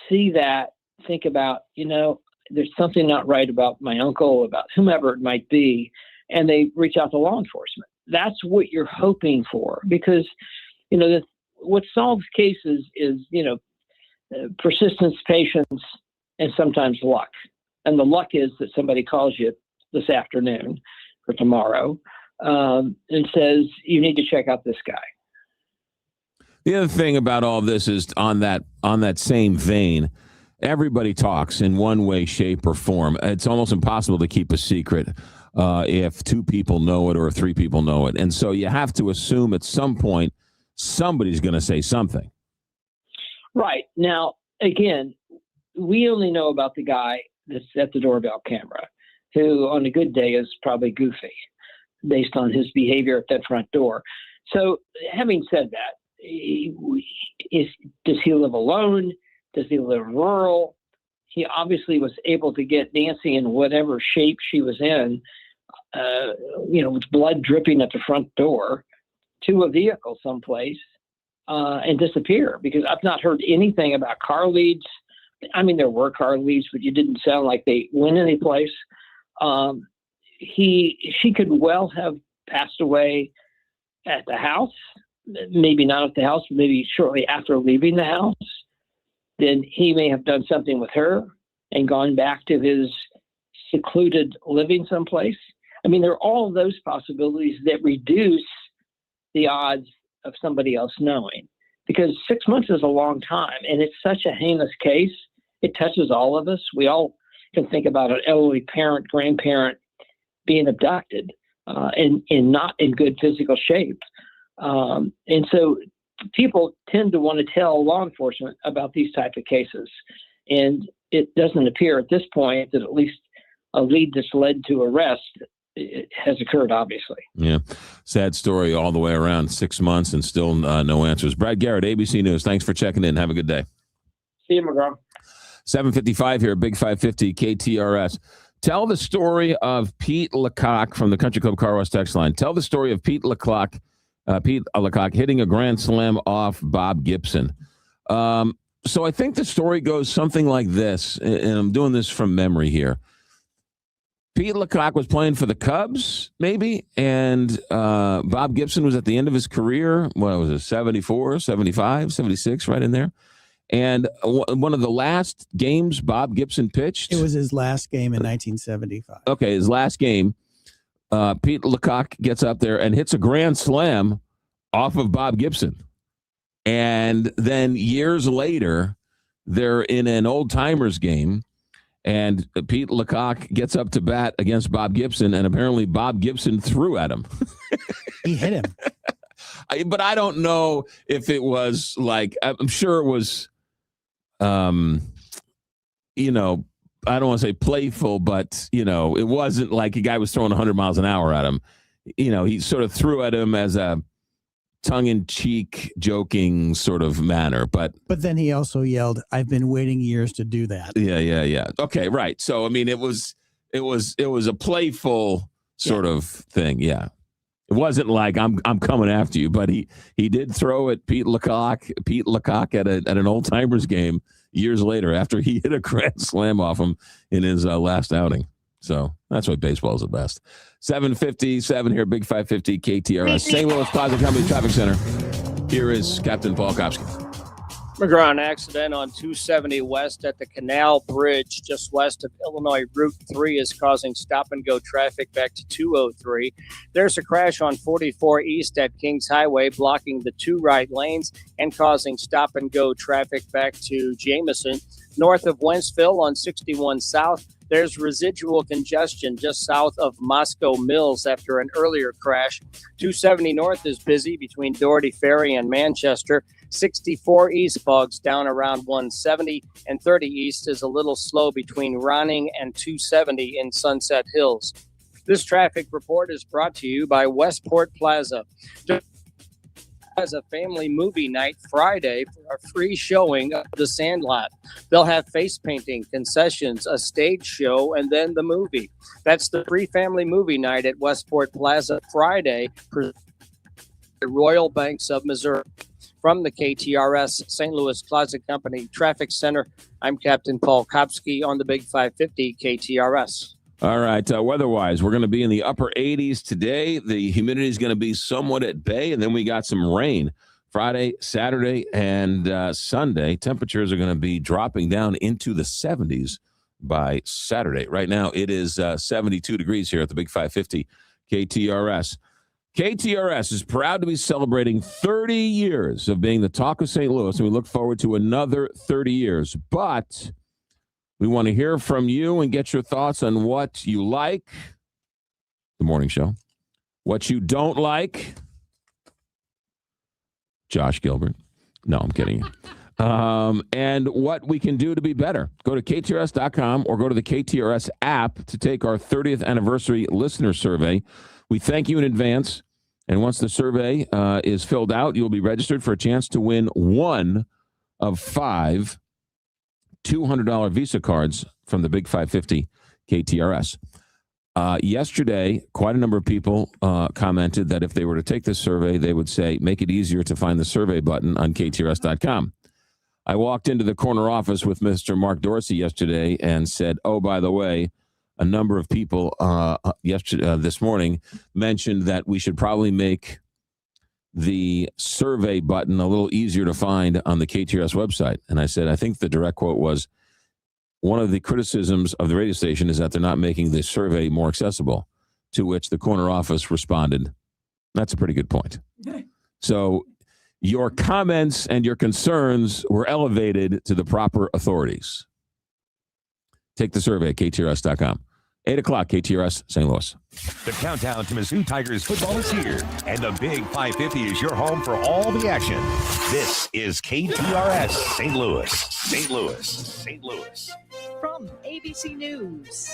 see that, think about, there's something not right about my uncle, about whomever it might be, and they reach out to law enforcement. That's what you're hoping for, because, what solves cases is, persistence, patience, and sometimes luck. And the luck is that somebody calls you this afternoon or tomorrow and says, you need to check out this guy. The other thing about all this is on that same vein, everybody talks in one way, shape, or form. It's almost impossible to keep a secret if 2 people know it or if 3 people know it. And so you have to assume at some point somebody's going to say something. Right. Now, again, we only know about the guy that's at the doorbell camera, who on a good day is probably goofy based on his behavior at that front door. So having said that, does he live alone? Does he live rural? He obviously was able to get Nancy in whatever shape she was in, with blood dripping at the front door, to a vehicle someplace, and disappear, because I've not heard anything about car leads. I mean, there were car leads, but you didn't sound like they went anyplace. She could well have passed away at the house, maybe not at the house, but maybe shortly after leaving the house. Then he may have done something with her and gone back to his secluded living someplace. I mean, there are all those possibilities that reduce the odds of somebody else knowing? Because 6 months is a long time, and it's such a heinous case. It touches all of us. We all can think about an elderly parent, grandparent being abducted and not in good physical shape. And so people tend to want to tell law enforcement about these type of cases. And it doesn't appear at this point that at least a lead that's led to arrest has occurred, obviously. Yeah. Sad story all the way around. 6 months and still no answers. Brad Garrett, ABC News. Thanks for checking in. Have a good day. See you, McGraw. 7:55 here, Big 550 KTRS. Tell the story of Pete Lecoq from the Country Club Car Wash text line. Tell the story of Pete Lecoq hitting a grand slam off Bob Gibson. So I think the story goes something like this, and I'm doing this from memory here. Pete Lecoq was playing for the Cubs, maybe, and Bob Gibson was at the end of his career. What was it, 74, 75, 76, right in there? And one of the last games Bob Gibson pitched. It was his last game in 1975. Okay, his last game. Pete Lecoq gets up there and hits a grand slam off of Bob Gibson. And then years later, they're in an old-timers game, and Pete Lecoq gets up to bat against Bob Gibson, and apparently Bob Gibson threw at him. He hit him. But I don't know if it was like, I'm sure it was, I don't want to say playful, but, it wasn't like a guy was throwing 100 miles an hour at him. He sort of threw at him as a tongue-in-cheek, joking sort of manner. But then he also yelled, "I've been waiting years to do that." Yeah. Okay, right. So, I mean, it was a playful sort of thing. Yeah. It wasn't like I'm coming after you, but he did throw at Pete Lecoq at an old timers game years later after he hit a grand slam off him in his last outing. So that's why baseball is the best. 7:57 here, Big 550 KTRS, St. Louis Plaza Company Traffic Center. Here is Captain Paul Kopsky. McGraw, an accident on 270 West at the Canal Bridge just west of Illinois Route 3 is causing stop-and-go traffic back to 203. There's a crash on 44 East at Kings Highway, blocking the two right lanes and causing stop-and-go traffic back to Jameson. North of Wentzville on 61 South, there's residual congestion just south of Moscow Mills after an earlier crash. 270 North is busy between Doherty Ferry and Manchester. 64 East bogs down around 170, and 30 East is a little slow between Ronning and 270 in Sunset Hills. This traffic report is brought to you by Westport Plaza. As a family movie night Friday for a free showing of The Sandlot. They'll have face painting, concessions, a stage show, and then the movie. That's the free family movie night at Westport Plaza Friday for the Royal Banks of Missouri. From the KTRS St. Louis Plaza Company Traffic Center, I'm Captain Paul Kopsky on the Big 550 KTRS. All right, weather-wise, we're going to be in the upper 80s today. The humidity is going to be somewhat at bay, and then we got some rain Friday, Saturday, and Sunday. Temperatures are going to be dropping down into the 70s by Saturday. Right now, it is 72 degrees here at the Big 550 KTRS. KTRS is proud to be celebrating 30 years of being the talk of St. Louis, and we look forward to another 30 years. But we want to hear from you and get your thoughts on what you like, the morning show, what you don't like, Josh Gilbert. No, I'm kidding you. And what we can do to be better. Go to KTRS.com or go to the KTRS app to take our 30th anniversary listener survey. We thank you in advance. And once the survey is filled out, you'll be registered for a chance to win one of 5 $200 Visa cards from the Big 550 KTRS. Yesterday, quite a number of people commented that if they were to take this survey, they would say, make it easier to find the survey button on KTRS.com. I walked into the corner office with Mr. Mark Dorsey yesterday and said, oh, by the way, a number of people this morning mentioned that we should probably make the survey button a little easier to find on the KTRS website. And I said, I think the direct quote was, one of the criticisms of the radio station is that they're not making the survey more accessible, to which the corner office responded, That's a pretty good point. So your comments and your concerns were elevated to the proper authorities. Take the survey at KTRS.com. 8 o'clock, KTRS, St. Louis. The countdown to Mizzou Tigers football is here, and the Big 550 is your home for all the action. This is KTRS St. Louis. St. Louis. St. Louis. From ABC News,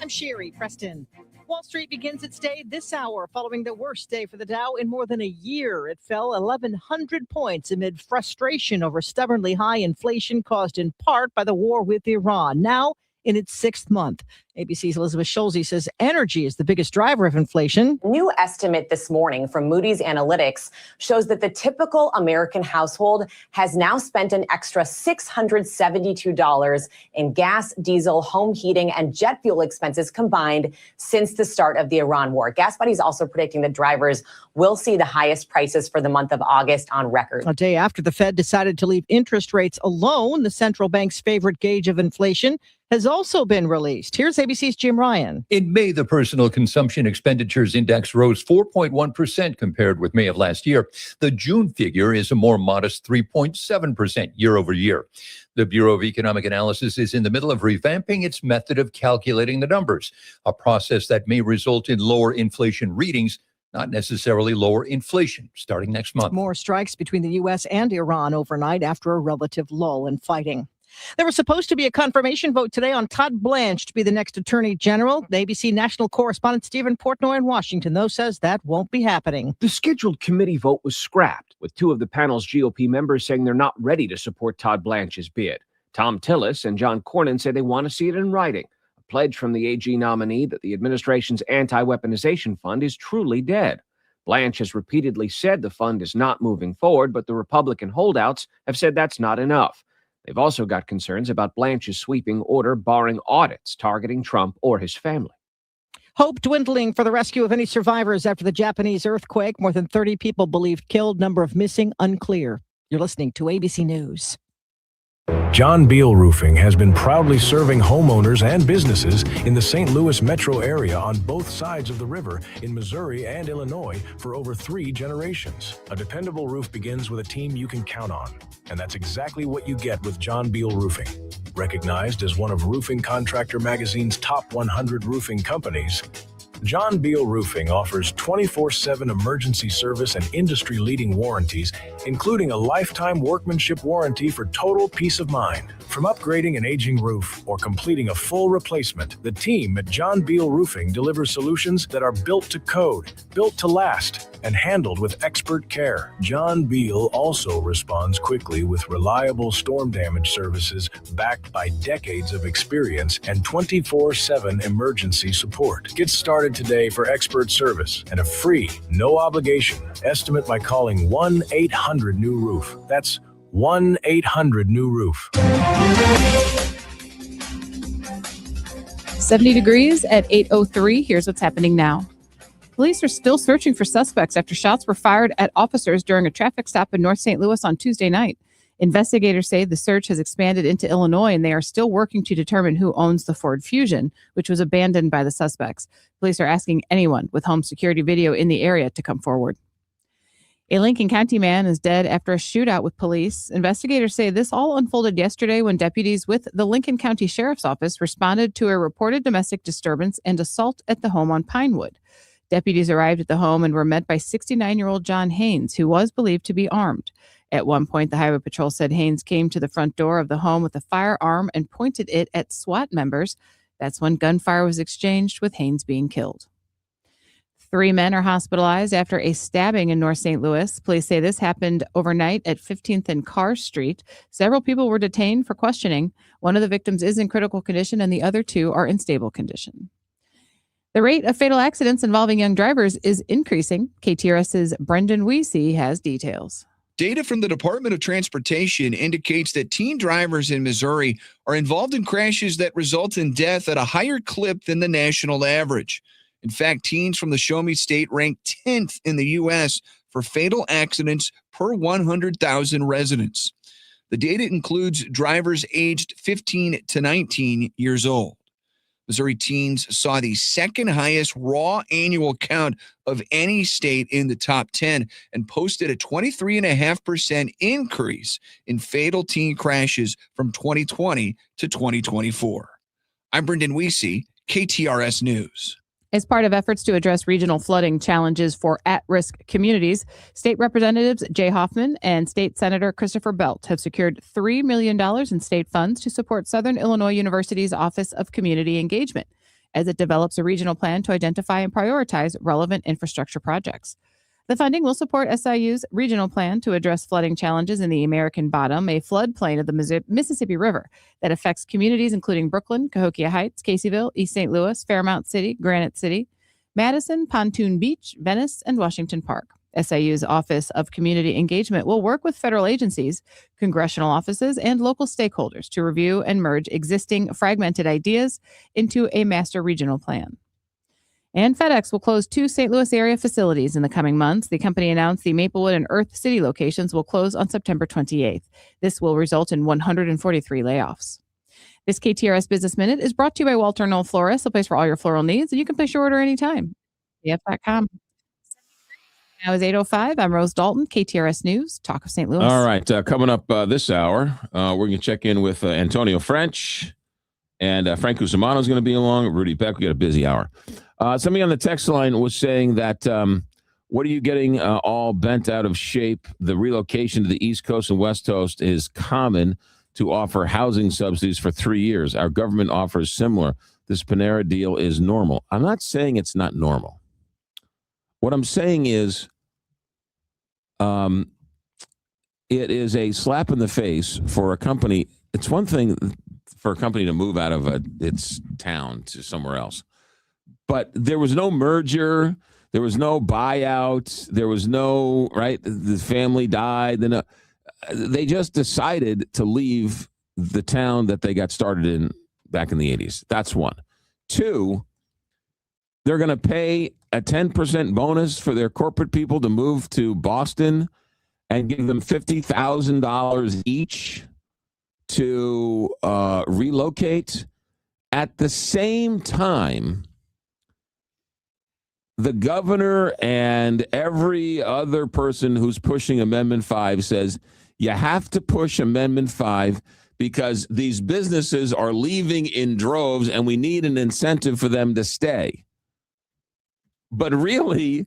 I'm Sherry Preston. Wall Street begins its day this hour following the worst day for the Dow in more than a year. It fell 1,100 points amid frustration over stubbornly high inflation caused in part by the war with Iran. Now in its sixth month. ABC's Elizabeth Schulze says energy is the biggest driver of inflation. A new estimate this morning from Moody's Analytics shows that the typical American household has now spent an extra $672 in gas, diesel, home heating, and jet fuel expenses combined since the start of the Iran war. Gas Buddy is also predicting that drivers will see the highest prices for the month of August on record. A day after the Fed decided to leave interest rates alone, the central bank's favorite gauge of inflation has also been released. Here's ABC's Jim Ryan. In May, the Personal Consumption Expenditures Index rose 4.1% compared with May of last year. The June figure is a more modest 3.7% year over year. The Bureau of Economic Analysis is in the middle of revamping its method of calculating the numbers, a process that may result in lower inflation readings, not necessarily lower inflation, starting next month. More strikes between the U.S. and Iran overnight after a relative lull in fighting. There was supposed to be a confirmation vote today on Todd Blanche to be the next Attorney General. The ABC national correspondent Stephen Portnoy in Washington, though, says that won't be happening. The scheduled committee vote was scrapped, with two of the panel's GOP members saying they're not ready to support Todd Blanche's bid. Tom Tillis and John Cornyn say they want to see it in writing, a pledge from the AG nominee that the administration's anti-weaponization fund is truly dead. Blanche has repeatedly said the fund is not moving forward, but the Republican holdouts have said that's not enough. They've also got concerns about Blanche's sweeping order barring audits targeting Trump or his family. Hope dwindling for the rescue of any survivors after the Japanese earthquake. More than 30 people believed killed, number of missing unclear. You're listening to ABC News. John Beal Roofing has been proudly serving homeowners and businesses in the St. Louis metro area on both sides of the river in Missouri and Illinois for over 3 generations. A dependable roof begins with a team you can count on. And that's exactly what you get with John Beal Roofing. Recognized as one of Roofing Contractor Magazine's top 100 roofing companies, John Beal Roofing offers 24/7 emergency service and industry-leading warranties, including a lifetime workmanship warranty for total peace of mind. From upgrading an aging roof or completing a full replacement, the team at John Beal Roofing delivers solutions that are built to code, built to last, and handled with expert care. John Beal also responds quickly with reliable storm damage services backed by decades of experience and 24/7 emergency support. Get started today for expert service and a free, no obligation estimate by calling 1-800-NEW-ROOF. That's 1-800-NEW-ROOF. 70 degrees at 8:03. Here's what's happening now. Police are still searching for suspects after shots were fired at officers during a traffic stop in North St. Louis on Tuesday night. Investigators say the search has expanded into Illinois, and they are still working to determine who owns the Ford Fusion, which was abandoned by the suspects. Police are asking anyone with home security video in the area to come forward. A Lincoln County man is dead after a shootout with police. Investigators say this all unfolded yesterday when deputies with the Lincoln County Sheriff's Office responded to a reported domestic disturbance and assault at the home on Pinewood. Deputies arrived at the home and were met by 69-year-old John Haynes, who was believed to be armed. At one point, the Highway Patrol said Haynes came to the front door of the home with a firearm and pointed it at SWAT members. That's when gunfire was exchanged, with Haynes being killed. 3 men are hospitalized after a stabbing in North St. Louis. Police say this happened overnight at 15th and Carr Street. Several people were detained for questioning. One of the victims is in critical condition, and the other 2 are in stable condition. The rate of fatal accidents involving young drivers is increasing. KTRS's Brendan Weesey has details. Data from the Department of Transportation indicates that teen drivers in Missouri are involved in crashes that result in death at a higher clip than the national average. In fact, teens from the Show Me State rank 10th in the U.S. for fatal accidents per 100,000 residents. The data includes drivers aged 15 to 19 years old. Missouri teens saw the second highest raw annual count of any state in the top 10 and posted a 23.5% increase in fatal teen crashes from 2020 to 2024. I'm Brendan Weesey, KTRS News. As part of efforts to address regional flooding challenges for at-risk communities, State Representatives Jay Hoffman and State Senator Christopher Belt have secured $3 million in state funds to support Southern Illinois University's Office of Community Engagement as it develops a regional plan to identify and prioritize relevant infrastructure projects. The funding will support SIU's regional plan to address flooding challenges in the American Bottom, a floodplain of the Mississippi River that affects communities including Brooklyn, Cahokia Heights, Caseyville, East St. Louis, Fairmount City, Granite City, Madison, Pontoon Beach, Venice, and Washington Park. SIU's Office of Community Engagement will work with federal agencies, congressional offices, and local stakeholders to review and merge existing fragmented ideas into a master regional plan. And FedEx will close 2 St. Louis area facilities in the coming months. The company announced the Maplewood and Earth City locations will close on September 28th. This will result in 143 layoffs. This KTRS Business Minute is brought to you by Walter Knoll Florist, a place for all your floral needs, and you can place your order anytime. CF.com. Now is 8:05. I'm Rose Dalton, KTRS News, Talk of St. Louis. All right. Coming up this hour, we're going to check in with Antonio French, and Frank Cusimano is going to be along. Rudy Beck. We got a busy hour. Somebody on the text line was saying that, what are you getting all bent out of shape? The relocation to the East Coast and West Coast is common to offer housing subsidies for 3 years. Our government offers similar. This Panera deal is normal. I'm not saying it's not normal. What I'm saying is it is a slap in the face for a company. It's one thing for a company to move out of its town to somewhere else. But there was no merger. There was no buyout. There was no, right? The family died. Then they just decided to leave the town that they got started in back in the 80s. That's one. Two, they're going to pay a 10% bonus for their corporate people to move to Boston and give them $50,000 each to relocate. At the same time, the governor and every other person who's pushing Amendment 5 says you have to push Amendment 5 because these businesses are leaving in droves and we need an incentive for them to stay. But really,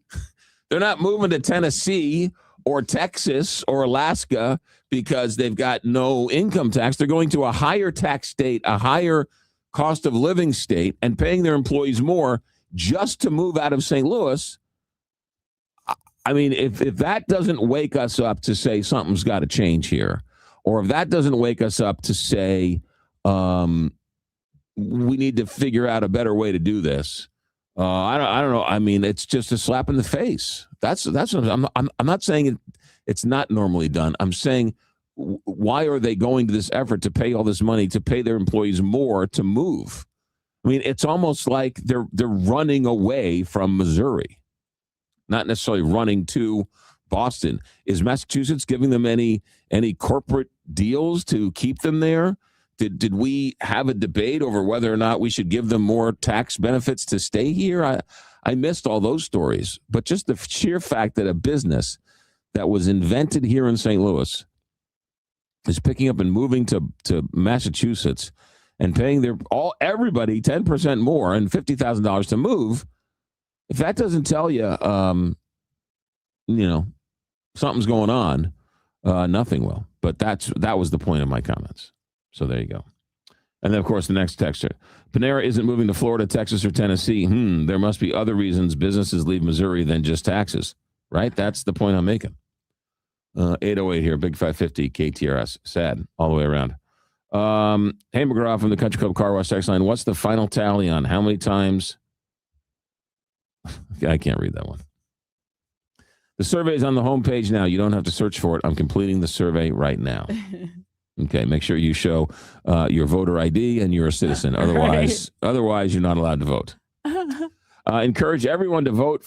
they're not moving to Tennessee or Texas or Alaska because they've got no income tax. They're going to a higher tax state, a higher cost of living state, and paying their employees more just to move out of St. Louis. I mean, if that doesn't wake us up to say something's got to change here, or if that doesn't wake us up to say we need to figure out a better way to do this, I don't know. I mean, it's just a slap in the face. That's what I'm not saying it's not normally done. I'm saying why are they going to this effort to pay all this money to pay their employees more to move? I mean, it's almost like they're running away from Missouri, not necessarily running to Boston. Is Massachusetts giving them any corporate deals to keep them there? Did we have a debate over whether or not we should give them more tax benefits to stay here? I missed all those stories. But just the sheer fact that a business that was invented here in St. Louis is picking up and moving to Massachusetts and paying everybody 10% more and $50,000 to move, if that doesn't tell you, something's going on, nothing will. But that was the point of my comments. So there you go. And then, of course, the next texture. Panera isn't moving to Florida, Texas, or Tennessee. There must be other reasons businesses leave Missouri than just taxes, right? That's the point I'm making. 808 here, Big 550, KTRS. Sad all the way around. Hey, McGraw from the Country Club Car Wash text line. What's the final tally on how many times? I can't read that one. The survey is on the homepage now. You don't have to search for it. I'm completing the survey right now. Okay, make sure you show your voter ID and you're a citizen. Otherwise, you're not allowed to vote. Encourage everyone to vote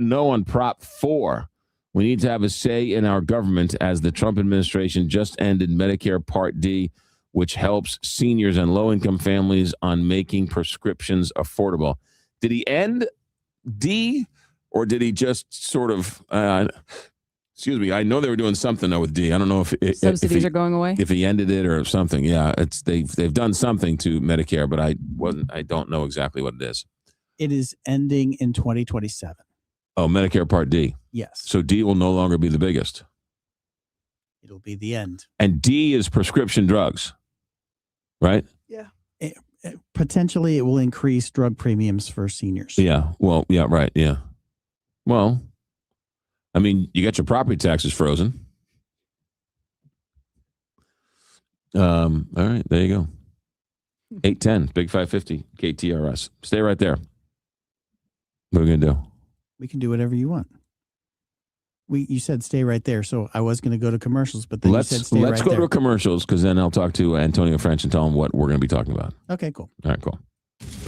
no on Prop 4. We need to have a say in our government as the Trump administration just ended Medicare Part D which helps seniors and low-income families on making prescriptions affordable. Did he end D, or did he just sort of, excuse me, I know they were doing something though with D. I don't know if Subsidies are going away? If he ended it or something. Yeah, they've done something to Medicare, but I don't know exactly what it is. It is ending in 2027. Oh, Medicare Part D. Yes. So D will no longer be the biggest. It'll be the end. And D is prescription drugs, right? Yeah. Potentially, it will increase drug premiums for seniors. Yeah. Well, yeah, right. Yeah. Well, I mean, you got your property taxes frozen. All right. There you go. 810, Big 550, KTRS. Stay right there. What are we going to do? We can do whatever you want. You said stay right there, so I was going to go to commercials, but then you said stay right there. Let's go to commercials, because then I'll talk to Antonio French and tell him what we're going to be talking about. Okay, cool. All right, cool.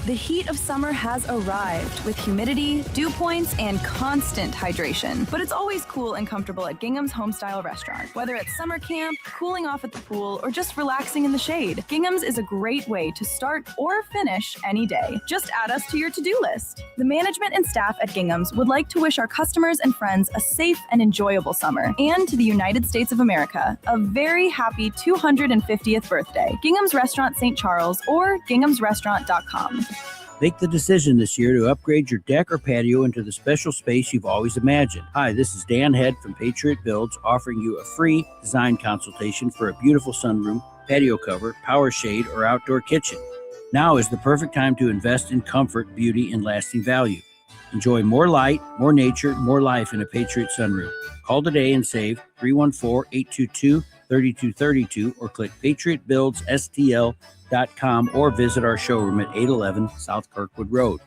The heat of summer has arrived with humidity, dew points, and constant hydration. But it's always cool and comfortable at Gingham's Homestyle Restaurant. Whether it's summer camp, cooling off at the pool, or just relaxing in the shade, Gingham's is a great way to start or finish any day. Just add us to your to-do list. The management and staff at Gingham's would like to wish our customers and friends a safe and enjoyable summer, and to the United States of America, a very happy 250th birthday. Gingham's Restaurant St. Charles or ginghamsrestaurant.com. Make the decision this year to upgrade your deck or patio into the special space you've always imagined. Hi, this is Dan Head from Patriot Builds, offering you a free design consultation for a beautiful sunroom, patio cover, power shade, or outdoor kitchen. Now is the perfect time to invest in comfort, beauty, and lasting value. Enjoy more light, more nature, more life in a Patriot sunroom. Call today and save 314-822-3232 or click patriotbuildsstl.com or visit our showroom at 811 South Kirkwood Road.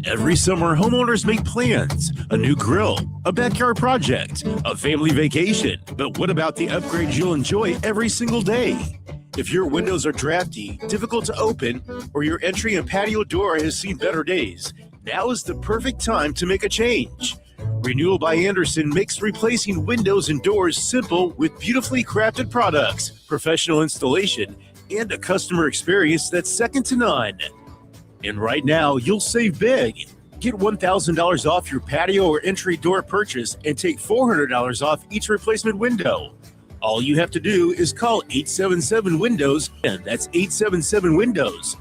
Every summer, homeowners make plans: a new grill, a backyard project, a family vacation. But what about the upgrades you'll enjoy every single day? If your windows are drafty, difficult to open, or your entry and patio door has seen better days, now is the perfect time to make a change. Renewal by Andersen makes replacing windows and doors simple with beautifully crafted products, professional installation, and a customer experience that's second to none. And right now, you'll save big. Get $1,000 off your patio or entry door purchase and take $400 off each replacement window. All you have to do is call 877-WINDOWS, and that's 877-WINDOWS,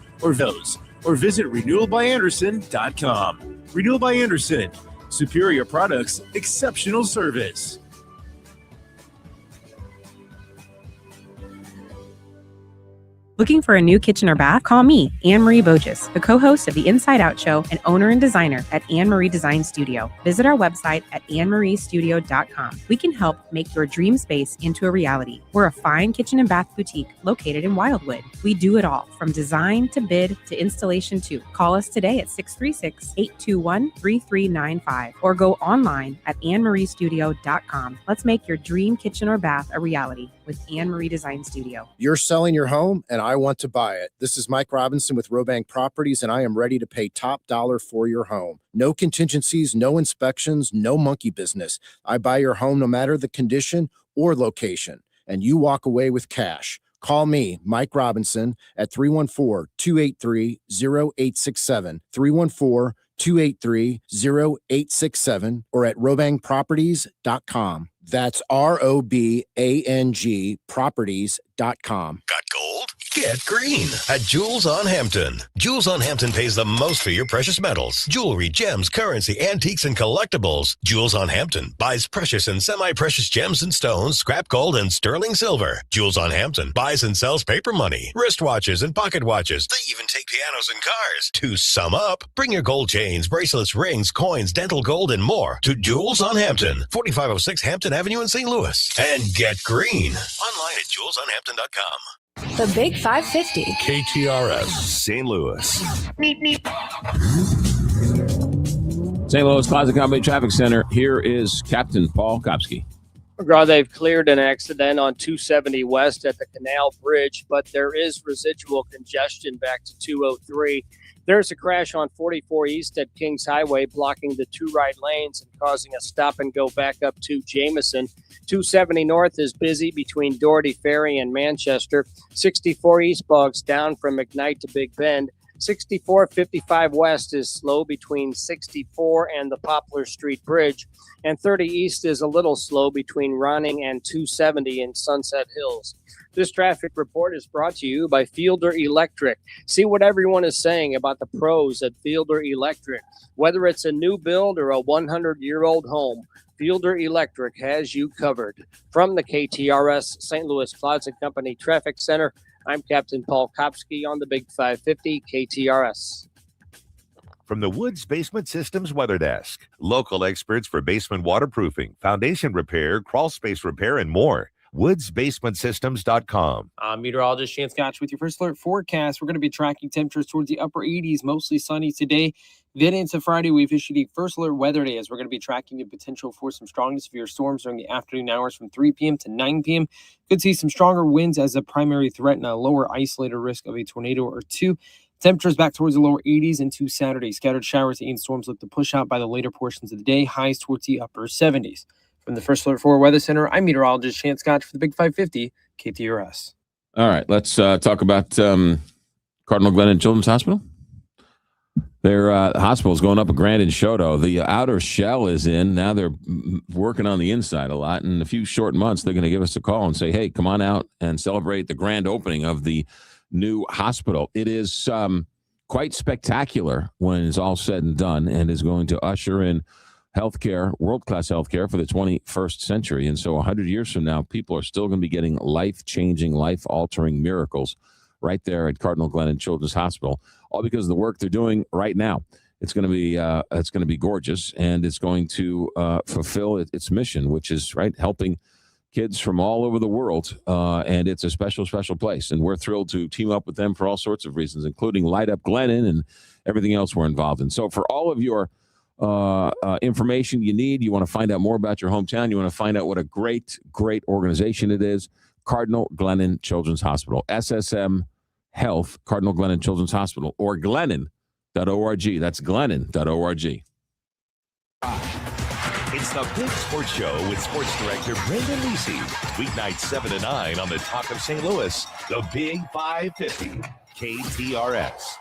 or visit renewalbyanderson.com. Renewal by Andersen. Superior products, exceptional service. Looking for a new kitchen or bath? Call me, Anne-Marie Boges, the co-host of the Inside Out Show and owner and designer at Anne-Marie Design Studio. Visit our website at annemariestudio.com. We can help make your dream space into a reality. We're a fine kitchen and bath boutique located in Wildwood. We do it all, from design to bid to installation too. Call us today at 636-821-3395 or go online at annemariestudio.com. Let's make your dream kitchen or bath a reality with Anne-Marie Design Studio. You're selling your home and I want to buy it. This is Mike Robinson with Robank Properties, and I am ready to pay top dollar for your home. No contingencies, no inspections, no monkey business. I buy your home no matter the condition or location, and you walk away with cash. Call me, Mike Robinson, at 314-283-0867, 314-283-0867, or at robankproperties.com. That's ROBANG properties.com. Got gold? Get green at Jewels on Hampton. Jewels on Hampton pays the most for your precious metals, jewelry, gems, currency, antiques, and collectibles. Jewels on Hampton buys precious and semi-precious gems and stones, scrap gold, and sterling silver. Jewels on Hampton buys and sells paper money, wristwatches, and pocket watches. They even take pianos and cars. To sum up, bring your gold chains, bracelets, rings, coins, dental gold, and more to Jewels on Hampton, 4506 Hampton Avenue in St. Louis. And get green online at jewelsonhampton.com. The Big 550. KTRS St. Louis. St. Louis Plaza Combine Traffic Center. Here is Captain Paul Kopsky. McGraw, they've cleared an accident on 270 West at the Canal Bridge, but there is residual congestion back to 203 There's a crash on 44 East at Kings Highway, blocking the 2 right lanes and causing a stop and go back up to Jameson. 270 North is busy between Doherty Ferry and Manchester. 64 East bogs down from McKnight to Big Bend. 6455 West is slow between 64 and the Poplar Street Bridge. And 30 East is a little slow between Ronning and 270 in Sunset Hills. This traffic report is brought to you by Fielder Electric. See what everyone is saying about the pros at Fielder Electric. Whether it's a new build or a 100-year-old home, Fielder Electric has you covered. From the KTRS St. Louis Closet Company Traffic Center, I'm Captain Paul Kopsky on the Big 550 KTRS. From the Woods Basement Systems Weather Desk, local experts for basement waterproofing, foundation repair, crawl space repair, and more. WoodsBasementSystems.com. I'm meteorologist Chance Scotch with your first alert forecast. We're going to be tracking temperatures towards the upper 80s, mostly sunny today. Then into Friday, we've issued a first alert weather day as we're going to be tracking the potential for some strong to severe storms during the afternoon hours from 3 p.m. to 9 p.m. Could see some stronger winds as a primary threat and a lower isolated risk of a tornado or two. Temperatures back towards the lower 80s into Saturday. Scattered showers and storms look to push out by the later portions of the day. Highs towards the upper 70s. From the First Alert 4 Weather Center, I'm meteorologist Chance Scotch for the Big 550 KTRS. All right, let's talk about Cardinal Glennon Children's Hospital. Their hospital is going up a grand in Shoto. The outer shell is in. Now they're working on the inside a lot. In a few short months, they're going to give us a call and say, hey, come on out and celebrate the grand opening of the new hospital. It is quite spectacular when it's all said and done, and is going to usher in healthcare, world-class healthcare for the 21st century. And so 100 years from now, people are still going to be getting life-changing, life-altering miracles right there at Cardinal Glennon Children's Hospital, all because of the work they're doing right now. It's going to be gorgeous, and it's going to fulfill its mission, which is helping kids from all over the world, and it's a special, special place. And we're thrilled to team up with them for all sorts of reasons, including Light Up Glennon and everything else we're involved in. So for all of your information you need, you want to find out more about your hometown, you want to find out what a great, great organization it is, Cardinal Glennon Children's Hospital, SSM Health, Cardinal Glennon Children's Hospital, or Glennon.org. That's Glennon.org. It's the Big Sports Show with Sports Director Brendan Lisi. Weeknights 7 to 9 on the Talk of St. Louis, the Big 550, KTRS.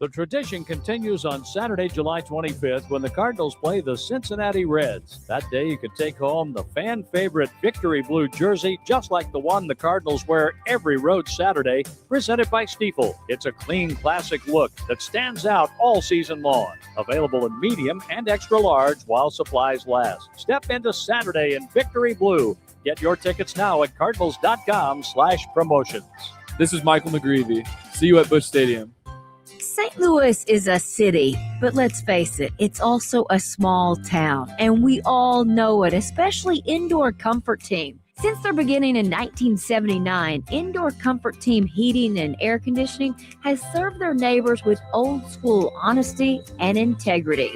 The tradition continues on Saturday, July 25th, when the Cardinals play the Cincinnati Reds. That day, you can take home the fan favorite Victory Blue jersey, just like the one the Cardinals wear every road Saturday, presented by Stiefel. It's a clean, classic look that stands out all season long. Available in medium and extra large while supplies last. Step into Saturday in Victory Blue. Get your tickets now at cardinals.com/promotions. This is Michael McGreevy. See you at Busch Stadium. St. Louis is a city, but let's face it, it's also a small town, and we all know it, especially Indoor Comfort Team. Since their beginning in 1979, Indoor Comfort Team Heating and Air Conditioning has served their neighbors with old-school honesty and integrity,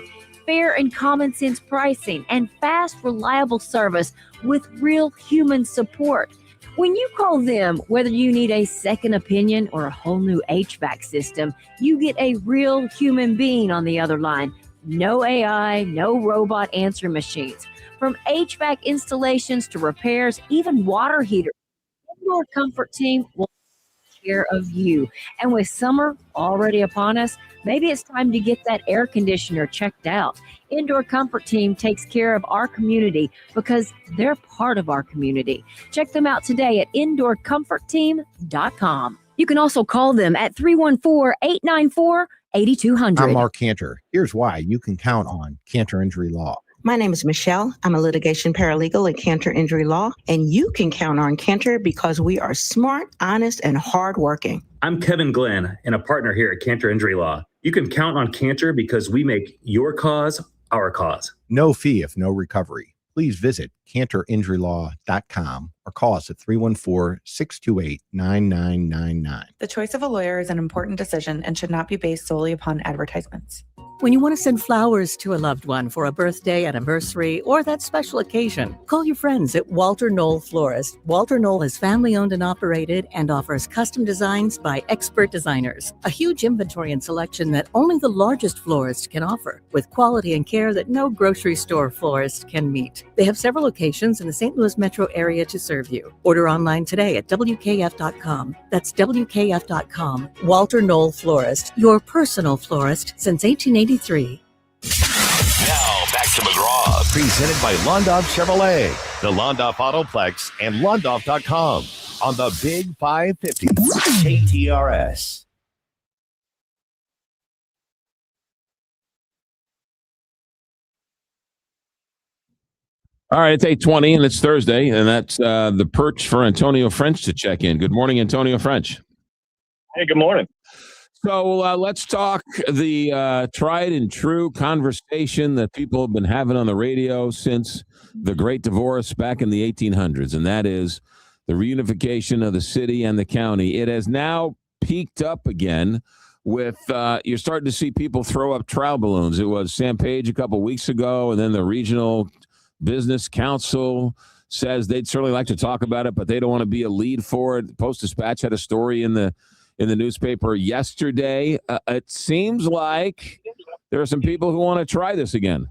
fair and common sense pricing, and fast, reliable service with real human support. When you call them, whether you need a second opinion or a whole new HVAC system, you get a real human being on the other line. No AI, no robot answering machines. From HVAC installations to repairs, even water heaters, Indoor Comfort Team will take care of you. And with summer already upon us, maybe it's time to get that air conditioner checked out. Indoor Comfort Team takes care of our community because they're part of our community. Check them out today at indoorcomfortteam.com. You can also call them at 314-894-8200. I'm Mark Cantor. Here's why you can count on Cantor Injury Law. My name is Michelle. I'm a litigation paralegal at Cantor Injury Law, and you can count on Cantor because we are smart, honest, and hardworking. I'm Kevin Glenn and a partner here at Cantor Injury Law. You can count on Cantor because we make your cause our cause. No fee if no recovery. Please visit cantorinjurylaw.com or call us at 314-628-9999. The choice of a lawyer is an important decision and should not be based solely upon advertisements. When you want to send flowers to a loved one for a birthday, anniversary, or that special occasion, call your friends at Walter Knoll Florist. Walter Knoll is family-owned and operated and offers custom designs by expert designers. A huge inventory and selection that only the largest florist can offer, with quality and care that no grocery store florist can meet. They have several locations in the St. Louis metro area to serve you. Order online today at WKF.com. That's WKF.com. Walter Knoll Florist, your personal florist since 1883. Now back to McGraw. Presented by Londoff Chevrolet, the Londoff Autoplex, and Londoff.com on the Big 550 KTRS. All right, it's 8:20 and it's Thursday, and that's the perch for Antonio French to check in. Good morning, Antonio French. Hey, good morning. So let's talk the tried and true conversation that people have been having on the radio since the Great Divorce back in the 1800s, and that is the reunification of the city and the county. It has now peaked up again with you're starting to see people throw up trial balloons. It was Sam Page a couple weeks ago, and then the Regional Business Council says they'd certainly like to talk about it, but they don't want to be a lead for it. The Post-Dispatch had a story in the newspaper yesterday. It seems like there are some people who want to try this again.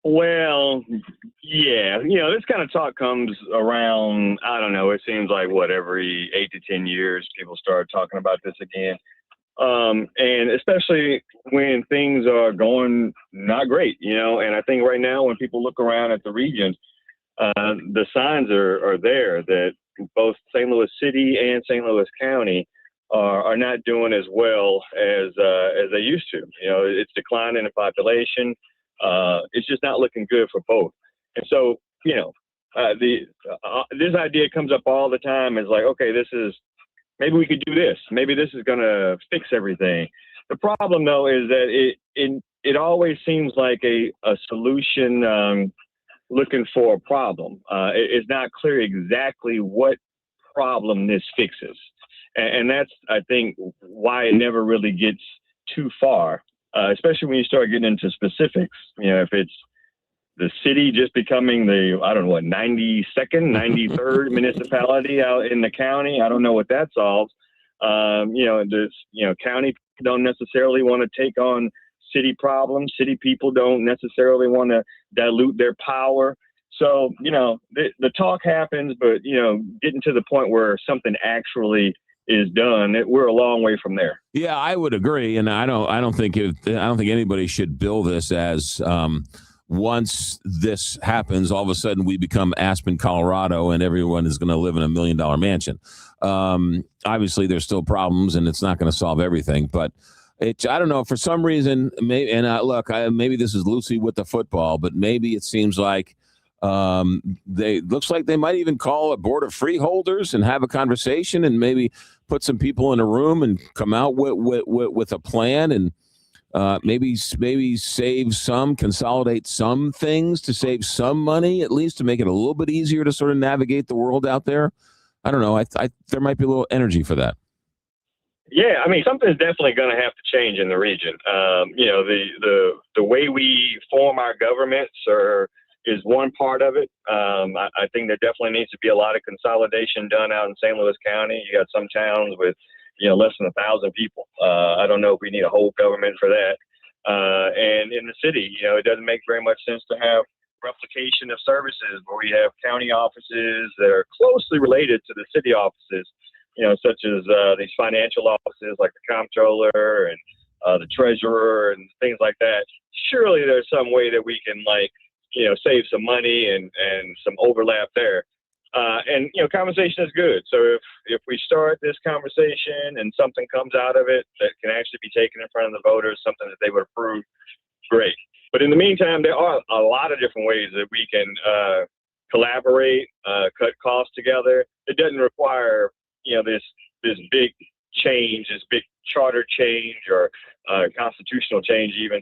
Well, yeah, this kind of talk comes around, I don't know, it seems like every 8 to 10 years people start talking about this again. And especially when things are going not great, and I think right now when people look around at the region, the signs are there that both St. Louis City and St. Louis County are not doing as well as they used to. It's declining in population. It's just not looking good for both. And so, this idea comes up all the time. Is like, okay, maybe we could do this. Maybe this is going to fix everything. The problem, though, is that it always seems like a solution looking for a problem. It's not clear exactly what problem this fixes. And that's, I think, why it never really gets too far, especially when you start getting into specifics. If it's the city just becoming the, 92nd, 93rd municipality out in the county, I don't know what that solves. County don't necessarily want to take on city problems. City people don't necessarily want to dilute their power. So, the talk happens, but, getting to the point where something actually is done, we're a long way from there. Yeah, I would agree. And I don't think anybody should bill this as once this happens, all of a sudden we become Aspen, Colorado, and everyone is going to live in $1 million mansion. Obviously, there's still problems, and it's not going to solve everything. But I don't know, for some reason, maybe this is Lucy with the football, but maybe it seems like looks like they might even call a board of freeholders and have a conversation and maybe put some people in a room and come out with a plan and maybe consolidate some things to save some money, at least to make it a little bit easier to sort of navigate the world out there. I don't know. There might be a little energy for that. Yeah, something's definitely going to have to change in the region. The way we form our governments is one part of it. I think there definitely needs to be a lot of consolidation done out in St. Louis County. You got some towns with less than 1,000 people. I don't know if we need a whole government for that. And in the city, it doesn't make very much sense to have replication of services where we have county offices that are closely related to the city offices, such as these financial offices like the comptroller and the treasurer and things like that. Surely there's some way that we can save some money and some overlap there. And conversation is good. So if we start this conversation and something comes out of it that can actually be taken in front of the voters, something that they would approve, great. But in the meantime, there are a lot of different ways that we can collaborate, cut costs together. It doesn't require this big change, this big charter change or constitutional change even.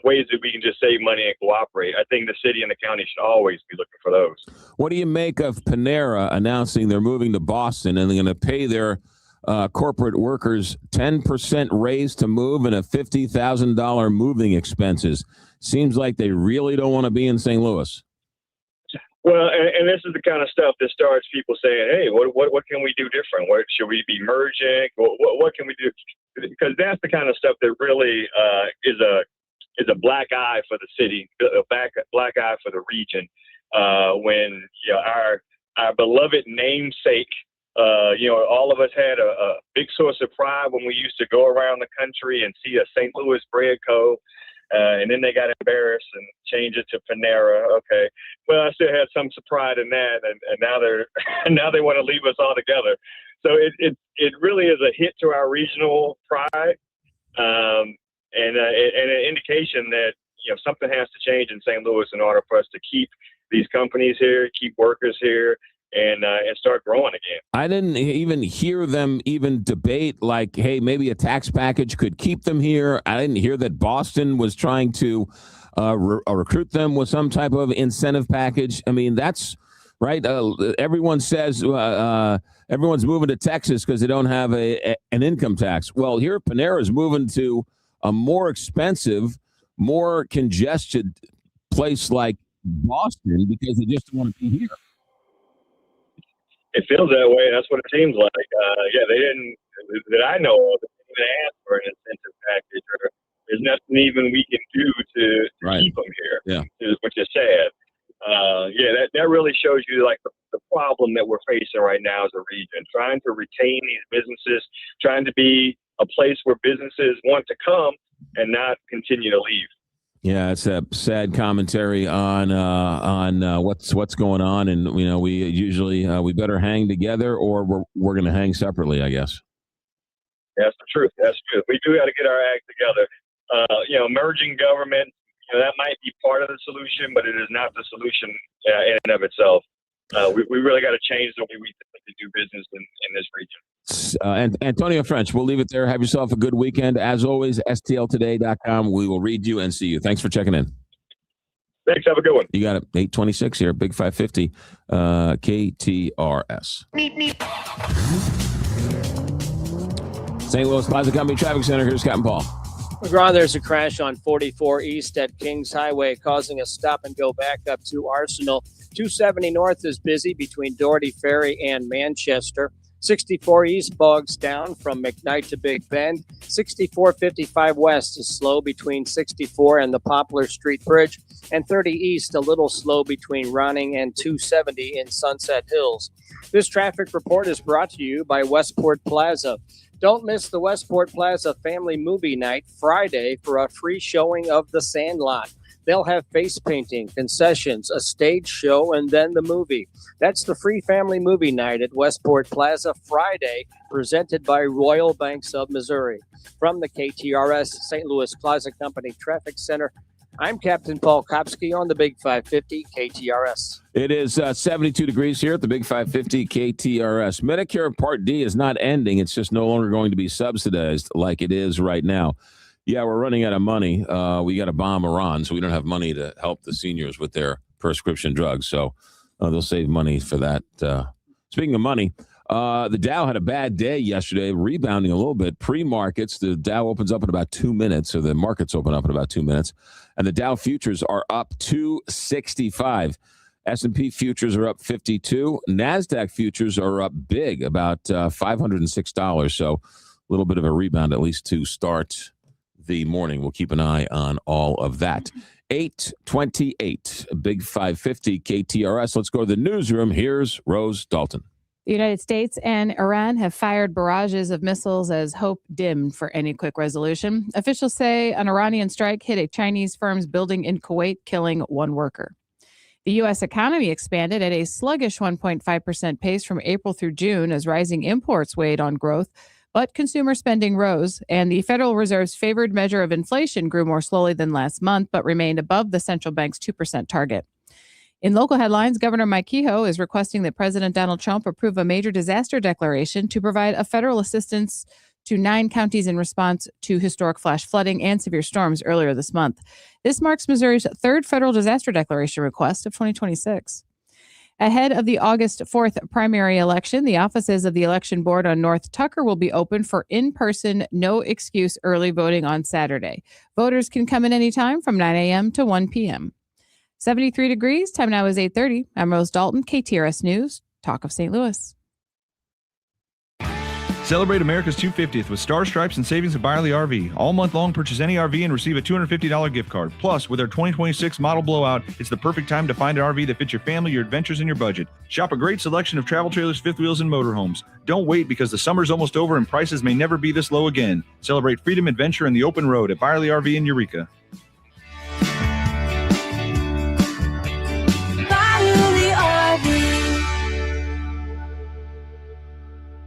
Ways that we can just save money and cooperate. I think the city and the county should always be looking for those. What do you make of Panera announcing they're moving to Boston and they're going to pay their corporate workers 10% raise to move and a $50,000 moving expenses. Seems like they really don't want to be in St. Louis. Well, and this is the kind of stuff that starts people saying, "Hey, what can we do different? What should we be merging? What can we do?" Because that's the kind of stuff that really is a black eye for the city, a black eye for the region. When our beloved namesake, all of us had a big source of pride when we used to go around the country and see a St. Louis Bread Co. And then they got embarrassed and changed it to Panera. Okay, well, I still had some pride in that, and now they want to leave us all together. So it really is a hit to our regional pride, and an indication that something has to change in St. Louis in order for us to keep these companies here, keep workers here, and start growing again. I didn't even hear them even debate like, hey, maybe a tax package could keep them here. I didn't hear that Boston was trying to recruit them with some type of incentive package. I mean, that's right. Everyone says everyone's moving to Texas because they don't have an income tax. Well, here Panera is moving to a more expensive, more congested place like Boston because they just don't want to be here. It feels that way. That's what it seems like. They didn't, that I know of, even ask for an incentive package, or there's nothing even we can do to keep them here. Yeah, which is sad. That really shows you like the problem that we're facing right now as a region. Trying to retain these businesses, trying to be a place where businesses want to come and not continue to leave. Yeah, it's a sad commentary on what's going on, and we usually we better hang together or we're going to hang separately, I guess. That's the truth. That's true. We do got to get our act together. Merging government, that might be part of the solution, but it is not the solution in and of itself. We really got to change the way we do business in this region. And Antonio French, we'll leave it there. Have yourself a good weekend. As always, stltoday.com. We will read you and see you. Thanks for checking in. Thanks. Have a good one. You got it. 826 here, Big 550, KTRS. St. Louis Plaza Company Traffic Center. Here's Scott and Paul. McGraw, there's a crash on 44 East at Kings Highway, causing a stop and go back up to Arsenal. 270 North is busy between Doherty Ferry and Manchester. 64 East bogs down from McKnight to Big Bend. 6455 West is slow between 64 and the Poplar Street Bridge. And 30 East a little slow between Ronning and 270 in Sunset Hills. This traffic report is brought to you by Westport Plaza. Don't miss the Westport Plaza Family Movie Night Friday for a free showing of The Sandlot. They'll have face painting, concessions, a stage show, and then the movie. That's the free family movie night at Westport Plaza Friday, presented by Royal Banks of Missouri. From the KTRS St. Louis Plaza Company Traffic Center, I'm Captain Paul Kopsky on the Big 550 KTRS. It is 72 degrees here at the Big 550 KTRS. Medicare Part D is not ending. It's just no longer going to be subsidized like it is right now. Yeah, we're running out of money. We got to bomb Iran, so we don't have money to help the seniors with their prescription drugs. So they'll save money for that. Speaking of money, the Dow had a bad day yesterday, rebounding a little bit. Pre-markets, the Dow opens up in about 2 minutes, or the markets open up in about 2 minutes, and the Dow futures are up 265. S&P futures are up 52. NASDAQ futures are up big, about $506. So a little bit of a rebound, at least to start the morning. We'll keep an eye on all of that. 828, Big 550 KTRS. Let's go to the newsroom. Here's Rose Dalton. The United States and Iran have fired barrages of missiles as hope dimmed for any quick resolution. Officials say an Iranian strike hit a Chinese firm's building in Kuwait, killing one worker. The U.S. economy expanded at a sluggish 1.5% pace from April through June as rising imports weighed on growth, but consumer spending rose, and the Federal Reserve's favored measure of inflation grew more slowly than last month, but remained above the central bank's 2% target. In local headlines, Governor Mike Kehoe is requesting that President Donald Trump approve a major disaster declaration to provide a federal assistance to 9 counties in response to historic flash flooding and severe storms earlier this month. This marks Missouri's third federal disaster declaration request of 2026. Ahead of the August 4th primary election, the offices of the election board on North Tucker will be open for in-person, no-excuse early voting on Saturday. Voters can come in anytime from 9 a.m. to 1 p.m. 73 degrees. Time now is 8:30. I'm Rose Dalton, KTRS News, Talk of St. Louis. Celebrate America's 250th with Star Stripes and Savings at Byerly RV. All month long, purchase any RV and receive a $250 gift card. Plus, with our 2026 model blowout, it's the perfect time to find an RV that fits your family, your adventures, and your budget. Shop a great selection of travel trailers, fifth wheels, and motorhomes. Don't wait because the summer's almost over and prices may never be this low again. Celebrate freedom, adventure, and the open road at Byerly RV in Eureka.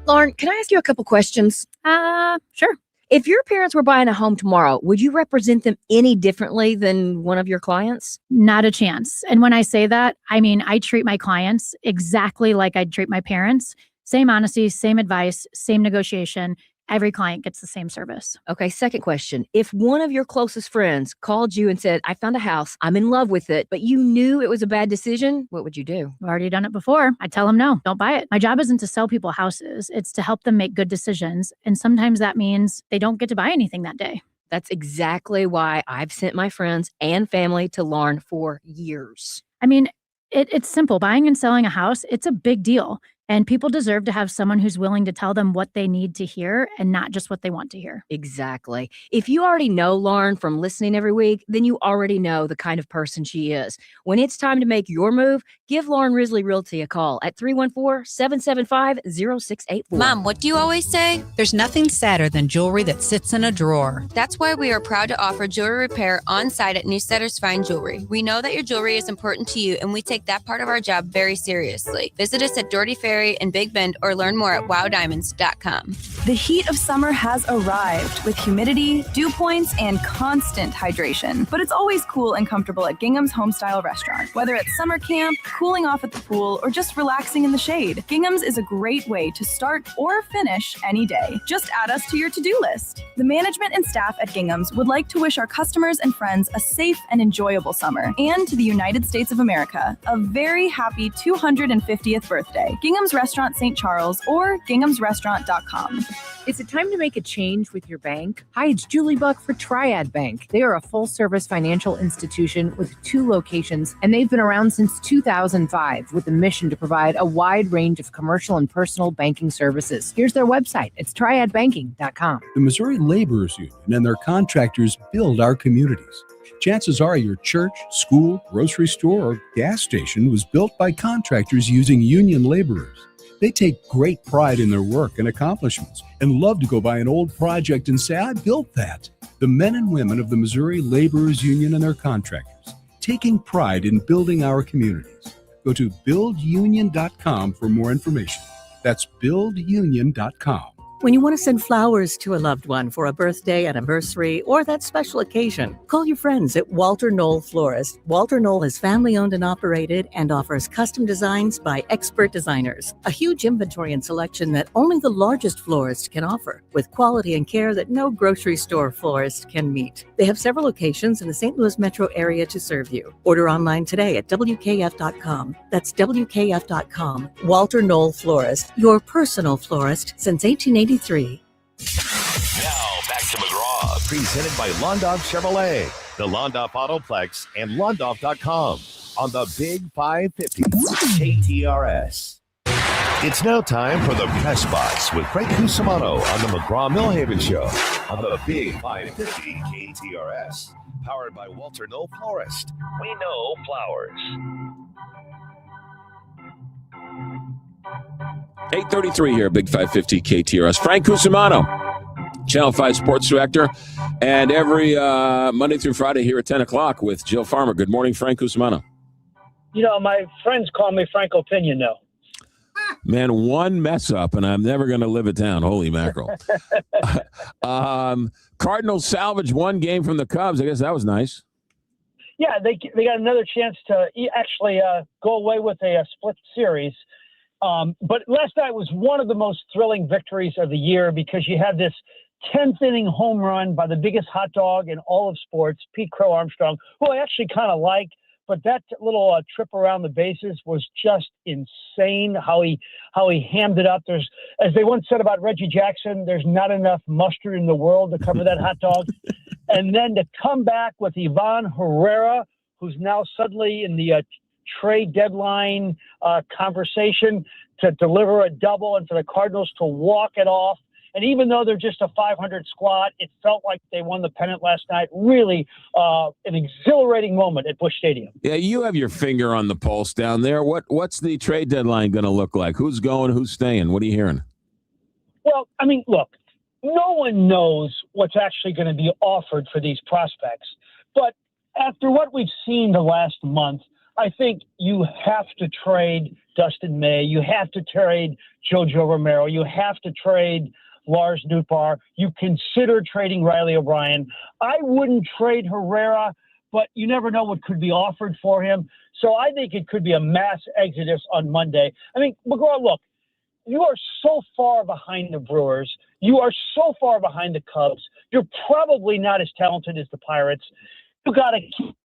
Lauren, can I ask you a couple questions? Sure. If your parents were buying a home tomorrow, would you represent them any differently than one of your clients? Not a chance. And when I say that, I mean, I treat my clients exactly like I'd treat my parents. Same honesty, same advice, same negotiation. Every client gets the same service. Okay, second question. If one of your closest friends called you and said, I found a house, I'm in love with it, but you knew it was a bad decision, what would you do? I've already done it before. I tell them no, don't buy it. My job isn't to sell people houses. It's to help them make good decisions. And sometimes that means they don't get to buy anything that day. That's exactly why I've sent my friends and family to Lauren for years. I mean, it's simple. Buying and selling a house, it's a big deal. And people deserve to have someone who's willing to tell them what they need to hear and not just what they want to hear. Exactly. If you already know Lauren from listening every week, then you already know the kind of person she is. When it's time to make your move, give Lauren Risley Realty a call at 314-775-0684. Mom, what do you always say? There's nothing sadder than jewelry that sits in a drawer. That's why we are proud to offer jewelry repair on site at Newsletter's Fine Jewelry. We know that your jewelry is important to you, and we take that part of our job very seriously. Visit us at Doherty Ferry and Big Bend or learn more at wowdiamonds.com. The heat of summer has arrived with humidity, dew points, and constant hydration. But it's always cool and comfortable at Gingham's Homestyle Restaurant. Whether it's summer camp, cooling off at the pool, or just relaxing in the shade, Gingham's is a great way to start or finish any day. Just add us to your to-do list. The management and staff at Gingham's would like to wish our customers and friends a safe and enjoyable summer, and to the United States of America, a very happy 250th birthday. Gingham's Restaurant St. Charles or ginghamsrestaurant.com. Is it time to make a change with your bank? Hi, it's Julie Buck for Triad Bank. They are a full-service financial institution with 2 locations, and they've been around since 2005 with a mission to provide a wide range of commercial and personal banking services. Here's their website. It's triadbanking.com. The Missouri Laborers Union and their contractors build our communities. Chances are your church, school, grocery store, or gas station was built by contractors using union laborers. They take great pride in their work and accomplishments and love to go by an old project and say, I built that. The men and women of the Missouri Laborers Union and their contractors, taking pride in building our communities. Go to buildunion.com for more information. That's buildunion.com. When you want to send flowers to a loved one for a birthday, anniversary, or that special occasion, call your friends at Walter Knoll Florist. Walter Knoll is family-owned and operated and offers custom designs by expert designers. A huge inventory and selection that only the largest florist can offer, with quality and care that no grocery store florist can meet. They have several locations in the St. Louis metro area to serve you. Order online today at WKF.com. That's WKF.com. Walter Knoll Florist, your personal florist since 1883. Now back to McGraw, presented by Londoff Chevrolet, the Londoff Autoplex, and Londoff.com on the Big 550 KTRS. It's now time for the Press Box with Frank Cusimano on the McGraw-Millhaven Show on the Big 550 KTRS, powered by Walter Knoll Florist. We know flowers. 8:33 here, Big 550 KTRS. Frank Cusimano, Channel 5 Sports Director, and every Monday through Friday here at 10 o'clock with Jill Farmer. Good morning, Frank Cusimano. You know, my friends call me Frank Opinion now. Man, one mess up, and I'm never going to live it down. Holy mackerel. Cardinals salvaged one game from the Cubs. I guess that was nice. Yeah, they got another chance to actually go away with a split series. But last night was one of the most thrilling victories of the year because you had this 10th inning home run by the biggest hot dog in all of sports, Pete Crow Armstrong, who I actually kind of like, But that little trip around the bases was just insane. How he hammed it up. There's, as they once said about Reggie Jackson, there's not enough mustard in the world to cover that hot dog. And then to come back with Ivan Herrera, who's now suddenly in the trade deadline conversation, to deliver a double and for the Cardinals to walk it off. And even though they're just a 500 squad, it felt like they won the pennant last night. Really an exhilarating moment at Busch Stadium. Yeah, you have your finger on the pulse down there. What's the trade deadline going to look like? Who's going? Who's staying? What are you hearing? Well, I mean, look, no one knows what's actually going to be offered for these prospects. But after what we've seen the last month, I think you have to trade Dustin May. You have to trade Jojo Romero. You have to trade Lars Nootbaar. You consider trading Riley O'Brien. I wouldn't trade Herrera, but you never know what could be offered for him. So I think it could be a mass exodus on Monday. I mean, McGraw, look, you are so far behind the Brewers. You are so far behind the Cubs. You're probably not as talented as the Pirates. You got to keep.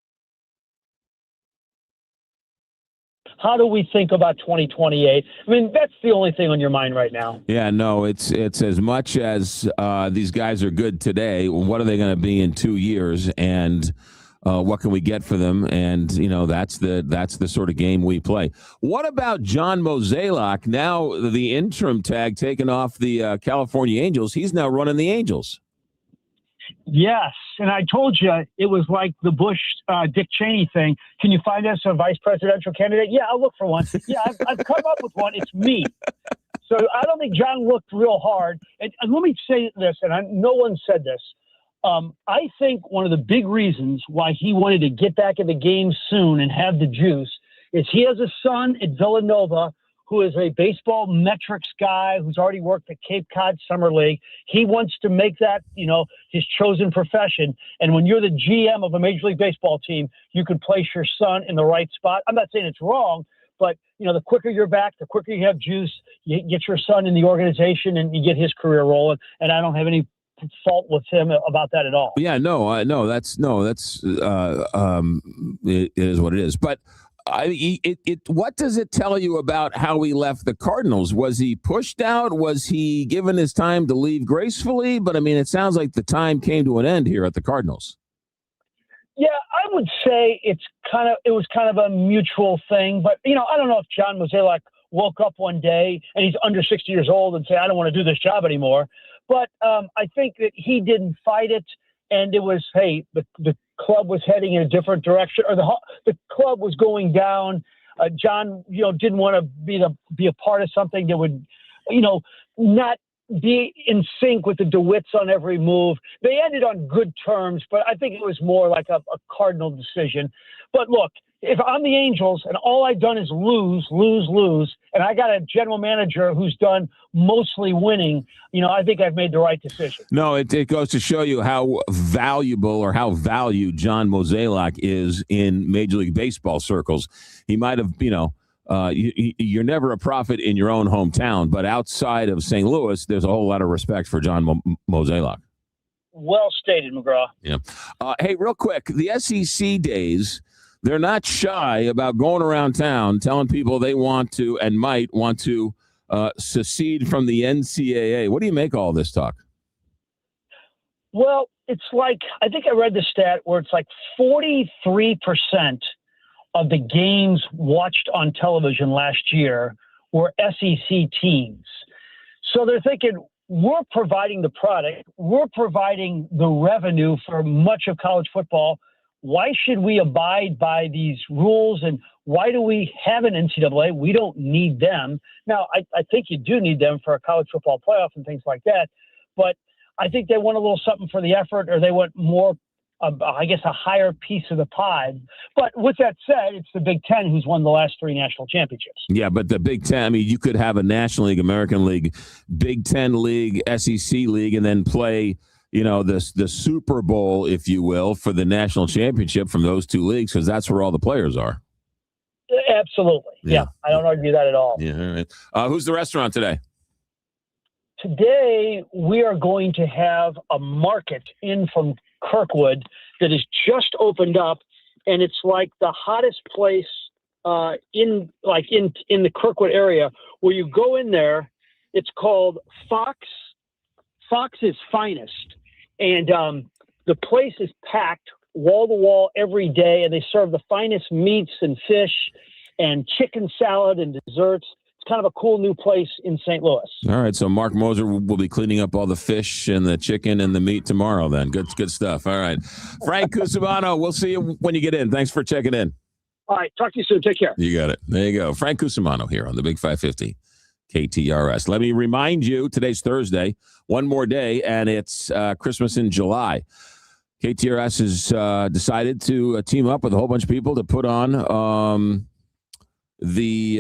How do we think about 2028? I mean, that's the only thing on your mind right now. Yeah, no, it's as much as these guys are good today. What are they going to be in 2 years, and what can we get for them? And that's the sort of game we play. What about John Mozeliak? Now the interim tag taken off the California Angels. He's now running the Angels. Yes, and I told you it was like the Bush Dick Cheney thing. Can you find us a vice presidential candidate? Yeah, I'll look for one. Yeah, I've come up with one. It's me. So I don't think John looked real hard. And let me say this, and no one said this. I think one of the big reasons why he wanted to get back in the game soon and have the juice is he has a son at Villanova who is a baseball metrics guy who's already worked at Cape Cod Summer League. He wants to make that, his chosen profession. And when you're the GM of a Major League Baseball team, you can place your son in the right spot. I'm not saying it's wrong, but, the quicker you're back, the quicker you have juice, you get your son in the organization and you get his career rolling. And I don't have any fault with him about that at all. Yeah, that's it is what it is. But what does it tell you about how he left the Cardinals? Was he pushed out? Was he given his time to leave gracefully? But I mean, it sounds like the time came to an end here at the Cardinals. Yeah, I would say it was kind of a mutual thing. But, I don't know if John Mozeliak woke up one day and he's under 60 years old and say, I don't want to do this job anymore. But I think that he didn't fight it. And it was, hey, the club was heading in a different direction, or the club was going down. John, didn't want to be a part of something that would, not be in sync with the DeWitts on every move. They ended on good terms, but I think it was more like a Cardinal decision. But look, if I'm the Angels and all I've done is lose, and I got a general manager who's done mostly winning, I think I've made the right decision. No, it goes to show you how valuable or how valued John Mozeliak is in Major League Baseball circles. He might have, you're never a prophet in your own hometown, but outside of St. Louis, there's a whole lot of respect for John Mozeliak. Well stated, McGraw. Yeah. Hey, real quick, the SEC days, they're not shy about going around town telling people they want to and might want to secede from the NCAA. What do you make of all this talk? Well, it's like, I think I read the stat where it's like 43% of the games watched on television last year were SEC teams. So they're thinking, we're providing the product, we're providing the revenue for much of college football. Why should we abide by these rules, and why do we have an NCAA? We don't need them. Now, I think you do need them for a college football playoff and things like that, but I think they want a little something for the effort, or they want more, I guess, a higher piece of the pie. But with that said, it's the Big Ten who's won the last 3 national championships. Yeah, but the Big Ten, I mean, you could have a National League, American League, Big Ten League, SEC League, and then play the Super Bowl, if you will, for the national championship from those 2 leagues, because that's where all the players are. Absolutely. Yeah. I don't argue that at all. Yeah. All right. Who's the restaurant today? Today, we are going to have a market in from Kirkwood that has just opened up, and it's like the hottest place in the Kirkwood area. Where you go in there, it's called Fox's Finest, and the place is packed wall to wall every day, and they serve the finest meats and fish and chicken salad and desserts. It's kind of a cool new place in St. Louis. All right, so Mark Moser will be cleaning up all the fish and the chicken and the meat tomorrow then. Good stuff. All right. Frank Cusimano, we'll see you when you get in. Thanks for checking in. All right, talk to you soon. Take care. You got it. There you go. Frank Cusimano here on the Big 550 KTRS. Let me remind you, today's Thursday, one more day, and it's Christmas in July. KTRS has decided to team up with a whole bunch of people to put on let me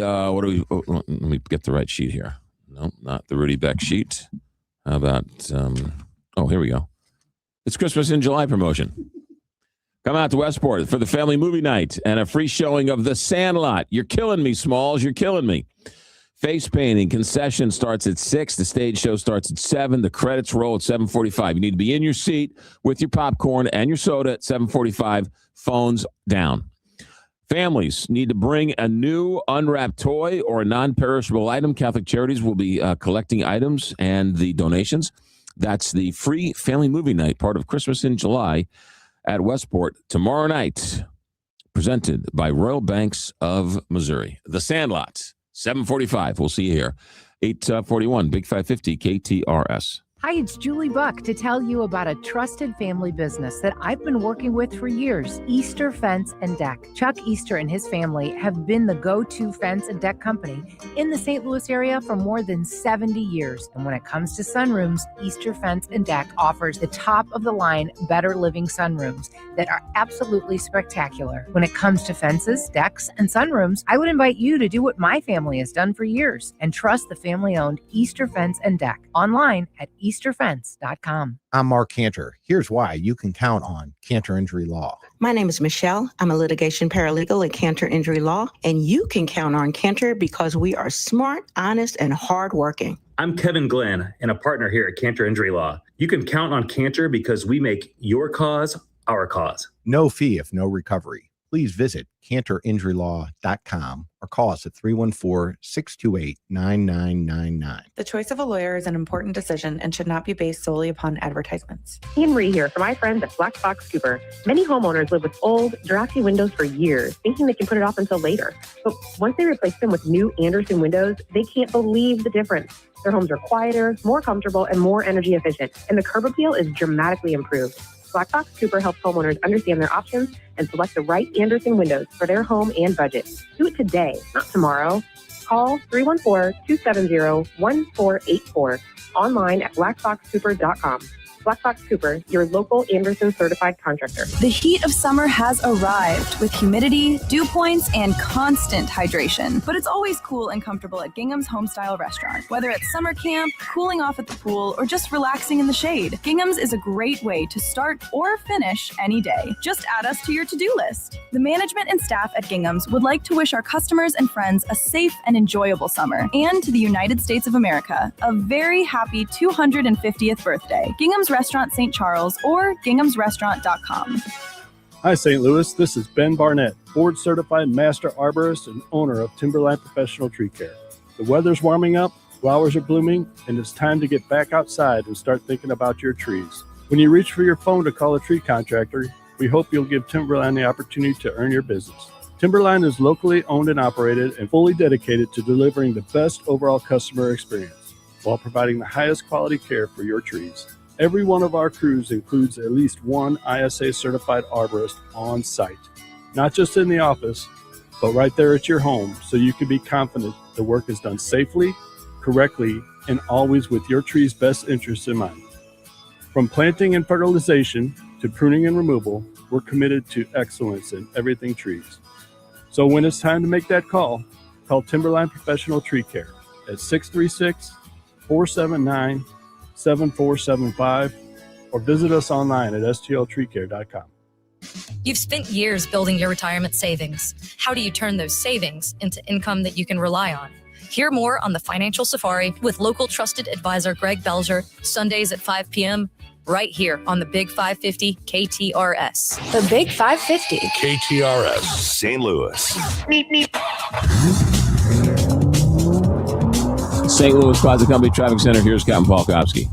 get the right sheet here. No, not the Rudy Beck sheet. How about, here we go. It's Christmas in July promotion. Come out to Westport for the family movie night and a free showing of The Sandlot. You're killing me, Smalls. You're killing me. Face painting concession starts at 6. The stage show starts at 7. The credits roll at 7:45. You need to be in your seat with your popcorn and your soda at 7:45. Phones down. Families need to bring a new unwrapped toy or a non-perishable item. Catholic Charities will be collecting items and the donations. That's the free family movie night, part of Christmas in July at Westport tomorrow night, presented by Royal Banks of Missouri. The Sandlot. 7:45. We'll see you here. 8:41, Big 550 KTRS. Hi, it's Julie Buck to tell you about a trusted family business that I've been working with for years, Easter Fence and Deck. Chuck Easter and his family have been the go-to fence and deck company in the St. Louis area for more than 70 years. And when it comes to sunrooms, Easter Fence and Deck offers the top-of-the-line Better Living sunrooms that are absolutely spectacular. When it comes to fences, decks, and sunrooms, I would invite you to do what my family has done for years and trust the family-owned Easter Fence and Deck online at easterfence.com. I'm Mark Cantor. Here's why you can count on Cantor Injury Law. My name is Michelle. I'm a litigation paralegal at Cantor Injury Law, and you can count on Cantor because we are smart, honest, and hardworking. I'm Kevin Glenn and a partner here at Cantor Injury Law. You can count on Cantor because we make your cause our cause. No fee if no recovery. Please visit CantorInjuryLaw.com or call us at 314-628-9999. The choice of a lawyer is an important decision and should not be based solely upon advertisements. Ian Marie here for my friends at Black Fox Cooper. Many homeowners live with old, drafty windows for years, thinking they can put it off until later. But once they replace them with new Andersen windows, they can't believe the difference. Their homes are quieter, more comfortable, and more energy efficient, and the curb appeal is dramatically improved. Black Fox Cooper helps homeowners understand their options and select the right Andersen windows for their home and budget. Do it today, not tomorrow. Call 314-270-1484. Online at blackfoxcooper.com. Black Fox Cooper, your local Andersen certified contractor. The heat of summer has arrived with humidity, dew points, and constant hydration. But it's always cool and comfortable at Gingham's Homestyle Restaurant. Whether it's summer camp, cooling off at the pool, or just relaxing in the shade, Gingham's is a great way to start or finish any day. Just add us to your to-do list. The management and staff at Gingham's would like to wish our customers and friends a safe and enjoyable summer, and to the United States of America, a very happy 250th birthday. Gingham's Restaurant St. Charles or ginghamsrestaurant.com. Hi, St. Louis. This is Ben Barnett, board certified master arborist and owner of Timberline Professional Tree Care. The weather's warming up, flowers are blooming, and it's time to get back outside and start thinking about your trees. When you reach for your phone to call a tree contractor, we hope you'll give Timberline the opportunity to earn your business. Timberline is locally owned and operated and fully dedicated to delivering the best overall customer experience while providing the highest quality care for your trees. Every one of our crews includes at least one ISA certified arborist on site, not just in the office, but right there at your home, so you can be confident the work is done safely, correctly, and always with your tree's best interests in mind. From planting and fertilization to pruning and removal, we're committed to excellence in everything trees. So when it's time to make that call Timberline Professional Tree Care at 636-479-7475 or visit us online at stltreecare.com. You've spent years building your retirement savings. How do you turn those savings into income that you can rely on? Hear more on the Financial Safari with local trusted advisor Greg Belger, Sundays at 5 p.m. right here on the Big 550 KTRS. The Big 550. KTRS, St. Louis. St. Louis Closet Company Traffic Center. Here's Captain Paul Kopsky.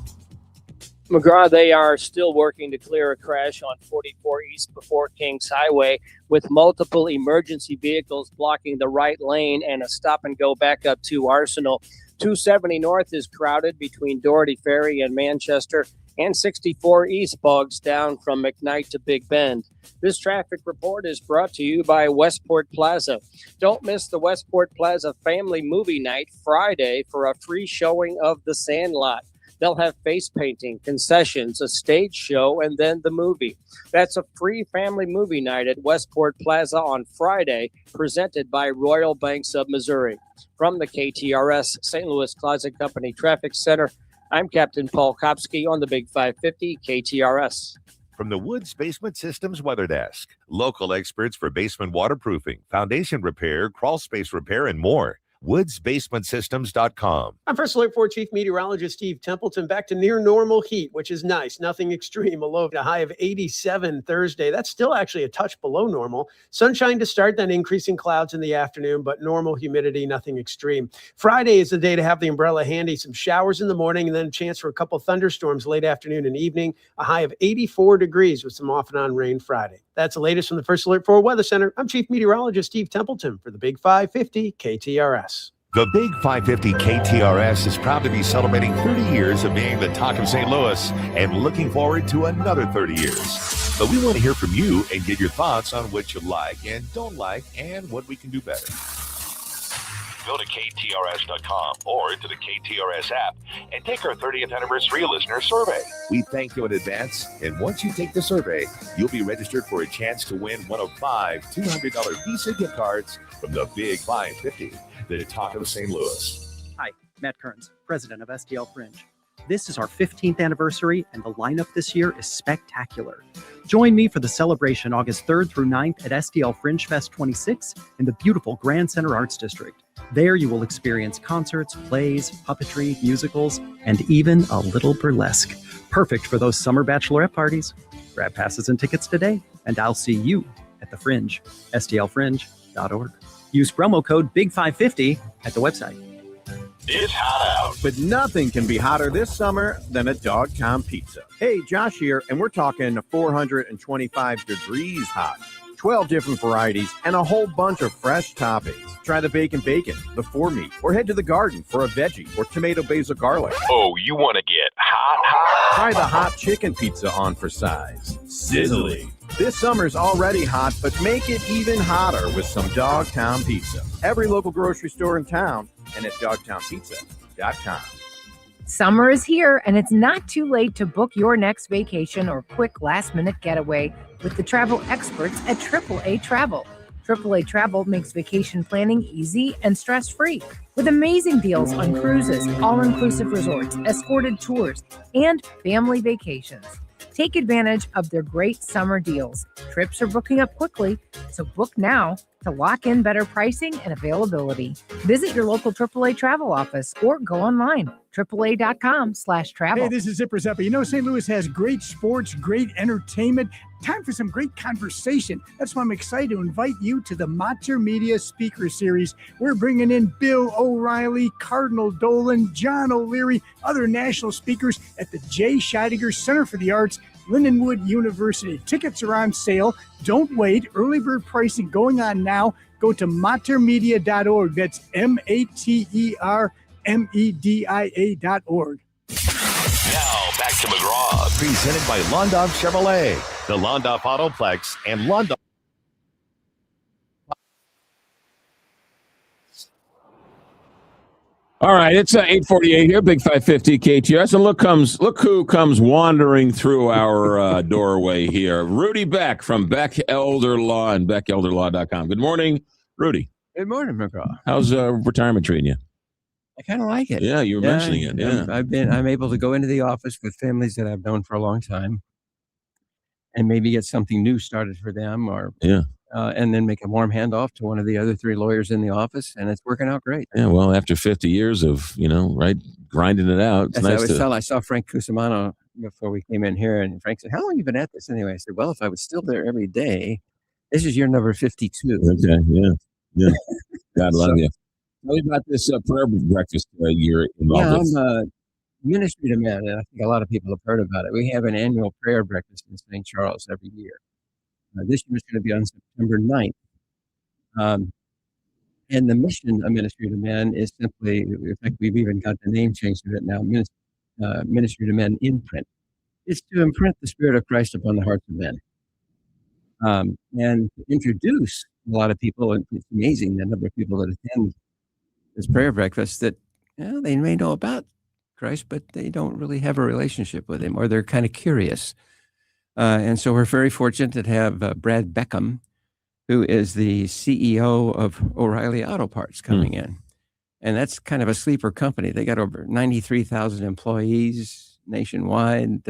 McGraw, they are still working to clear a crash on 44 East before Kings Highway with multiple emergency vehicles blocking the right lane and a stop-and-go back up to Arsenal. 270 North is crowded between Doherty Ferry and Manchester, and 64 East bogs down from McKnight to Big Bend. This traffic report is brought to you by Westport Plaza. Don't miss the Westport Plaza Family Movie Night Friday for a free showing of The Sandlot. They'll have face painting, concessions, a stage show, and then the movie. That's a free family movie night at Westport Plaza on Friday, presented by Royal Banks of Missouri. From the KTRS St. Louis Closet Company Traffic Center, I'm Captain Paul Kopsky on the Big 550 KTRS. From the Woods Basement Systems Weather Desk, local experts for basement waterproofing, foundation repair, crawl space repair, and more. woodsbasementsystems.com. I'm First Alert 4 Chief Meteorologist Steve Templeton. Back to near normal heat, which is nice. Nothing extreme. A low, a high of 87 Thursday. That's still actually a touch below normal. Sunshine to start, then increasing clouds in the afternoon, but normal humidity, nothing extreme. Friday is the day to have the umbrella handy. Some showers in the morning and then a chance for a couple thunderstorms late afternoon and evening. A high of 84 degrees with some off and on rain Friday. That's the latest from the First Alert 4 Weather Center. I'm Chief Meteorologist Steve Templeton for the Big 550 KTRS. The Big 550 KTRS is proud to be celebrating 30 years of being the talk of St. Louis and looking forward to another 30 years. But we want to hear from you and get your thoughts on what you like and don't like and what we can do better. Go to KTRS.com or to the KTRS app and take our 30th anniversary listener survey. We thank you in advance, and once you take the survey, you'll be registered for a chance to win one of 5 $200 Visa gift cards from the Big 550, the talk of St. Louis. Hi, Matt Kearns, president of STL Fringe. This is our 15th anniversary, and the lineup this year is spectacular. Join me for the celebration August 3rd through 9th at STL Fringe Fest 26 in the beautiful Grand Center Arts District. There you will experience concerts, plays, puppetry, musicals, and even a little burlesque. Perfect for those summer bachelorette parties. Grab passes and tickets today, and I'll see you at the Fringe, stlfringe.org. Use promo code BIG550 at the website. It's hot out, But nothing can be hotter this summer than a Dogtown pizza. Hey, Josh here, and we're talking 425 degrees hot. 12 different varieties and a whole bunch of fresh toppings. Try the bacon, the 4-meat, or head to the garden for a veggie or tomato basil garlic. Oh, you want to get hot? Try the hot chicken pizza on for size. Sizzling. This summer's already hot, but make it even hotter with some Dogtown Pizza. Every local grocery store in town and at dogtownpizza.com. Summer is here, and it's not too late to book your next vacation or quick last-minute getaway with the travel experts at AAA Travel. AAA Travel makes vacation planning easy and stress-free with amazing deals on cruises, all-inclusive resorts, escorted tours, and family vacations. Take advantage of their great summer deals. Trips are booking up quickly, so book now to lock in better pricing and availability. Visit your local AAA travel office or go online, AAA.com/travel. Hey, this is Zipper Zeppa. You know, St. Louis has great sports, great entertainment. Time for some great conversation. That's why I'm excited to invite you to the Mater Media Speaker Series. We're bringing in Bill O'Reilly, Cardinal Dolan, John O'Leary, other national speakers at the J. Scheidegger Center for the Arts, Lindenwood University. Tickets are on sale. Don't wait. Early bird pricing going on now. Go to matermedia.org. That's MATERMEDIA.org. Now back to McGraw, presented by London Chevrolet, the London Autoplex, and London. All right, it's 8:48 here, Big 550 KTRS, and look who comes wandering through our doorway here. Rudy Beck from Beck Elder Law and BeckElderLaw.com. Good morning, Rudy. Good morning, McGraw. How's retirement treating you? I kind of like it. Yeah, you were mentioning it. Yeah, I'm able to go into the office with families that I've known for a long time, and maybe get something new started for them, or and then make a warm handoff to one of the other 3 lawyers in the office, and it's working out great. Yeah, well, after 50 years of grinding it out, it's nice to. I saw Frank Cusimano before we came in here, and Frank said, "How long have you been at this anyway?" I said, "Well, if I was still there every day, this is year number 52." Okay, yeah. God love you. Tell me about this prayer breakfast you're involved Yeah, with. I'm ministry to men, and I think a lot of people have heard about it. We have an annual prayer breakfast in St. Charles every year. This year is going to be on September 9th. And the mission of Ministry to Men is simply, in fact, we've even got the name changed to it now, Ministry to Men Imprint. It's to imprint the Spirit of Christ upon the hearts of men. And introduce a lot of people, and it's amazing the number of people that attend this prayer breakfast that they may know about Christ, but they don't really have a relationship with him, or they're kind of curious. And so we're very fortunate to have Brad Beckham, who is the CEO of O'Reilly Auto Parts, coming in. And that's kind of a sleeper company. They got over 93,000 employees nationwide.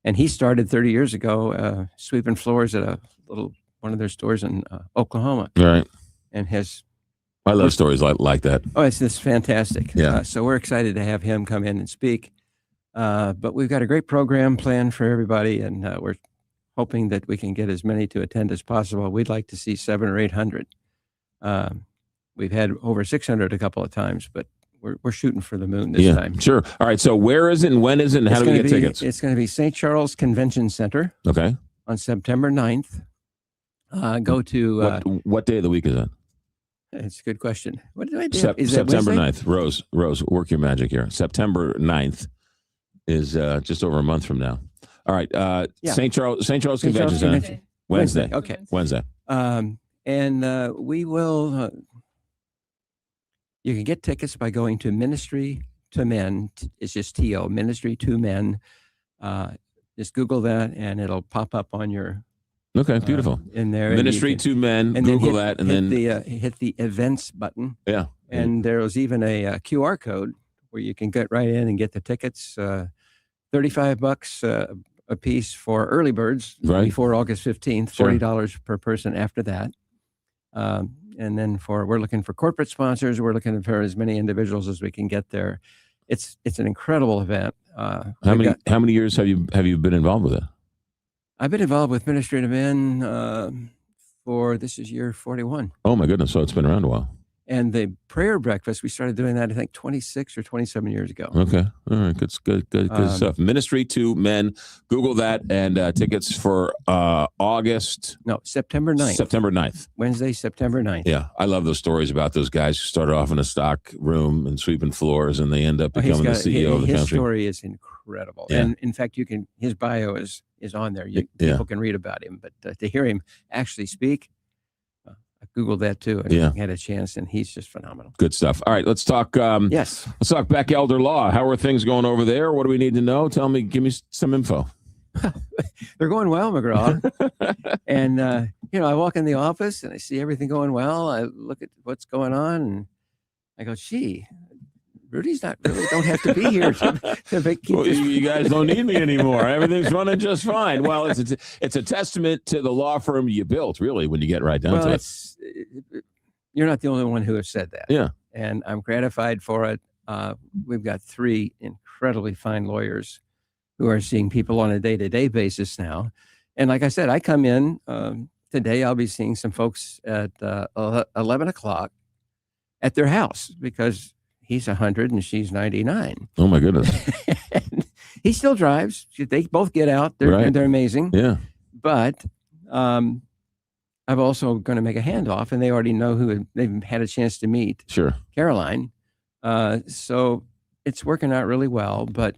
And he started 30 years ago sweeping floors at one of their stores in Oklahoma. Right. And I love stories like that. Oh, it's just fantastic. Yeah. So we're excited to have him come in and speak. But we've got a great program planned for everybody, and we're hoping that we can get as many to attend as possible. We'd like to see 700 or 800. We've had over 600 a couple of times, but we're shooting for the moon this time. Sure. All right. So where is it and when is it and how do we get tickets? It's going to be St. Charles Convention Center. Okay. On September 9th. Go to... what day of the week is that? It's a good question. What did I do? September 9th. Rose, work your magic here. September 9th is just over a month from now. All right. St. Charles Convention Center. Wednesday. Okay. Wednesday. And we will... you can get tickets by going to Ministry to Men. It's just T-O, Ministry to Men. Just Google that, and it'll pop up on your... Okay, beautiful. In there, Ministry to Men. And Google then that, and then hit the events button. Yeah. And there's even a QR code where you can get right in and get the tickets. $35 a piece for early birds before August 15th. $40 per person after that. And then we're looking for corporate sponsors. We're looking for as many individuals as we can get there. It's an incredible event. How many years have you been involved with it? I've been involved with Ministry to Men this is year 41. Oh my goodness! So it's been around a while. And the prayer breakfast, we started doing that I think 26 or 27 years ago. Okay, all right, good stuff. Ministry to Men. Google that, and tickets for September 9th. September 9th. Wednesday, September 9th. Yeah, I love those stories about those guys who started off in a stock room and sweeping floors, and they end up becoming the CEO of the country. His story is incredible, and in fact, his bio is on there. People can read about him, but to hear him actually speak. I Googled that too. And had a chance, and he's just phenomenal. Good stuff. All right, let's talk. Yes. Let's talk Beck Elder Law. How are things going over there? What do we need to know? Give me some info. They're going well, McGraw. And, I walk in the office and I see everything going well. I look at what's going on and I go, gee, Rudy's don't have to be here to keep well, you guys don't need me anymore. Everything's running just fine. Well, it's a testament to the law firm you built, really, when you get right down to it. You're not the only one who has said that. Yeah. And I'm gratified for it. We've got 3 incredibly fine lawyers who are seeing people on a day-to-day basis now. And like I said, I come in today, I'll be seeing some folks at 11 o'clock at their house because he's 100 and she's 99. Oh my goodness. He still drives. They both get out. They're amazing. Yeah. But I'm also going to make a handoff, and they already know who they've had a chance to meet. Sure. Caroline. So it's working out really well, but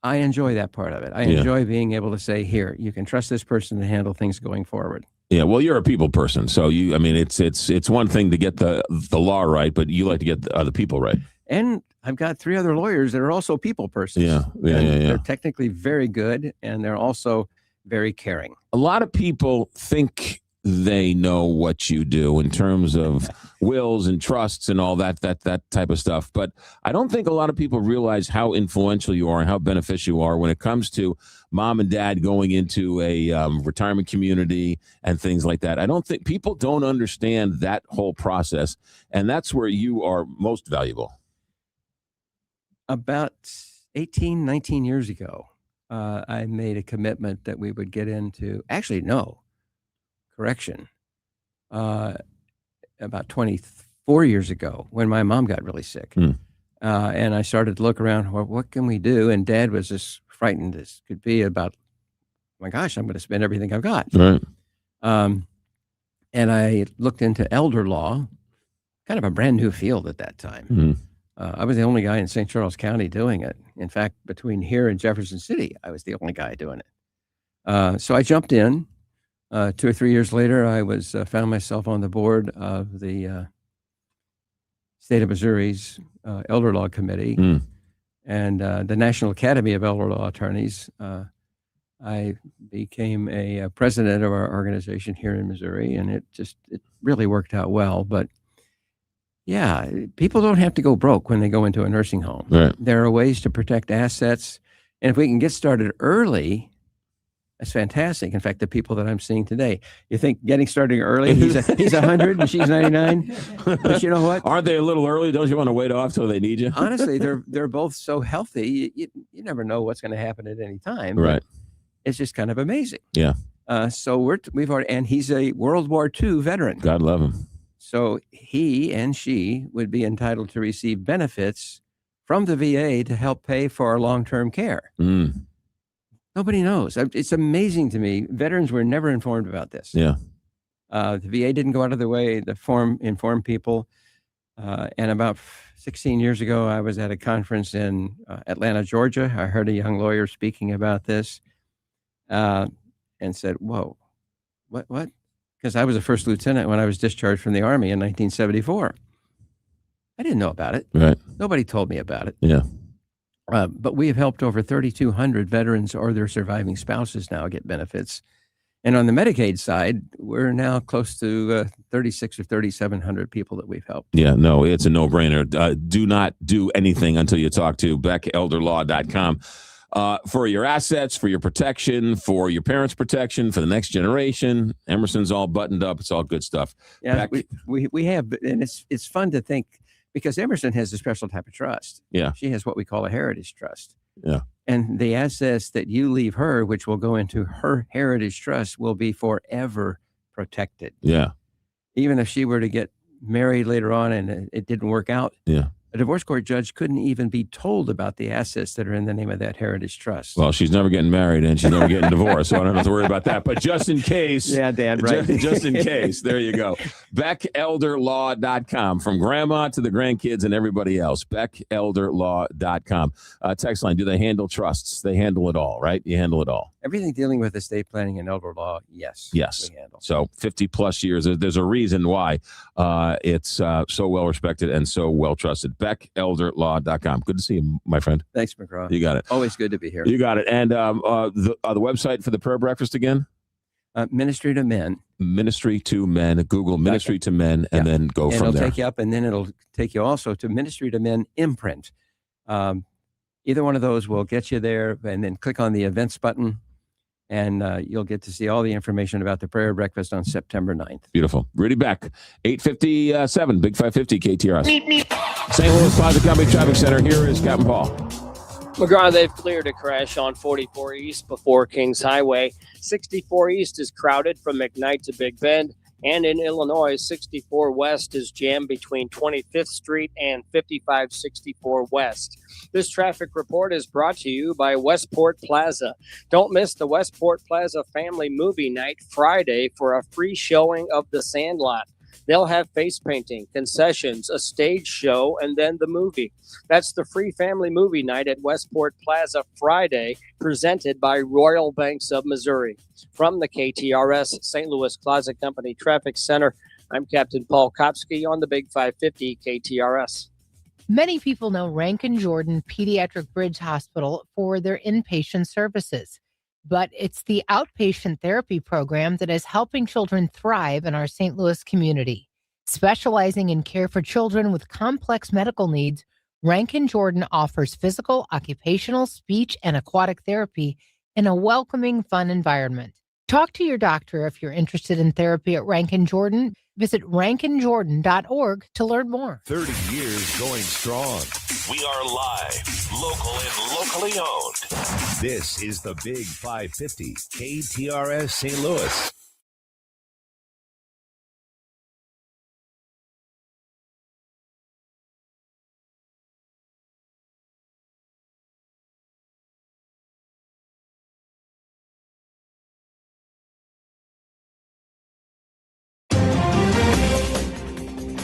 I enjoy that part of it. I enjoy being able to say, here, you can trust this person to handle things going forward. Yeah, well, you're a people person, so it's one thing to get the law right, but you like to get the people right. And I've got 3 other lawyers that are also people persons. Yeah. They're technically very good, and they're also very caring. A lot of people think they know what you do in terms of wills and trusts and all that type of stuff. But I don't think a lot of people realize how influential you are and how beneficial you are when it comes to mom and dad going into a retirement community and things like that. I don't think people don't understand that whole process. And that's where you are most valuable. About 18, 19 years ago, I made a commitment that we would get into, actually, no, correction, about 24 years ago when my mom got really sick. And I started to look around, well, what can we do? And Dad was as frightened as could be about, oh my gosh, I'm going to spend everything I've got. Right. And I looked into elder law, kind of a brand new field at that time. I was the only guy in St. Charles County doing it. In fact, between here and Jefferson City, I was the only guy doing it. So I jumped in. 2 or 3 years later, I was found myself on the board of the state of Missouri's Elder Law Committee and the National Academy of Elder Law Attorneys. I became a president of our organization here in Missouri, and it really worked out well. But yeah, people don't have to go broke when they go into a nursing home. Right. There are ways to protect assets, and if we can get started early, that's fantastic. In fact, the people that I'm seeing today, you think getting started early, he's 100 and she's 99. But you know what? Aren't they a little early? Don't you want to wait off till they need you? Honestly, they're both so healthy. You never know what's going to happen at any time. Right. It's just kind of amazing. Yeah. So we've already, and he's a World War II veteran. God love him. So he and she would be entitled to receive benefits from the VA to help pay for our long-term care. Nobody knows. It's amazing to me. Veterans were never informed about this. Yeah. The VA didn't go out of their way to inform people. And about 16 years ago, I was at a conference in Atlanta, Georgia. I heard a young lawyer speaking about this and said, whoa, what? Because I was a first lieutenant when I was discharged from the Army in 1974. I didn't know about it. Right. Nobody told me about it. Yeah. But we have helped over 3,200 veterans or their surviving spouses now get benefits. And on the Medicaid side, we're now close to 3,600 or 3,700 people that we've helped. Yeah, no, it's a no-brainer. Do not do anything until you talk to BeckElderLaw.com. For your assets, for your protection, for your parents' protection, for the next generation. Emerson's all buttoned up. It's all good stuff. Yeah, we have, and it's fun to think, because Emerson has a special type of trust. Yeah. She has what we call a heritage trust. Yeah. And the assets that you leave her, which will go into her heritage trust, will be forever protected. Yeah. Even if she were to get married later on and it didn't work out, yeah, a divorce court judge couldn't even be told about the assets that are in the name of that heritage trust. Well, she's never getting married and she's never getting divorced, so I don't have to worry about that. But just in case. Yeah, Dan, right. Just in case. There you go. BeckElderLaw.com. From grandma to the grandkids and everybody else. BeckElderLaw.com. Text line, do they handle trusts? They handle it all, right? You handle it all. Everything dealing with estate planning and elder law, yes. Yes. We handle. So 50 plus years. There's a reason why it's so well respected and so well trusted. BeckElderLaw.com. Good to see you, my friend. Thanks, McGraw. You got it. Always good to be here. You got it. And the website for the prayer breakfast again? Ministry to Men. Ministry to Men. Google Ministry to Men and then go from there. It'll take you up, and then it'll take you also to Ministry to Men imprint. Either one of those will get you there, and then click on the events button, and you'll get to see all the information about the prayer breakfast on September 9th. Beautiful. Rudy Beck, 857, Big 550 KTRS. St. Louis Plaza Company Traffic Center. Here is Captain Paul. McGraw, they've cleared a crash on 44 East before Kings Highway. 64 East is crowded from McKnight to Big Bend. And in Illinois, 64 West is jammed between 25th Street and 5564 West. This traffic report is brought to you by Westport Plaza. Don't miss the Westport Plaza Family Movie Night Friday for a free showing of The Sandlot. They'll have face painting, concessions, a stage show, and then the movie. That's the free family movie night at Westport Plaza Friday, presented by Royal Banks of Missouri. From the KTRS St. Louis Plaza Company Traffic Center, I'm Captain Paul Kopsky on the Big 550 KTRS. Many people know Rankin Jordan Pediatric Bridge Hospital for their inpatient services. But it's the outpatient therapy program that is helping children thrive in our St. Louis community. Specializing in care for children with complex medical needs, Rankin Jordan offers physical, occupational, speech, and aquatic therapy in a welcoming, fun environment. Talk to your doctor if you're interested in therapy at Rankin Jordan. Visit rankinjordan.org to learn more. 30 years going strong. We are live, local and locally owned. This is the Big 550, KTRS St. Louis.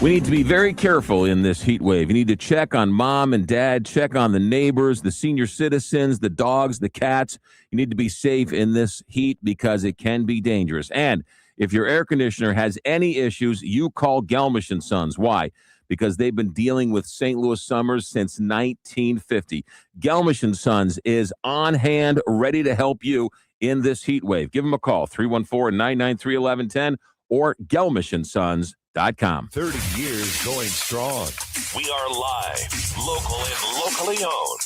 We need to be very careful in this heat wave. You need to check on mom and dad, check on the neighbors, the senior citizens, the dogs, the cats. You need to be safe in this heat because it can be dangerous. And if your air conditioner has any issues, you call Gelmish & Sons. Why? Because they've been dealing with St. Louis summers since 1950. Gelmish & Sons is on hand, ready to help you in this heat wave. Give them a call, 314-993-1110 or gelmishandsons.com. 30 years going strong. We are live, local and locally owned.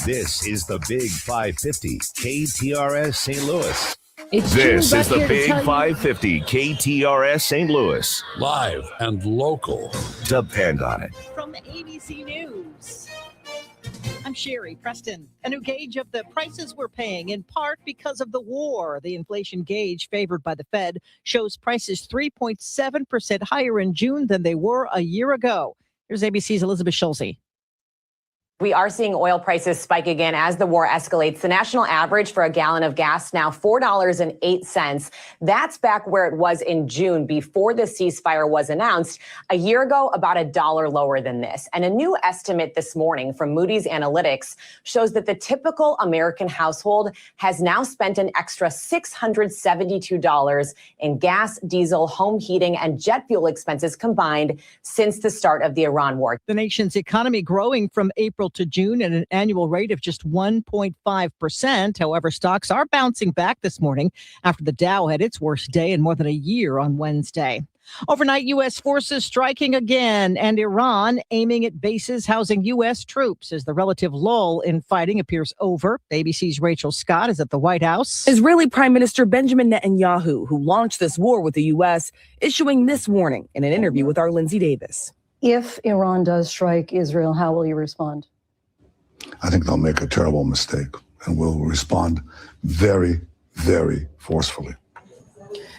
This is the Big 550, KTRS St. Louis. This is the Big 550, KTRS St. Louis. Live and local. Depend on it. From ABC News, I'm Sherry Preston. A new gauge of the prices we're paying, in part because of the war. The inflation gauge favored by the Fed shows prices 3.7% higher in June than they were a year ago. Here's ABC's Elizabeth Schulze. We are seeing oil prices spike again as the war escalates. The national average for a gallon of gas now $4.08. That's back where it was in June before the ceasefire was announced. A year ago, about $1 lower than this. And a new estimate this morning from Moody's Analytics shows that the typical American household has now spent an extra $672 in gas, diesel, home heating, and jet fuel expenses combined since the start of the Iran war. The nation's economy growing from April to June at an annual rate of just 1.5%. However, stocks are bouncing back this morning after the Dow had its worst day in more than a year on Wednesday. Overnight, U.S. forces striking again, and Iran aiming at bases housing U.S. troops as the relative lull in fighting appears over. ABC's Rachel Scott is at the White House. Israeli Prime Minister Benjamin Netanyahu, who launched this war with the U.S., issuing this warning in an interview with our Lindsay Davis. If Iran does strike Israel, how will you respond? I think they'll make a terrible mistake and will respond very, very forcefully.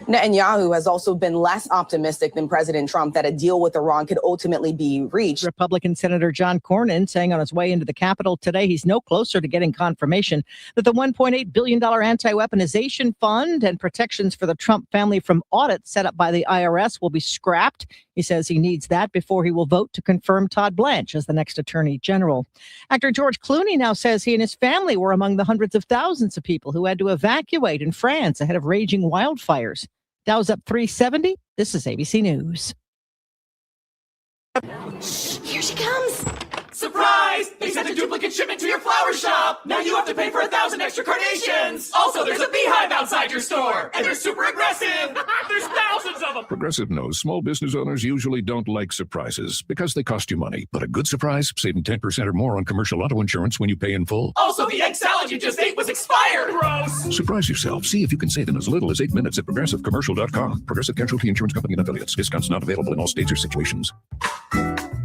Netanyahu has also been less optimistic than President Trump that a deal with Iran could ultimately be reached. Republican Senator John Cornyn saying on his way into the Capitol today he's no closer to getting confirmation that the $1.8 billion anti-weaponization fund and protections for the Trump family from audits set up by the IRS will be scrapped. He says he needs that before he will vote to confirm Todd Blanche as the next attorney general. Actor George Clooney now says he and his family were among the hundreds of thousands of people who had to evacuate in France ahead of raging wildfires. Dow's up 370. This is ABC News. Here she comes. Surprise! They sent a duplicate shipment to your flower shop. Now you have to pay for 1,000 extra carnations. Also, there's a beehive outside your store, and they're super aggressive. There's thousands of them. Progressive knows small business owners usually don't like surprises because they cost you money. But a good surprise, saving 10% or more on commercial auto insurance when you pay in full. Also, the egg salad you just ate was expired. Gross. Surprise yourself. See if you can save in as little as 8 minutes at progressivecommercial.com. Progressive Casualty Insurance Company and affiliates. Discounts not available in all states or situations.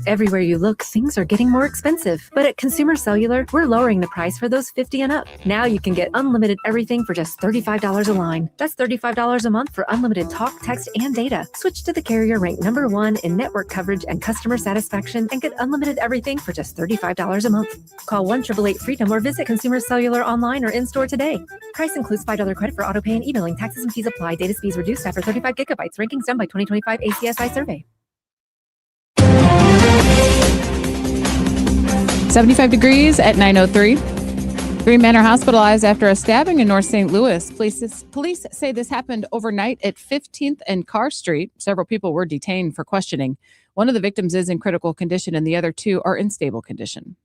Everywhere you look, things are getting more expensive. But at Consumer Cellular, we're lowering the price for those 50 and up. Now you can get unlimited everything for just $35 a line. That's $35 a month for unlimited talk, text, and data. Switch to the carrier ranked #1 in network coverage and customer satisfaction and get unlimited everything for just $35 a month. Call 1-888-FREEDOM or visit Consumer Cellular online or in-store today. Price includes $5 credit for auto pay and e-billing. Taxes and fees apply. Data speeds reduced after 35 gigabytes. Rankings done by 2025 ACSI survey. 75 degrees at 9:03. 3 men are hospitalized after a stabbing in North St. Louis. Police say this happened overnight at 15th and Carr Street. Several people were detained for questioning. One of the victims is in critical condition and the other two are in stable condition.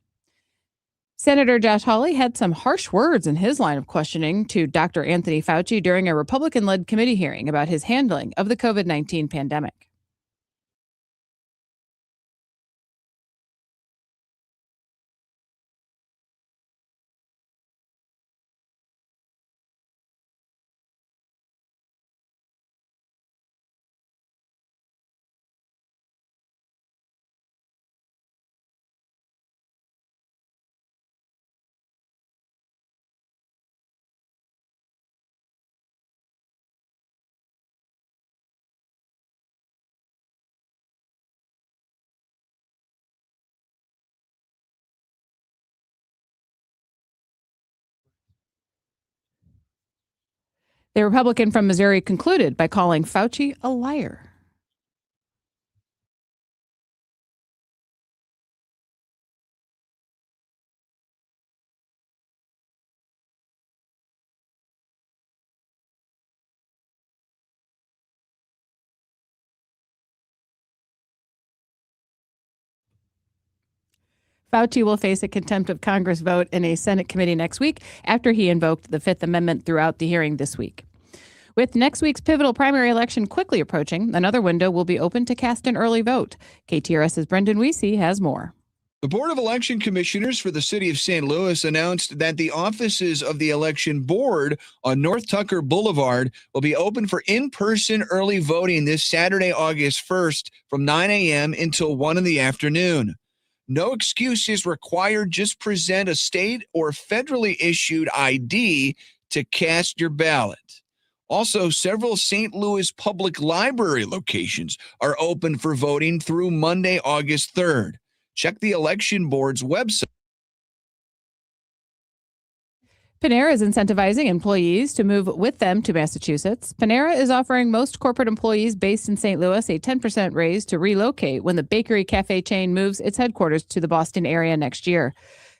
Senator Josh Hawley had some harsh words in his line of questioning to Dr. Anthony Fauci during a Republican-led committee hearing about his handling of the COVID-19 pandemic. The Republican from Missouri concluded by calling Fauci a liar. Fauci will face a contempt of Congress vote in a Senate committee next week after he invoked the Fifth Amendment throughout the hearing this week. With next week's pivotal primary election quickly approaching, another window will be open to cast an early vote. KTRS's Brendan Wiese has more. The Board of Election Commissioners for the city of St. Louis announced that the offices of the election board on North Tucker Boulevard will be open for in-person early voting this Saturday, August 1st from 9 a.m. until 1 in the afternoon. No excuse is required. Just present a state or federally issued ID to cast your ballot. Also, several St. Louis public library locations are open for voting through Monday, August 3rd. Check the election board's website. Panera is incentivizing employees to move with them to Massachusetts. Panera is offering most corporate employees based in St. Louis a 10% raise to relocate when the bakery cafe chain moves its headquarters to the Boston area next year.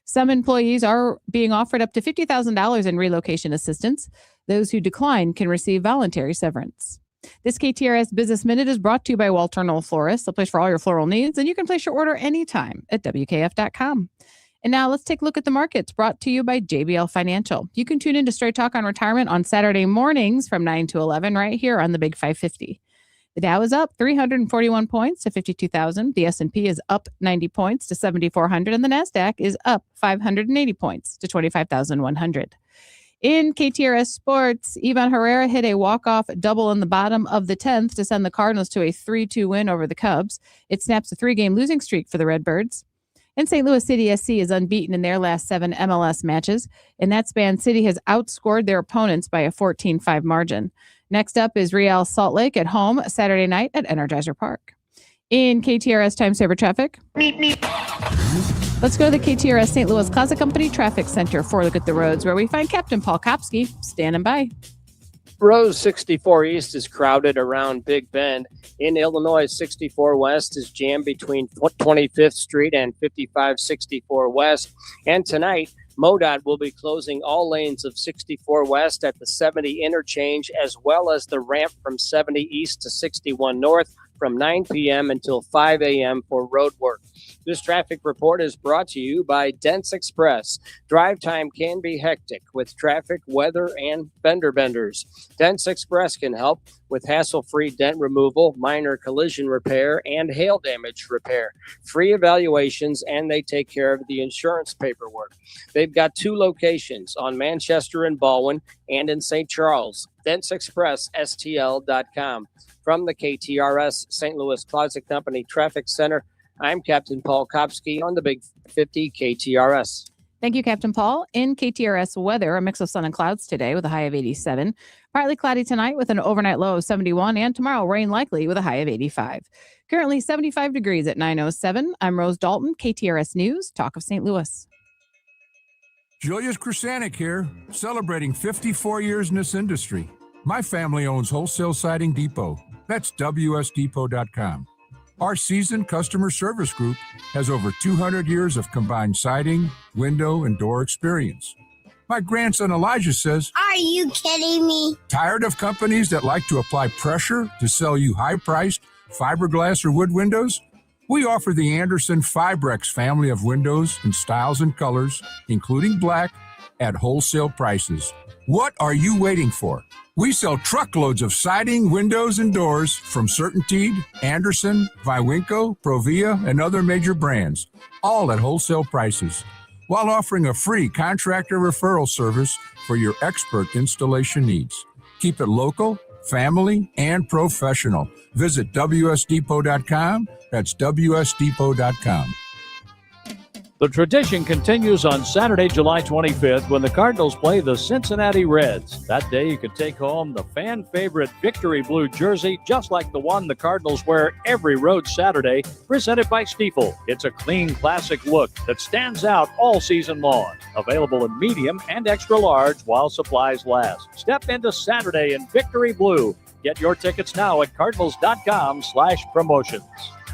Some employees are being offered up to $50,000 in relocation assistance. Those who decline can receive voluntary severance. This KTRS Business Minute is brought to you by Walter Knoll Florist, a place for all your floral needs, and you can place your order anytime at WKF.com. And now let's take a look at the markets, brought to you by JBL Financial. You can tune in to Straight Talk on Retirement on Saturday mornings from 9 to 11 right here on the Big 550. The Dow is up 341 points to 52,000. The S&P is up 90 points to 7,400. And the NASDAQ is up 580 points to 25,100. In KTRS Sports, Ivan Herrera hit a walk-off double in the bottom of the 10th to send the Cardinals to a 3-2 win over the Cubs. It snaps a 3-game losing streak for the Redbirds. And St. Louis City SC is unbeaten in their last 7 MLS matches. In that span, City has outscored their opponents by a 14-5 margin. Next up is Real Salt Lake at home Saturday night at Energizer Park. In KTRS Time Saver Traffic, let's go to the KTRS St. Louis Closet Company Traffic Center for a look at the roads, where we find Captain Paul Kopsky standing by. Road 64 East is crowded around Big Bend. In Illinois, 64 West is jammed between 25th Street and 5564 West. And tonight, MoDOT will be closing all lanes of 64 West at the 70 interchange, as well as the ramp from 70 East to 61 North from 9 p.m. until 5 a.m. for road work. This traffic report is brought to you by Dents Express. Drive time can be hectic with traffic, weather, and fender benders. Dents Express can help with hassle-free dent removal, minor collision repair, and hail damage repair. Free evaluations, and they take care of the insurance paperwork. They've got 2 locations on Manchester and Baldwin and in St. Charles. DentsExpressSTL.com. From the KTRS St. Louis Closet Company Traffic Center, I'm Captain Paul Kopsky on the Big 50 KTRS. Thank you, Captain Paul. In KTRS weather, a mix of sun and clouds today with a high of 87. Partly cloudy tonight with an overnight low of 71. And tomorrow, rain likely with a high of 85. Currently 75 degrees at 9:07. I'm Rose Dalton, KTRS News, Talk of St. Louis. Julius Krasanik here, celebrating 54 years in this industry. My family owns Wholesale Siding Depot. That's WSDepot.com. Our seasoned customer service group has over 200 years of combined siding, window, and door experience. My grandson Elijah says, "Are you kidding me?" Tired of companies that like to apply pressure to sell you high-priced fiberglass or wood windows? We offer the Anderson Fibrex family of windows in styles and colors, including black, at wholesale prices. What are you waiting for? We sell truckloads of siding, windows, and doors from CertainTeed, Anderson, Viwinco, Provia, and other major brands, all at wholesale prices, while offering a free contractor referral service for your expert installation needs. Keep it local, family, and professional. Visit WSDepot.com. That's WSDepot.com. The tradition continues on Saturday, July 25th, when the Cardinals play the Cincinnati Reds. That day, you can take home the fan favorite Victory Blue jersey, just like the one the Cardinals wear every road Saturday, presented by Stiefel. It's a clean, classic look that stands out all season long. Available in medium and extra large while supplies last. Step into Saturday in Victory Blue. Get your tickets now at cardinals.com/promotions.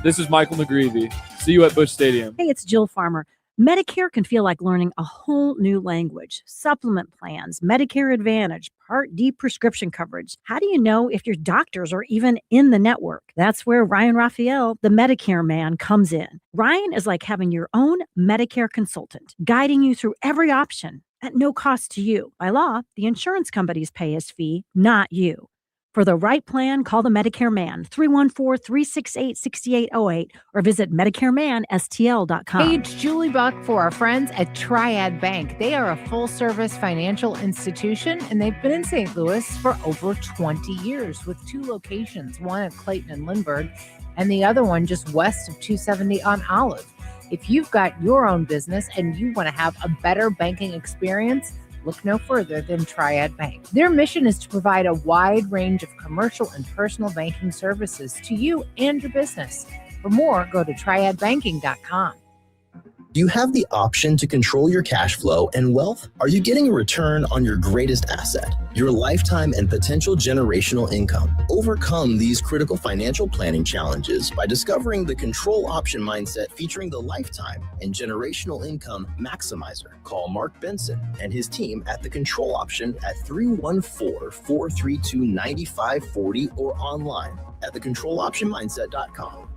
This is Michael McGreevy. See you at Busch Stadium. Hey, it's Jill Farmer. Medicare can feel like learning a whole new language. Supplement plans, Medicare Advantage, Part D prescription coverage. How do you know if your doctors are even in the network? That's where Ryan Raphael, the Medicare man, comes in. Ryan is like having your own Medicare consultant, guiding you through every option at no cost to you. By law, the insurance companies pay his fee, not you. For the right plan, call the Medicare Man, 314-368-6808, or visit MedicareManSTL.com. Hey, it's Julie Buck for our friends at Triad Bank. They are a full-service financial institution, and they've been in St. Louis for over 20 years with 2 locations, one at Clayton and Lindbergh, and the other one just west of 270 on Olive. If you've got your own business and you want to have a better banking experience, look no further than Triad Bank. Their mission is to provide a wide range of commercial and personal banking services to you and your business. For more, go to triadbanking.com. Do you have the option to control your cash flow and wealth? Are you getting a return on your greatest asset, your lifetime and potential generational income? Overcome these critical financial planning challenges by discovering the Control Option Mindset featuring the Lifetime and Generational Income Maximizer. Call Mark Benson and his team at the Control Option at 314-432-9540 or online at thecontroloptionmindset.com.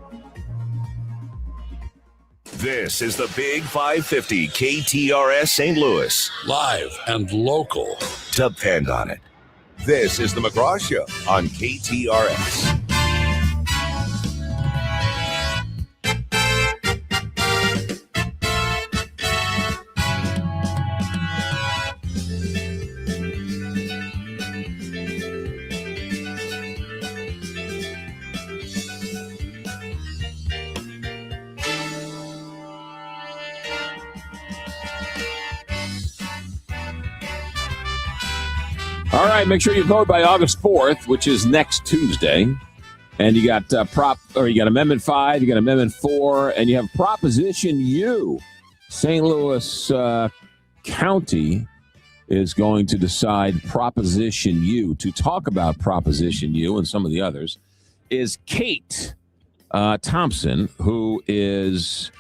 This is the Big 550 KTRS St. Louis. Live and local. Depend on it. This is the McGraw Show on KTRS. All right, make sure you vote by August 4th, which is next Tuesday. And you got you got Amendment 5, you got Amendment 4, and you have Proposition U. St. Louis County is going to decide Proposition U. To talk about Proposition U and some of the others is Kate Thompson, who is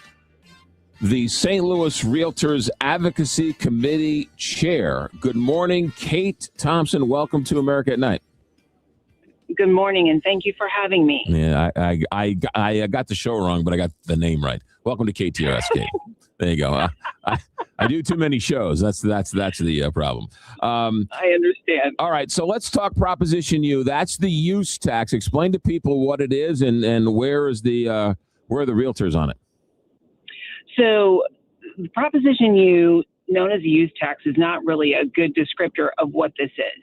the St. Louis Realtors Advocacy Committee Chair. Good morning, Kate Thompson. Welcome to America at Night. Good morning, and thank you for having me. Yeah, I got the show wrong, but I got the name right. Welcome to KTRS, Kate. There you go. I do too many shows. That's the problem. I understand. All right, so let's talk Proposition U. That's the use tax. Explain to people what it is and where are the realtors on it. So Proposition U, known as a use tax, is not really a good descriptor of what this is.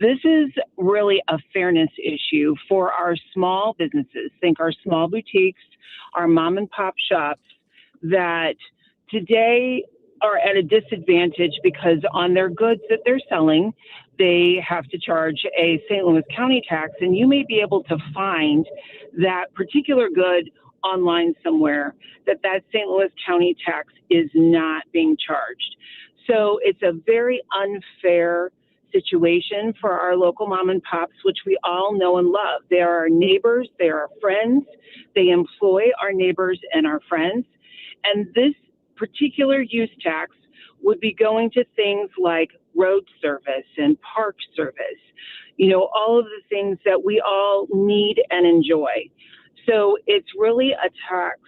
This is really a fairness issue for our small businesses. Think our small boutiques, our mom and pop shops that today are at a disadvantage because on their goods that they're selling, they have to charge a St. Louis County tax, and you may be able to find that particular good online somewhere that St. Louis County tax is not being charged. So it's a very unfair situation for our local mom and pops, which we all know and love. They are our neighbors, they are our friends, they employ our neighbors and our friends. And this particular use tax would be going to things like road service and park service, all of the things that we all need and enjoy. So it's really a tax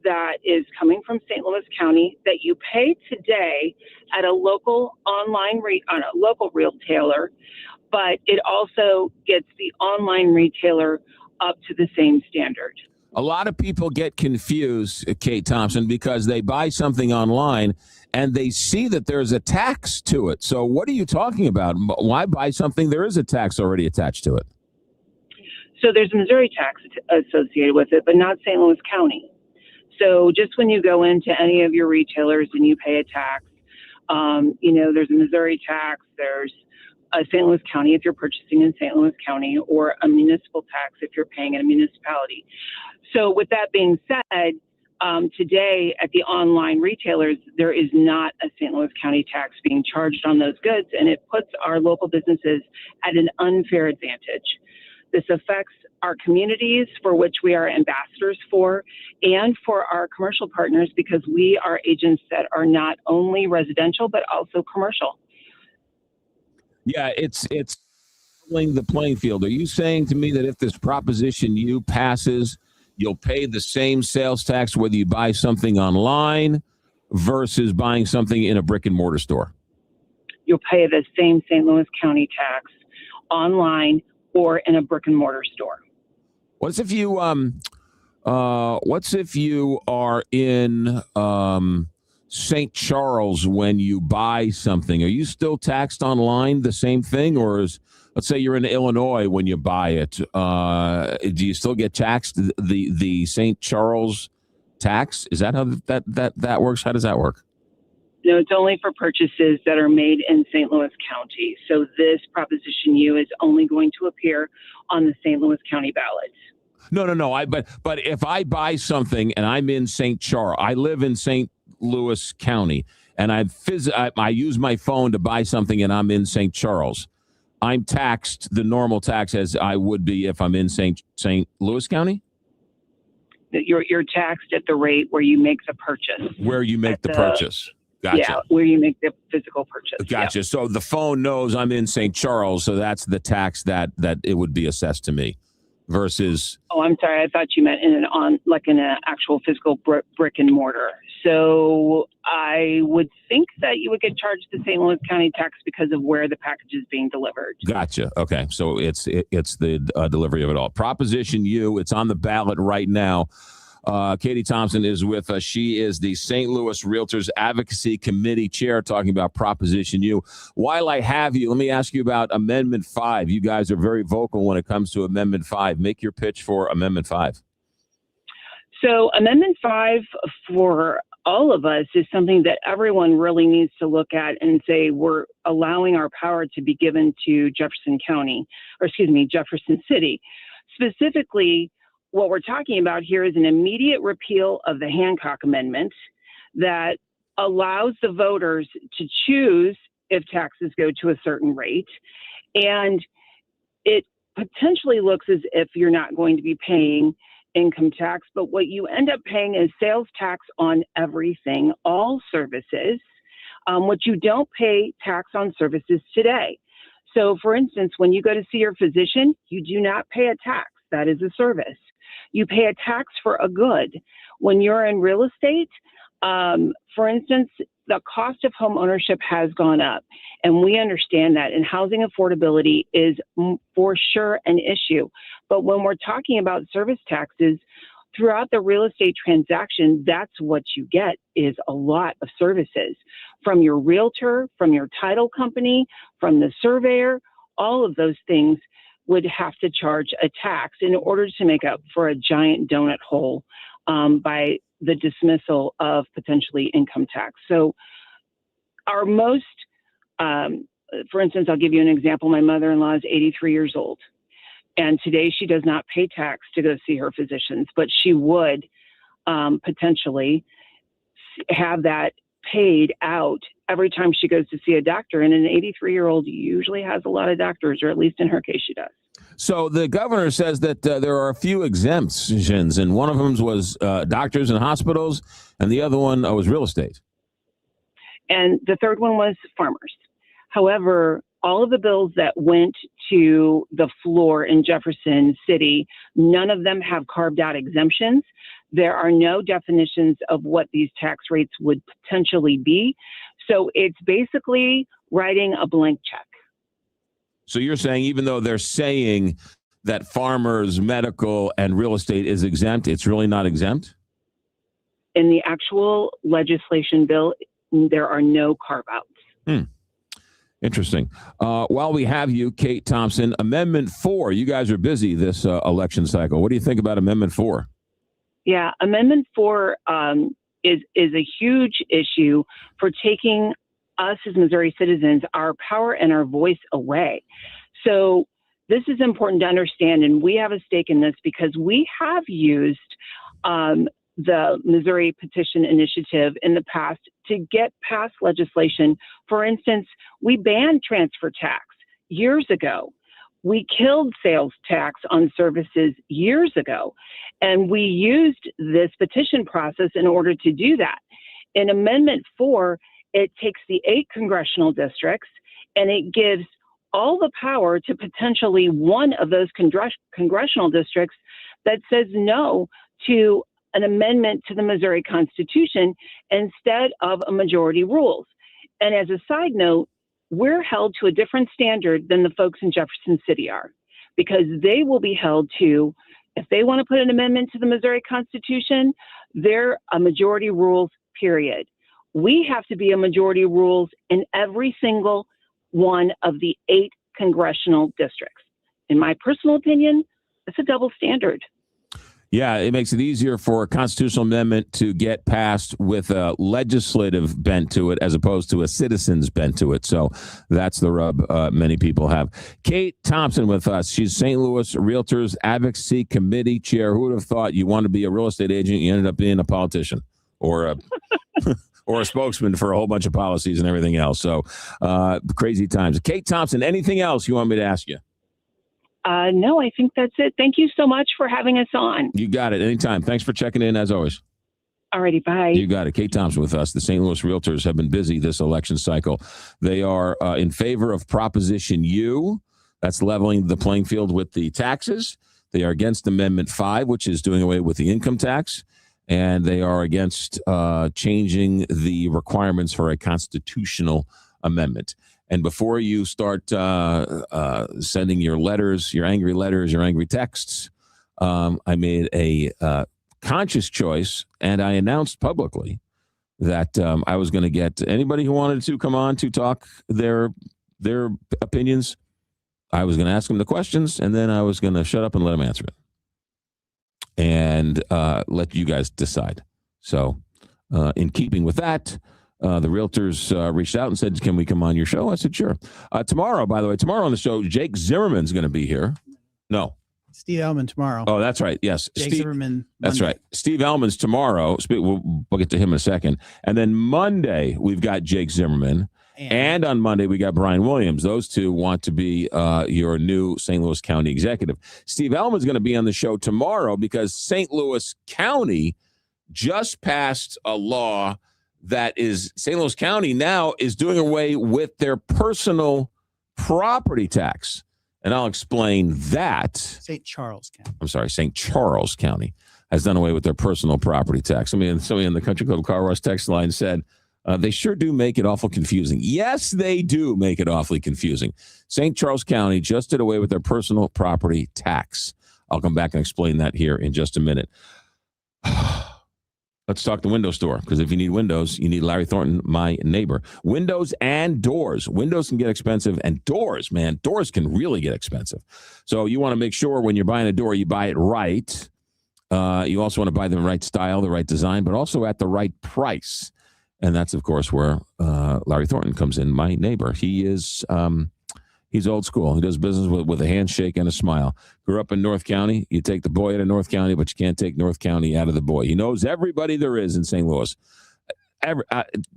that is coming from St. Louis County that you pay today at a local online rate on a local retailer, but it also gets the online retailer up to the same standard. A lot of people get confused, Kate Thompson, because they buy something online and they see that there's a tax to it. So what are you talking about? Why buy something there is a tax already attached to it? So there's a Missouri tax associated with it, but not St. Louis County. So just when you go into any of your retailers and you pay a tax, there's a Missouri tax, there's a St. Louis County if you're purchasing in St. Louis County, or a municipal tax if you're paying in a municipality. So with that being said, today at the online retailers, there is not a St. Louis County tax being charged on those goods, and it puts our local businesses at an unfair advantage. This affects our communities, for which we are ambassadors for, and for our commercial partners, because we are agents that are not only residential but also commercial. Yeah, it's leveling the playing field. Are you saying to me that if this Proposition U passes, you'll pay the same sales tax whether you buy something online versus buying something in a brick and mortar store? You'll pay the same St. Louis County tax online or in a brick and mortar store. What's if you are in St. Charles when you buy something? Are you still taxed online the same thing, or let's say you're in Illinois when you buy it? Do you still get taxed the St. Charles tax? Is that how that works? How does that work? No, it's only for purchases that are made in St. Louis County. So this Proposition U is only going to appear on the St. Louis County ballots. No. But if I buy something and I'm in St. Charles, I live in St. Louis County, and I use my phone to buy something and I'm in St. Charles, I'm taxed the normal tax as I would be if I'm in St. Louis County? You're taxed at the rate where you make the purchase. Where you make the purchase. Gotcha. Yeah, where you make the physical purchase. Gotcha. Yeah. So the phone knows I'm in St. Charles, so that's the tax that it would be assessed to me versus... Oh, I'm sorry. I thought you meant in an actual physical brick and mortar. So I would think that you would get charged the St. Louis County tax because of where the package is being delivered. Gotcha. Okay. So it's the delivery of it all. Proposition U, it's on the ballot right now. Katie Thompson is with us. She is the St. Louis Realtors Advocacy Committee Chair, talking about Proposition U. While I have you, let me ask you about Amendment 5. You guys are very vocal when it comes to Amendment 5. Make your pitch for Amendment 5. So Amendment 5 for all of us is something that everyone really needs to look at and say, we're allowing our power to be given to Jefferson City. Specifically, what we're talking about here is an immediate repeal of the Hancock Amendment that allows the voters to choose if taxes go to a certain rate. And it potentially looks as if you're not going to be paying income tax, but what you end up paying is sales tax on everything, all services, which you don't pay tax on services today. So for instance, when you go to see your physician, you do not pay a tax. That is a service. You pay a tax for a good. When you're in real estate, for instance, the cost of home ownership has gone up, and we understand that, and housing affordability is for sure an issue. But when we're talking about service taxes, throughout the real estate transaction, that's what you get is a lot of services from your realtor, from your title company, from the surveyor. All of those things would have to charge a tax in order to make up for a giant donut hole by the dismissal of potentially income tax. So our most, for instance, I'll give you an example. My mother-in-law is 83 years old, and today she does not pay tax to go see her physicians, but she would potentially have that paid out every time she goes to see a doctor. And an 83-year-old usually has a lot of doctors, or at least in her case, she does. So the governor says that there are a few exemptions, and one of them was doctors and hospitals, and the other one was real estate. And the third one was farmers. However, all of the bills that went to the floor in Jefferson City, none of them have carved out exemptions. There are no definitions of what these tax rates would potentially be. So it's basically writing a blank check. So you're saying even though they're saying that farmers, medical, and real estate is exempt, it's really not exempt? In the actual legislation bill, there are no carve-outs. Interesting. While we have you, Kate Thompson, Amendment 4, you guys are busy this election cycle. What do you think about Amendment 4? Yeah, Amendment 4 is a huge issue for taking us as Missouri citizens, our power and our voice away. So this is important to understand, and we have a stake in this because we have used the Missouri Petition Initiative in the past to get past legislation. For instance, we banned transfer tax years ago. We killed sales tax on services years ago, and we used this petition process in order to do that. In Amendment 4, it takes the 8 congressional districts and it gives all the power to potentially one of those congressional districts that says no to an amendment to the Missouri Constitution instead of a majority rules. And as a side note, we're held to a different standard than the folks in Jefferson City are, because they will be held to, if they want to put an amendment to the Missouri Constitution, they're a majority rules, period. We have to be a majority rules in every single one of the 8 congressional districts. In my personal opinion, it's a double standard. Yeah, it makes it easier for a constitutional amendment to get passed with a legislative bent to it as opposed to a citizen's bent to it. So that's the rub many people have. Kate Thompson with us. She's St. Louis Realtors Advocacy Committee Chair. Who would have thought you wanted to be a real estate agent? You ended up being a politician or a or a spokesman for a whole bunch of policies and everything else. So crazy times. Kate Thompson, anything else you want me to ask you? No, I think that's it. Thank you so much for having us on. You got it. Anytime. Thanks for checking in, as always. Alrighty, bye. You got it. Kate Thompson with us. The St. Louis Realtors have been busy this election cycle. They are in favor of Proposition U. That's leveling the playing field with the taxes. They are against Amendment 5, which is doing away with the income tax. And they are against changing the requirements for a constitutional amendment. And before you start sending your letters, your angry letters, your angry texts, I made a conscious choice, and I announced publicly that I was going to get anybody who wanted to come on to talk their opinions. I was going to ask them the questions, and then I was going to shut up and let them answer it, and let you guys decide. So, in keeping with that, the realtors reached out and said, can we come on your show? I said, sure. Tomorrow, by the way, tomorrow on the show, Jake Zimmerman's going to be here. No. Steve Ellman tomorrow. Oh, that's right. Yes. Jake Zimmerman. That's Monday. right. Steve Ellman's tomorrow. We'll get to him in a second. And then Monday, we've got Jake Zimmerman. And on Monday, we got Brian Williams. Those two want to be your new St. Louis County executive. Steve Ellman's going to be on the show tomorrow because St. Louis County just passed a law that is St. Louis County now is doing away with their personal property tax. And I'll explain that. St. Charles County. I'm sorry, St. Charles County has done away with their personal property tax. Somebody in the Country Club Car Wash text line said, they sure do make it awful confusing. Yes, they do make it awfully confusing. St. Charles County just did away with their personal property tax. I'll come back and explain that here in just a minute. Let's talk the window store, because if you need windows, you need Larry Thornton, my neighbor. Windows and doors. Windows can get expensive, and doors, man, doors can really get expensive. So you want to make sure when you're buying a door, you buy it right. You also want to buy the right style, the right design, but also at the right price. And that's, of course, where Larry Thornton comes in, my neighbor. He is he's old school. He does business with a handshake and a smile. Grew up in North County. You take the boy out of North County, but you can't take North County out of the boy. He knows everybody there is in St. Louis.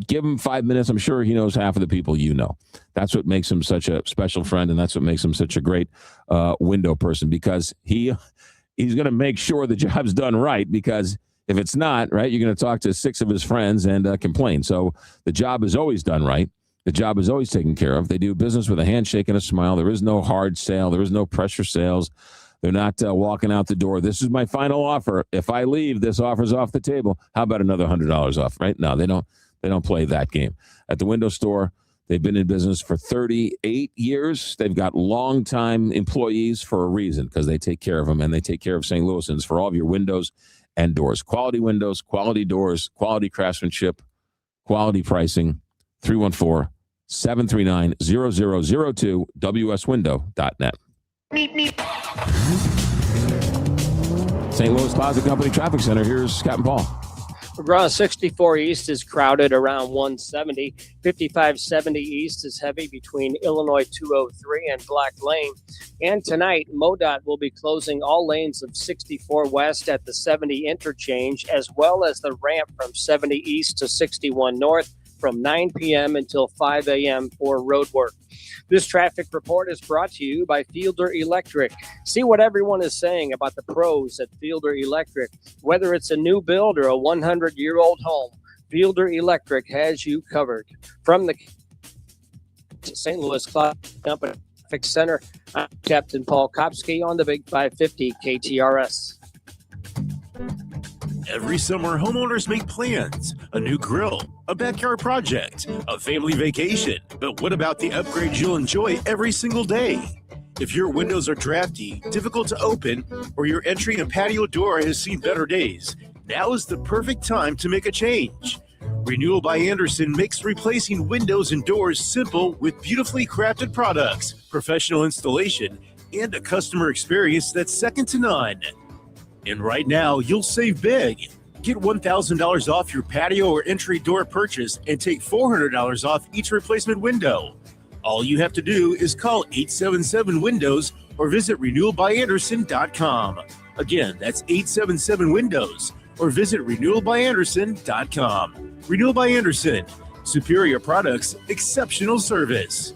Give him 5 minutes. I'm sure he knows half of the people you know. That's what makes him such a special friend, and that's what makes him such a great window person, because he's going to make sure the job's done right, because if it's not, right, you're going to talk to 6 of his friends and complain. So the job is always done right. The job is always taken care of. They do business with a handshake and a smile. There is no hard sale. There is no pressure sales. They're not walking out the door. This is my final offer. If I leave, this offer's off the table. How about another $100 off, right? No, they don't play that game. At the window store, they've been in business for 38 years. They've got longtime employees for a reason, because they take care of them, and they take care of St. Louisans for all of your windows and doors. Quality windows, quality doors, quality craftsmanship, quality pricing. 314-739-0002, wswindow.net. St. Louis Closet Company Traffic Center. Here's Captain Paul. McGraw 64 East is crowded around 170. 5570 East is heavy between Illinois 203 and Black Lane. And tonight, MoDOT will be closing all lanes of 64 West at the 70 interchange, as well as the ramp from 70 East to 61 North from 9 p.m. until 5 a.m. for road work. This traffic report is brought to you by Fielder Electric. See what everyone is saying about the pros at Fielder Electric. Whether it's a new build or a 100-year-old home, Fielder Electric has you covered. From the St. Louis Cloud Company Traffic Center, I'm Captain Paul Kopsky on the Big 550 KTRS. Every summer, homeowners make plans. A new grill, a backyard project, a family vacation. But what about the upgrades you'll enjoy every single day? If your windows are drafty, difficult to open, or your entry and patio door has seen better days, now is the perfect time to make a change. Renewal by Andersen makes replacing windows and doors simple with beautifully crafted products, professional installation, and a customer experience that's second to none. And right now, you'll save big. Get $1,000 off your patio or entry door purchase and take $400 off each replacement window. All you have to do is call 877-WINDOWS or visit renewalbyanderson.com. Again, that's 877-WINDOWS or visit renewalbyanderson.com. Renewal by Andersen. Superior products, exceptional service.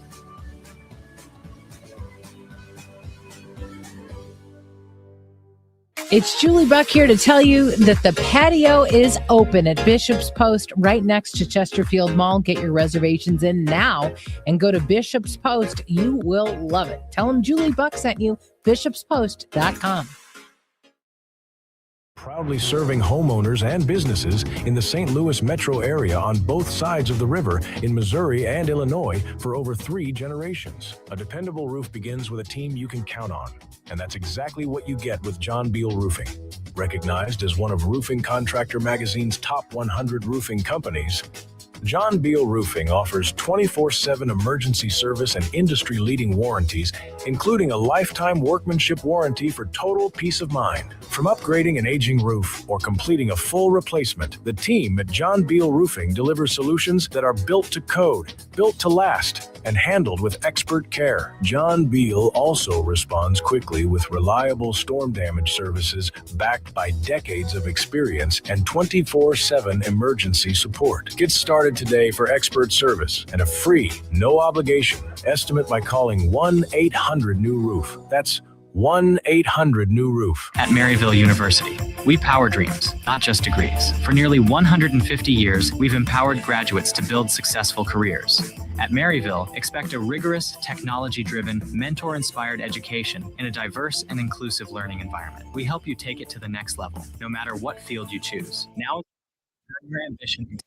It's Julie Buck here to tell you that the patio is open at Bishop's Post right next to Chesterfield Mall. Get your reservations in now and go to Bishop's Post. You will love it. Tell them Julie Buck sent you, bishopspost.com. Proudly serving homeowners and businesses in the St. Louis metro area on both sides of the river in Missouri and Illinois for over 3 generations. A dependable roof begins with a team you can count on. And that's exactly what you get with John Beal Roofing. Recognized as one of Roofing Contractor Magazine's top 100 roofing companies, John Beal Roofing offers 24/7 emergency service and industry-leading warranties, including a lifetime workmanship warranty for total peace of mind. From upgrading an aging roof or completing a full replacement, the team at John Beal Roofing delivers solutions that are built to code, built to last, and handled with expert care. John Beal also responds quickly with reliable storm damage services backed by decades of experience and 24/7 emergency support. Get started today for expert service and a free, no obligation estimate by calling 1-800-NEW-ROOF. That's 1-800-NEW-ROOF. At Maryville University, we power dreams, not just degrees. For nearly 150 years, we've empowered graduates to build successful careers. At Maryville, expect a rigorous, technology-driven, mentor-inspired education in a diverse and inclusive learning environment. We help you take it to the next level, no matter what field you choose. Now, turn your ambition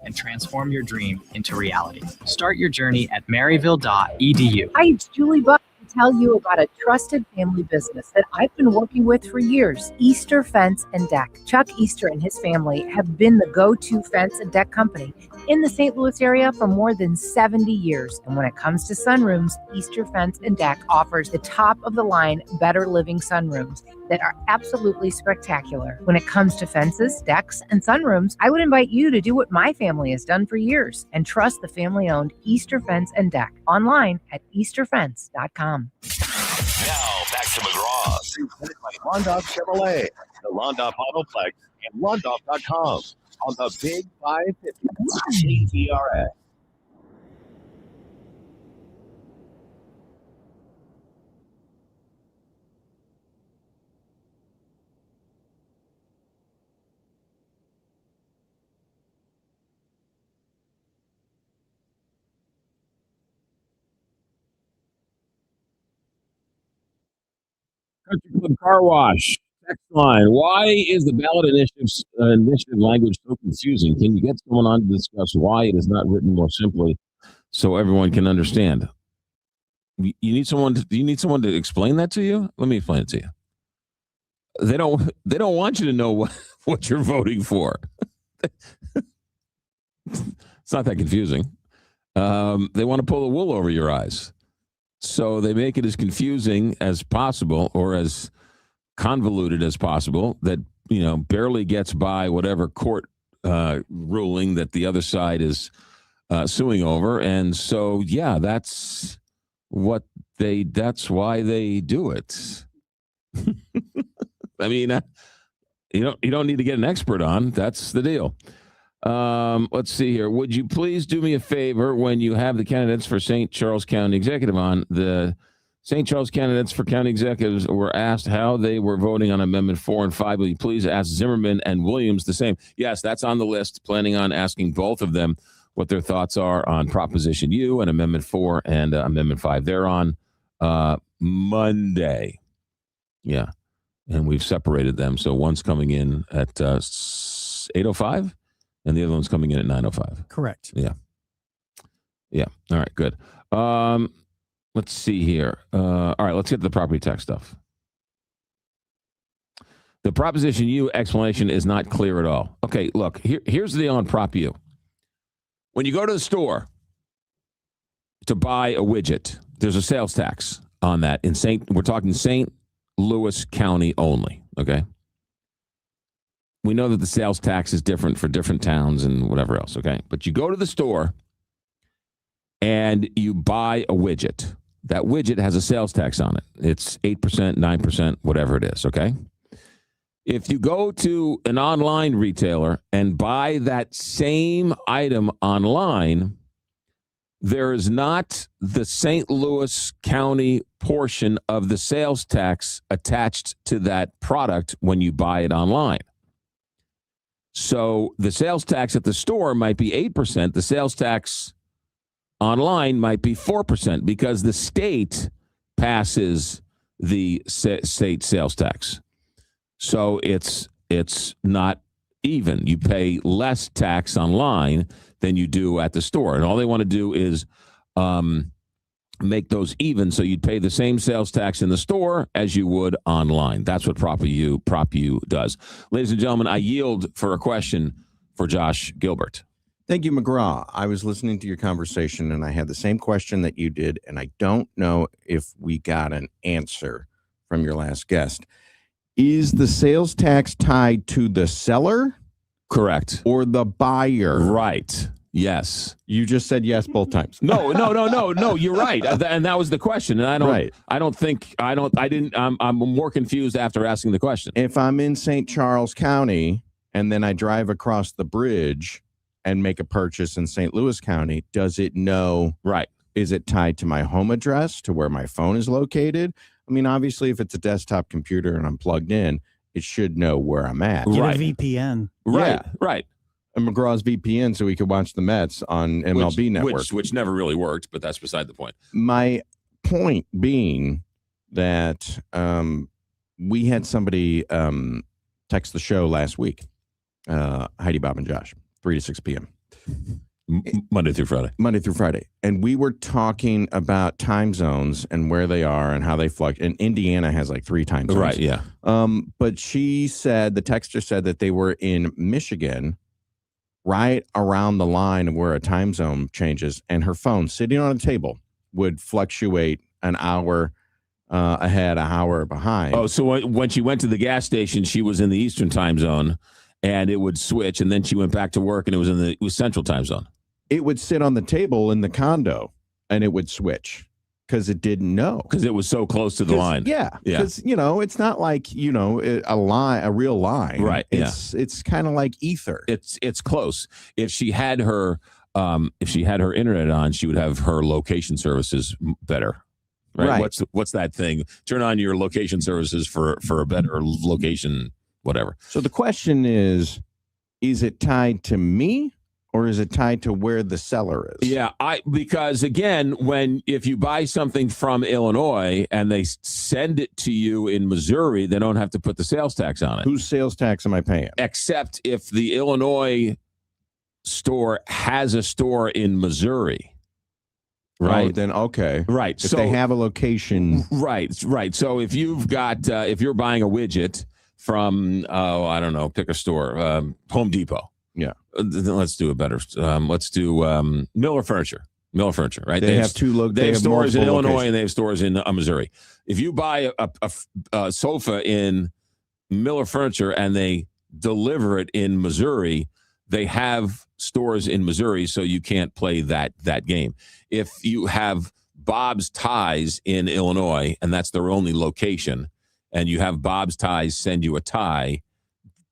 and transform your dream into reality. Start your journey at maryville.edu. Hi, it's Julie Buck to tell you about a trusted family business that I've been working with for years, Easter Fence and Deck. Chuck Easter and his family have been the go-to fence and deck company in the St. Louis area for more than 70 years. And when it comes to sunrooms, Easter Fence and Deck offers the top-of-the-line Better Living sunrooms that are absolutely spectacular. When it comes to fences, decks, and sunrooms, I would invite you to do what my family has done for years and trust the family-owned Easter Fence and Deck online at easterfence.com. Now back to McGraw, presented by London Chevrolet, the London Autoplex, and London.com on the Big 550 KTRS. Country Club Car Wash. Text line. Why is the ballot initiative language so confusing? Can you get someone on to discuss why it is not written more simply so everyone can understand? You need someone. Do you need someone to explain that to you? Let me explain it to you. They don't want you to know what you're voting for. It's not that confusing. They want to pull the wool over your eyes. So they make it as confusing as possible or as convoluted as possible that, barely gets by whatever court ruling that the other side is suing over. And so, that's why they do it. I mean, you don't need to get an expert on. That's the deal. Let's see here. Would you please do me a favor when you have the candidates for St. Charles County Executive on? The St. Charles candidates for county executives were asked how they were voting on Amendment 4 and 5. Will you please ask Zimmerman and Williams the same? Yes, that's on the list. Planning on asking both of them what their thoughts are on Proposition U and Amendment 4 and Amendment 5. They're on Monday. Yeah. And we've separated them. So one's coming in at 8:05 and the other one's coming in at 9:05. Correct. Yeah. Yeah. All right, good. Let's see here. All right, let's get to the property tax stuff. The Proposition U explanation is not clear at all. Okay, look, here's the deal on Prop U. When you go to the store to buy a widget, there's a sales tax on that. We're talking St. Louis County only, okay? We know that the sales tax is different for different towns and whatever else, okay? But you go to the store and you buy a widget. That widget has a sales tax on it. It's 8%, 9%, whatever it is, okay? If you go to an online retailer and buy that same item online, there is not the St. Louis County portion of the sales tax attached to that product when you buy it online. So the sales tax at the store might be 8%. The sales tax online might be 4% because the state passes the state sales tax. So it's not even. You pay less tax online than you do at the store. And all they want to do is make those even, so you'd pay the same sales tax in the store as you would online. That's what Prop U does. Ladies and gentlemen, I yield for a question for Josh Gilbert. Thank you, McGraw. I was listening to your conversation, and I had the same question that you did, and I don't know if we got an answer from your last guest. Is the sales tax tied to the seller? Correct. Or the buyer? Right. Yes. You just said yes both times. No, you're right. And that was the question. And I'm more confused after asking the question. If I'm in St. Charles County and then I drive across the bridge and make a purchase in St. Louis County, does it know? Right. Is it tied to my home address, to where my phone is located? I mean, obviously, if it's a desktop computer and I'm plugged in, it should know where I'm at. Get a VPN. Right. Yeah, right. And McGraw's VPN so we could watch the Mets on MLB Network. Which never really worked, but that's beside the point. My point being that we had somebody text the show last week, Heidi, Bob, and Josh, 3 to 6 p.m. Monday through Friday. And we were talking about time zones and where they are and how they fluctuate. And Indiana has like 3 time zones. Right, yeah. But the texter said that they were in Michigan, right around the line of where a time zone changes, and her phone sitting on a table would fluctuate an hour ahead, an hour behind. Oh, so when she went to the gas station, she was in the Eastern time zone, and it would switch, and then she went back to work, and it was Central time zone. It would sit on the table in the condo, and it would switch because it didn't know. Because it was so close to the line. Yeah. Because, it's not like, a real line. Right. It's kind of like ether. It's close. If she had her internet on, she would have her location services better. Right. What's that thing? Turn on your location services for a better location, whatever. So the question is it tied to me? Or is it tied to where the seller is? Yeah, because again, if you buy something from Illinois and they send it to you in Missouri, they don't have to put the sales tax on it. Whose sales tax am I paying? Except if the Illinois store has a store in Missouri. Right. Oh, then okay. Right. If they have a location. Right. Right. So if you're buying a widget from, I don't know, pick a store, Home Depot. Yeah. Let's do a better. Let's do Miller Furniture. Miller Furniture, right? They have two. They have stores in multiple Illinois locations. and they have stores in Missouri. If you buy a sofa in Miller Furniture and they deliver it in Missouri, they have stores in Missouri, so you can't play that game. If you have Bob's Ties in Illinois and that's their only location, and you have Bob's Ties send you a tie,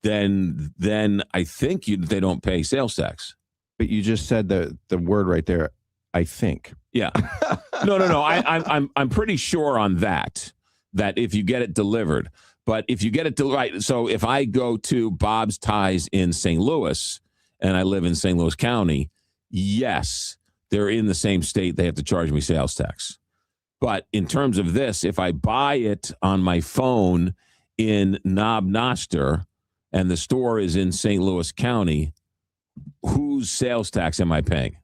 then I think they don't pay sales tax. But you just said the word right there. I think. Yeah. No. I'm pretty sure on that if you get it delivered, but if you get it right. So if I go to Bob's Ties in St. Louis and I live in St. Louis County, yes, they're in the same state. They have to charge me sales tax. But in terms of this, if I buy it on my phone in Knob Noster and the store is in St. Louis County, whose sales tax am I paying?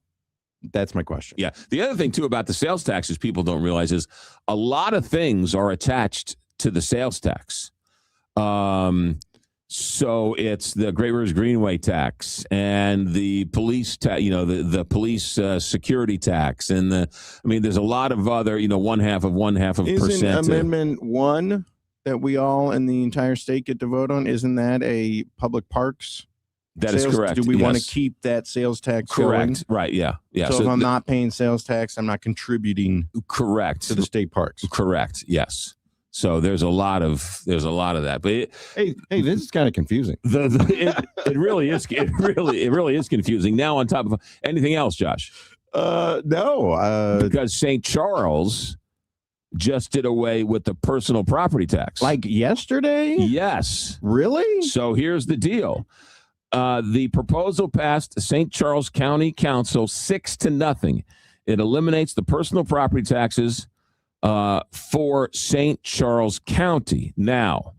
That's my question. Yeah. The other thing, too, about the sales taxes people don't realize is a lot of things are attached to the sales tax. So it's the Great Rivers Greenway tax and the police tax, the police security tax. And there's a lot of other, 1/2 of Isn't percent. Amendment 1 that we all in the entire state get to vote on? Isn't that a public parks? That is correct. Do we want to Yes. keep that sales tax Correct. going? Right. Yeah. Yeah. So if I'm not paying sales tax, I'm not contributing. Correct. To the state parks. Correct. Yes. So there's a lot of that. But hey, this is kind of confusing. It really is. It really is confusing. Now, on top of anything else, Josh? No. Because St. Charles just did away with the personal property tax. Like yesterday? Yes. Really? So here's the deal. The proposal passed St. Charles County Council 6-0. It eliminates the personal property taxes for St. Charles County. Now,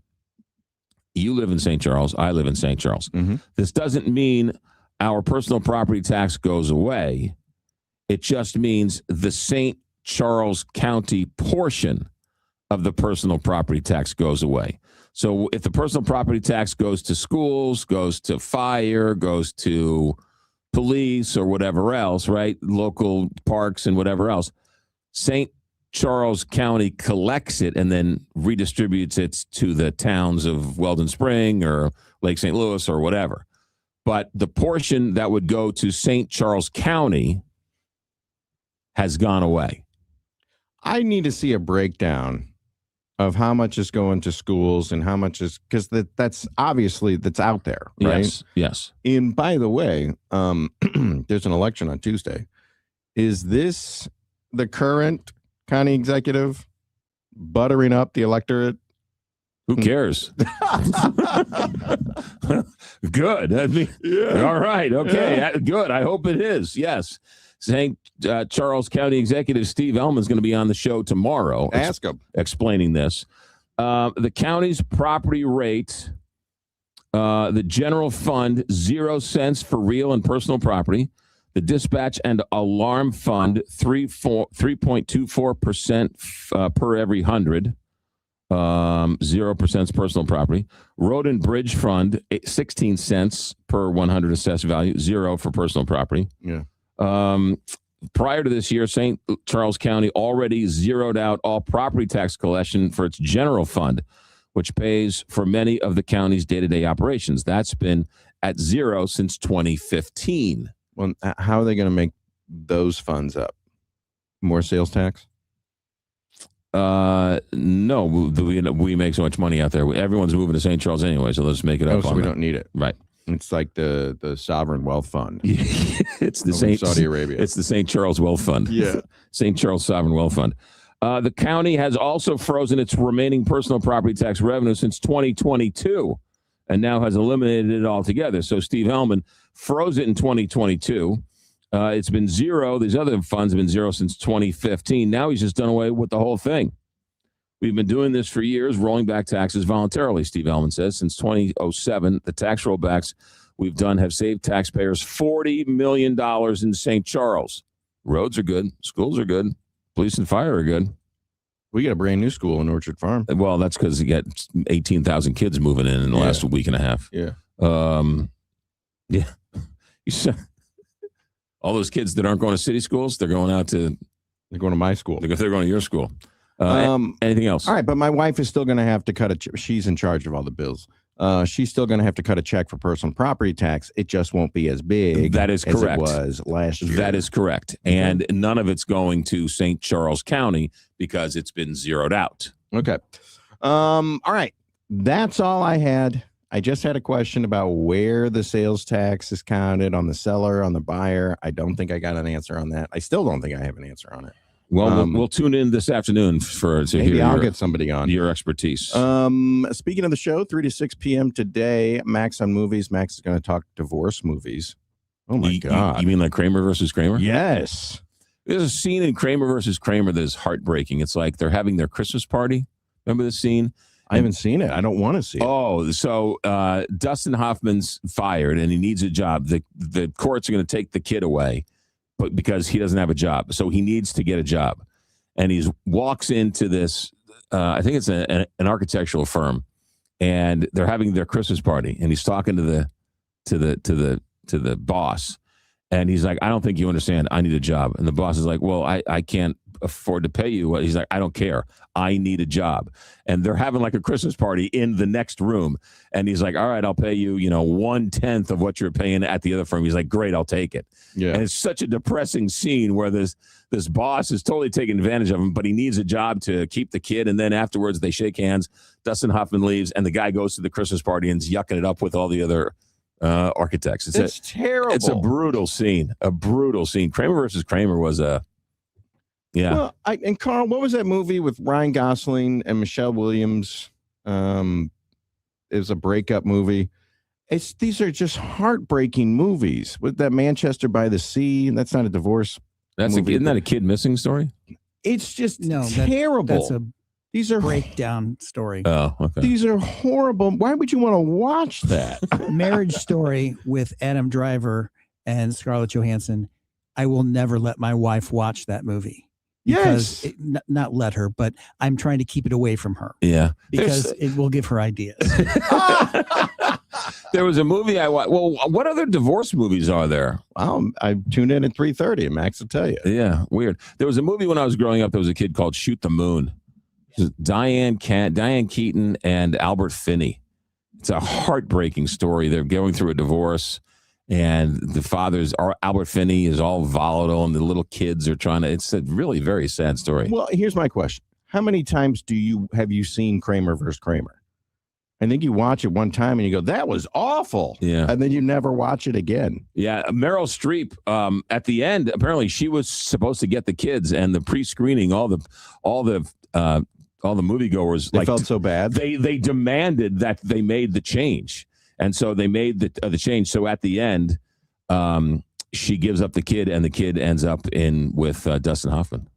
you live in St. Charles. I live in St. Charles. Mm-hmm. This doesn't mean our personal property tax goes away. It just means the St. Charles County portion of the personal property tax goes away. So if the personal property tax goes to schools, goes to fire, goes to police or whatever else, right? Local parks and whatever else, St. Charles County collects it and then redistributes it to the towns of Weldon Spring or Lake St. Louis or whatever. But the portion that would go to St. Charles County has gone away. I need to see a breakdown of how much is going to schools and how much is, because that's obviously that's out there, right? Yes. And by the way, there's an election on Tuesday. Is this the current county executive buttering up the electorate? Who cares? Good. All right. Okay. Yeah. Good. I hope it is. Yes. St. Charles County Executive Steve Ellman is going to be on the show tomorrow. Ask him. Explaining this. The county's property rate, the general fund, 0 cents for real and personal property. The dispatch and alarm fund, 3.24% per every 100. 0% is personal property. Road and bridge fund, 16 cents per 100 assessed value, 0 for personal property. Yeah. Prior to this year, St. Charles County already zeroed out all property tax collection for its general fund, which pays for many of the county's day-to-day operations. That's been at 0 since 2015. Well, how are they going to make those funds up? More sales tax? No, we make so much money out there. Everyone's moving to St. Charles anyway, so let's make it up. So we don't need it. Right. It's like the sovereign wealth fund. It's the Saudi Arabia. It's the St. Charles Wealth Fund. Yeah. St. Charles Sovereign Wealth Fund. The county has also frozen its remaining personal property tax revenue since 2022 and now has eliminated it altogether. So Steve Ellman froze it in 2022. It's been 0. These other funds have been 0 since 2015. Now he's just done away with the whole thing. We've been doing this for years, rolling back taxes voluntarily, Steve Ellman says. Since 2007, the tax rollbacks we've done have saved taxpayers $40 million in St. Charles. Roads are good. Schools are good. Police and fire are good. We got a brand new school in Orchard Farm. Well, that's because you got 18,000 kids moving in the last week and a half. Yeah. Yeah. All those kids that aren't going to city schools, they're going to my school. They're going to your school. Anything else? All right, but my wife is still going to have to cut she's in charge of all the bills. She's still going to have to cut a check for personal property tax. It just won't be as big. That is correct. As it was last year. That is correct. Okay. And none of it's going to St. Charles County because it's been zeroed out. Okay. All right. That's all I had. I just had a question about where the sales tax is counted on the seller, on the buyer. I don't think I got an answer on that. I still don't think I have an answer on it. Well, we'll tune in this afternoon to maybe hear I'll get somebody on your expertise. Speaking of the show, 3 to 6 p.m. today, Max on Movies. Max is going to talk divorce movies. Oh my God! You mean like Kramer versus Kramer? Yes. There's a scene in Kramer versus Kramer that is heartbreaking. It's like they're having their Christmas party. Remember the scene? I haven't seen it. I don't want to see it. Oh, so Dustin Hoffman's fired and he needs a job. The courts are going to take the kid away, but because he doesn't have a job, so he needs to get a job, and he walks into this. I think it's an architectural firm, and they're having their Christmas party, and he's talking to the boss, and he's like, "I don't think you understand. I need a job." And the boss is like, "Well, I can't afford to pay you." He's like, "I don't care. I need a job." And they're having like a Christmas party in the next room. And he's like, "All right, I'll pay you, 1/10 of what you're paying at the other firm." He's like, "Great, I'll take it." Yeah. And it's such a depressing scene where this boss is totally taking advantage of him, but he needs a job to keep the kid. And then afterwards they shake hands. Dustin Hoffman leaves and the guy goes to the Christmas party and is yucking it up with all the other architects. It's terrible. It's a brutal scene. Kramer versus Kramer was yeah. Well, and Carl, what was that movie with Ryan Gosling and Michelle Williams? It was a breakup movie. These are just heartbreaking movies. With that Manchester by the Sea, and that's not a divorce. Isn't that a kid missing story? It's just terrible. terrible. That's These are breakdown story. Oh, okay. These are horrible. Why would you want to watch that? Marriage Story with Adam Driver and Scarlett Johansson. I will never let my wife watch that movie. Because not let her, but I'm trying to keep it away from her. Yeah. Because it will give her ideas. There was a movie I watched. Well, what other divorce movies are there? Well, I tuned in at 3:30 and Max will tell you. Yeah, weird. There was a movie when I was growing up. There was a kid called Shoot the Moon. Diane Keaton and Albert Finney. It's a heartbreaking story. They're going through a divorce. And the Albert Finney is all volatile, and the little kids are trying to. It's a really very sad story. Well, here's my question: how many times have you seen Kramer versus Kramer? I think you watch it one time and you go, "That was awful," Yeah, and then you never watch it again. Yeah, Meryl Streep. At the end, apparently, she was supposed to get the kids, and the pre-screening, all the moviegoers They felt so bad. They demanded that they made the change. And so they made the change. So at the end, she gives up the kid, and the kid ends up with Dustin Hoffman.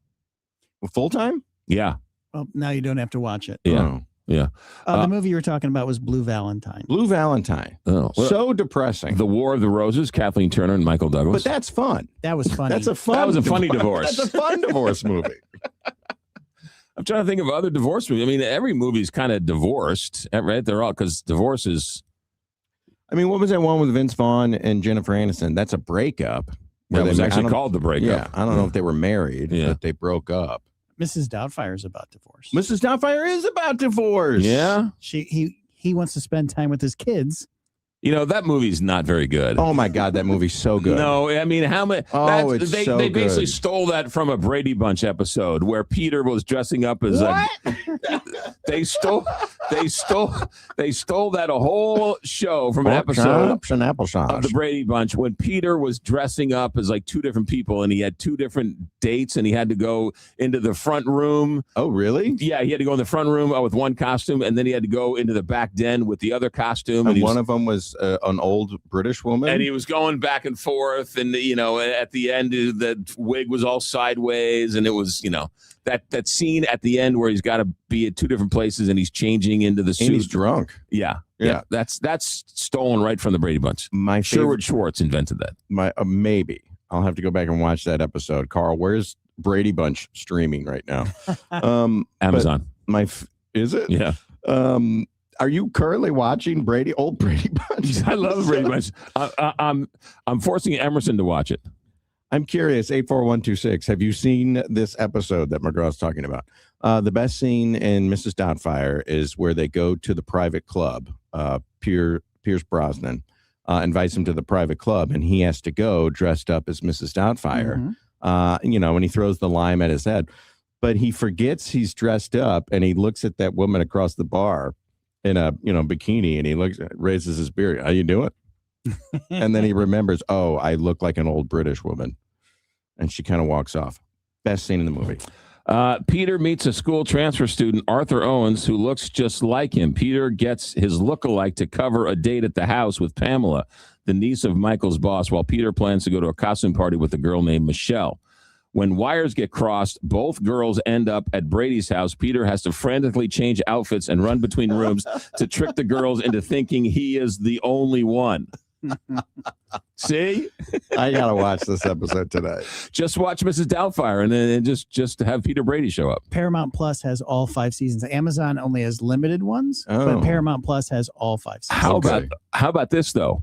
Full time? Yeah. Well, now you don't have to watch it. Yeah. Yeah. The movie you were talking about was Blue Valentine. Blue Valentine. Oh, well, so depressing. The War of the Roses, Kathleen Turner and Michael Douglas. But that's fun. That was funny. That was a funny divorce. That's a fun divorce movie. I'm trying to think of other divorce movies. I mean, every movie's kind of divorced, right? They're all, because divorce is. I mean, what was that one with Vince Vaughn and Jennifer Aniston? That's a breakup. That was actually called The Breakup. Yeah, I don't know if they were married, but they broke up. Mrs. Doubtfire is about divorce. Mrs. Doubtfire is about divorce. Yeah. He wants to spend time with his kids. That movie's not very good. Oh my God, that movie's so good. No, I mean, how many? Oh, it's they so basically good. stole that from a Brady Bunch episode where Peter was dressing up as they stole that whole show from an episode of the Brady Bunch when Peter was dressing up as like two different people, and he had two different dates, and he had to go into the front room. Oh, really? Yeah, he had to go in the front room with one costume, and then he had to go into the back den with the other costume. And one of them was an old British woman, and he was going back and forth, and at the end the wig was all sideways, and it was that scene at the end where he's got to be at two different places and he's changing into the suit. And he's drunk. Yeah. That's stolen right from the Brady Bunch. Sherwood Schwartz invented that. Maybe I'll have to go back and watch that episode. Carl, where's Brady Bunch streaming right now? Amazon. Is it? Yeah. Are you currently watching old Brady Bunch? I love Brady Bunch. I'm forcing Emerson to watch it. I'm curious, 84126, have you seen this episode that McGraw's talking about? The best scene in Mrs. Doubtfire is where they go to the private club. Pierce Brosnan invites him to the private club, and he has to go dressed up as Mrs. Doubtfire, and he throws the lime at his head. But he forgets he's dressed up, and he looks at that woman across the bar in a bikini, and he raises his beard. How you doing? And then he remembers, oh, I look like an old British woman. And she kind of walks off. Best scene in the movie. Peter meets a school transfer student, Arthur Owens, who looks just like him. Peter gets his lookalike to cover a date at the house with Pamela, the niece of Michael's boss, while Peter plans to go to a costume party with a girl named Michelle. When wires get crossed, both girls end up at Brady's house. Peter has to frantically change outfits and run between rooms to trick the girls into thinking he is the only one. See? I gotta watch this episode today. Just watch Mrs. Doubtfire and then just have Peter Brady show up. Paramount Plus has all 5 seasons. Amazon only has limited ones, but Paramount Plus has all 5 seasons. How about this though?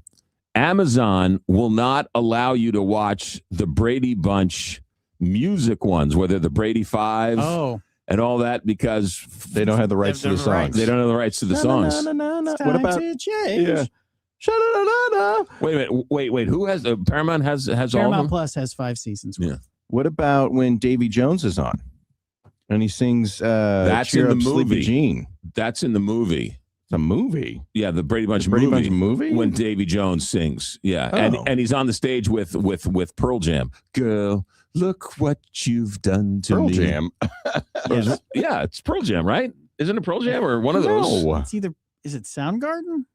Amazon will not allow you to watch the Brady Bunch music ones, whether the Brady Five and all that, because they don't have the rights to the songs. They don't have the rights to the songs. What about to change? Yeah. Wait a minute. Wait. Who has Paramount has all of them? Paramount Plus has 5 seasons. Yeah. What about when Davy Jones is on and he sings that's Cheer in the Up, Sleepy movie. Jean? That's in the movie. It's a movie. Yeah, the Brady Bunch Brady movie. Bunch movie When Davy Jones sings. Yeah. Oh. And he's on the stage with Pearl Jam. Girl, look what you've done to Pearl me. Jam. Yeah, it's Pearl Jam, right? Isn't it Pearl Jam or one of those? No. It's either, is it Soundgarden?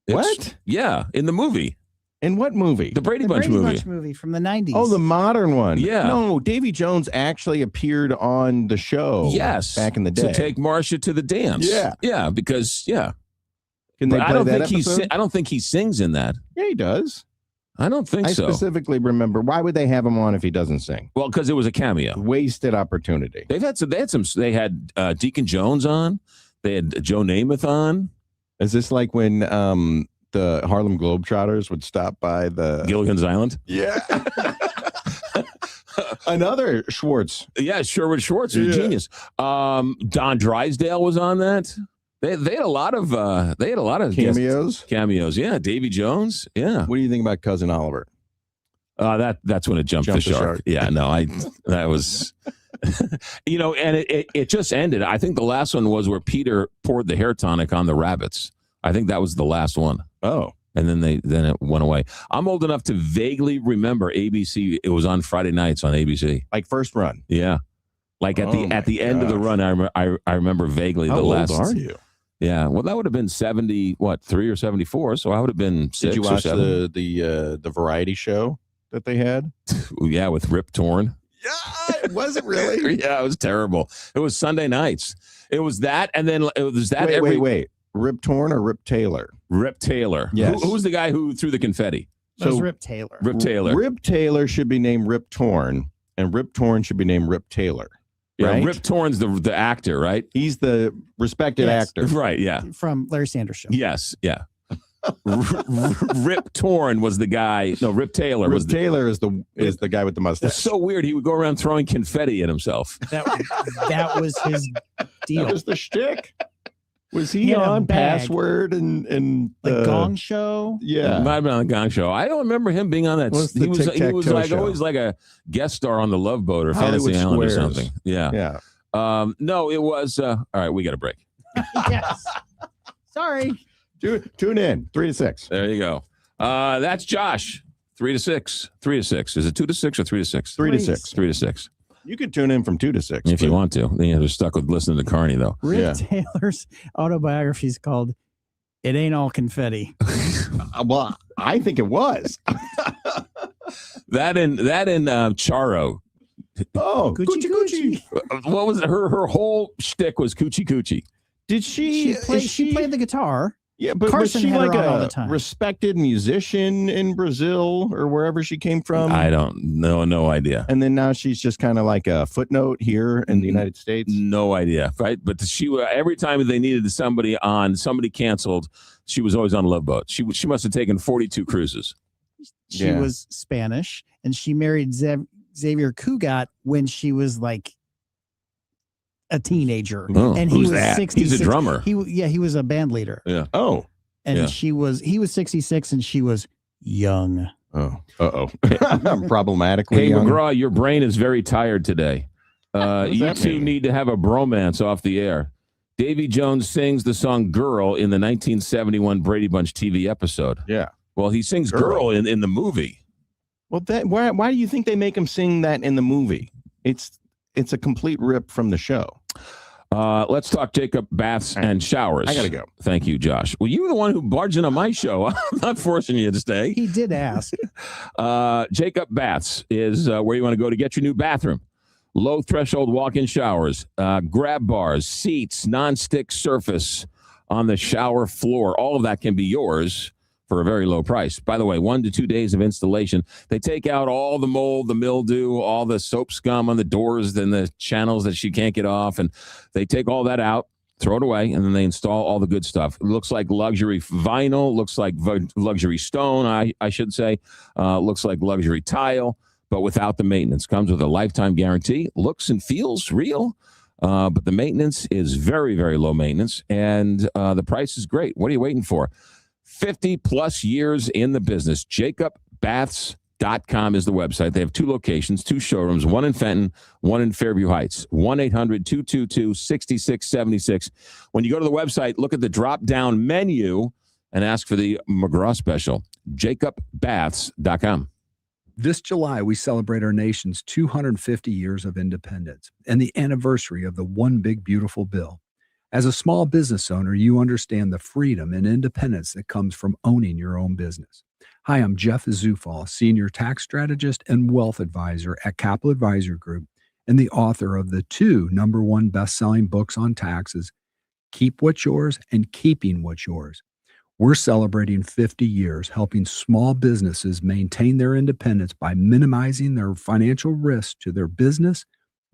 What? Yeah, in the movie. In what movie? The Brady The Bunch Brady movie. Bunch movie from the 90s. Oh, the modern one. Yeah. No, Davy Jones actually appeared on the show. Yes. Back in the day. To take Marcia to the dance. Yeah. Yeah, because, Can they But play that think episode? I don't think he sings in that. Yeah, he does. I don't think I so. specifically remember. Why would they have him on if he doesn't sing? Well, because it was a cameo. Wasted opportunity. They had Deacon Jones on. They had Joe Namath on. Is this like when the Harlem Globetrotters would stop by the Gilligan's Island? Yeah. Another Schwartz. Yeah, Sherwood Schwartz is a genius. Don Drysdale was on that. They had a lot of Cameos. Cameos, yeah. Davy Jones, yeah. What do you think about Cousin Oliver? That's when it jumped the shark. Yeah, no, that was and it just ended. I think the last one was where Peter poured the hair tonic on the rabbits. I think that was the last one. Oh. And then it went away. I'm old enough to vaguely remember ABC. It was on Friday nights on ABC. Like first run. Yeah. Like at the end of the run, I remember vaguely How the old last. are you? Yeah. Well, that would have been 3 or 74. So I would have been 6 Did you or watch 7. the variety show that they had? Yeah, with Rip Torn. Yeah, was it really? Yeah, it was terrible. It was Sunday nights. It was that, and then it was that. Wait. Rip Torn or Rip Taylor? Rip Taylor. Yes. Who was the guy who threw the confetti? That was Rip Taylor. Rip Taylor. Rip Taylor should be named Rip Torn, and Rip Torn should be named Rip Taylor. Yeah, Right? Rip Torn's the actor, right? He's the respected actor. Right, yeah. From Larry Sanders Show. Yes, yeah. Rip Torn was the guy. No, Rip Taylor Rip was Taylor is the guy with the mustache. It's so weird. He would go around throwing confetti at himself. That was his deal. That was the shtick. Was he had a on bag. Password and The Gong Show? Yeah. Might have been on the Gong Show. I don't remember him being on that. What's the He was tic-tac-toe like show? always like a guest star on the Love Boat or Hollywood Fantasy Island or Squares. something. Yeah. Yeah. No, it was. All right, we got a break. Yes. Sorry. Tune in 3 to 6. There you go. That's Josh. 3 to 6. 3 to 6. Is it 2 to 6 or 3 to 6? 3 to 6. 3 to 6. You could tune in from 2 to 6 If you want to. Then you're stuck with listening to Carney, though. Rip Taylor's autobiography is called "It Ain't All Confetti." Well, I think it was. That in Charo. Oh, Coochie. What was it? Her whole shtick was coochie coochie. Did she played the guitar. Yeah, but Carson was she had her like on all the a time. respected musician in Brazil or wherever she came from? I don't know. No idea. And then now she's just kind of like a footnote here in the United States. No idea, right? But she every time they needed somebody canceled. She was always on a Love Boat. She must have taken 42 cruises. She was Spanish, and she married Xavier Cugat when she was like a teenager, Oh, and he who's was that? 66. He's a drummer. He was a band leader. Yeah. Oh. And yeah. he was 66 and she was young. Oh. Problematically Hey, young. McGraw, your brain is very tired today. You that two mean? need to have a bromance off the air. Davy Jones sings the song Girl in the 1971 Brady Bunch TV episode. Yeah. Well, he sings Girl in the movie. Well, why do you think they make him sing that in the movie? It's a complete rip from the show. Let's talk Jacob baths and showers. I gotta go. Thank you, Josh. Well, you were the one who barged in on my show. I'm not forcing you to stay. He did ask. Jacob Baths is where you want to go to get your new bathroom. Low threshold walk-in showers, grab bars, seats, non-stick surface on the shower floor. All of that can be yours for a very low price. By the way, 1 to 2 days of installation. They take out all the mold, the mildew, all the soap scum on the doors and the channels that she can't get off. And they take all that out, throw it away, and then they install all the good stuff. It looks like luxury vinyl, looks like luxury stone, I should say. Looks like luxury tile, but without the maintenance. Comes with a lifetime guarantee. Looks and feels real. But the maintenance is very, very low maintenance. And the price is great. What are you waiting for? 50 plus years in the business. JacobBaths.com is the website. They have 2 locations, 2 showrooms, one in Fenton, one in Fairview Heights. 1-800-222-6676. When you go to the website, look at the drop-down menu and ask for the McGraw special. JacobBaths.com. This July, we celebrate our nation's 250 years of independence and the anniversary of the One Big Beautiful Bill. As a small business owner, you understand the freedom and independence that comes from owning your own business. Hi, I'm Jeff Zufall, Senior Tax Strategist and Wealth Advisor at Capital Advisor Group and the author of the 2 #1 best-selling books on taxes, Keep What's Yours and Keeping What's Yours. We're celebrating 50 years helping small businesses maintain their independence by minimizing their financial risk to their business,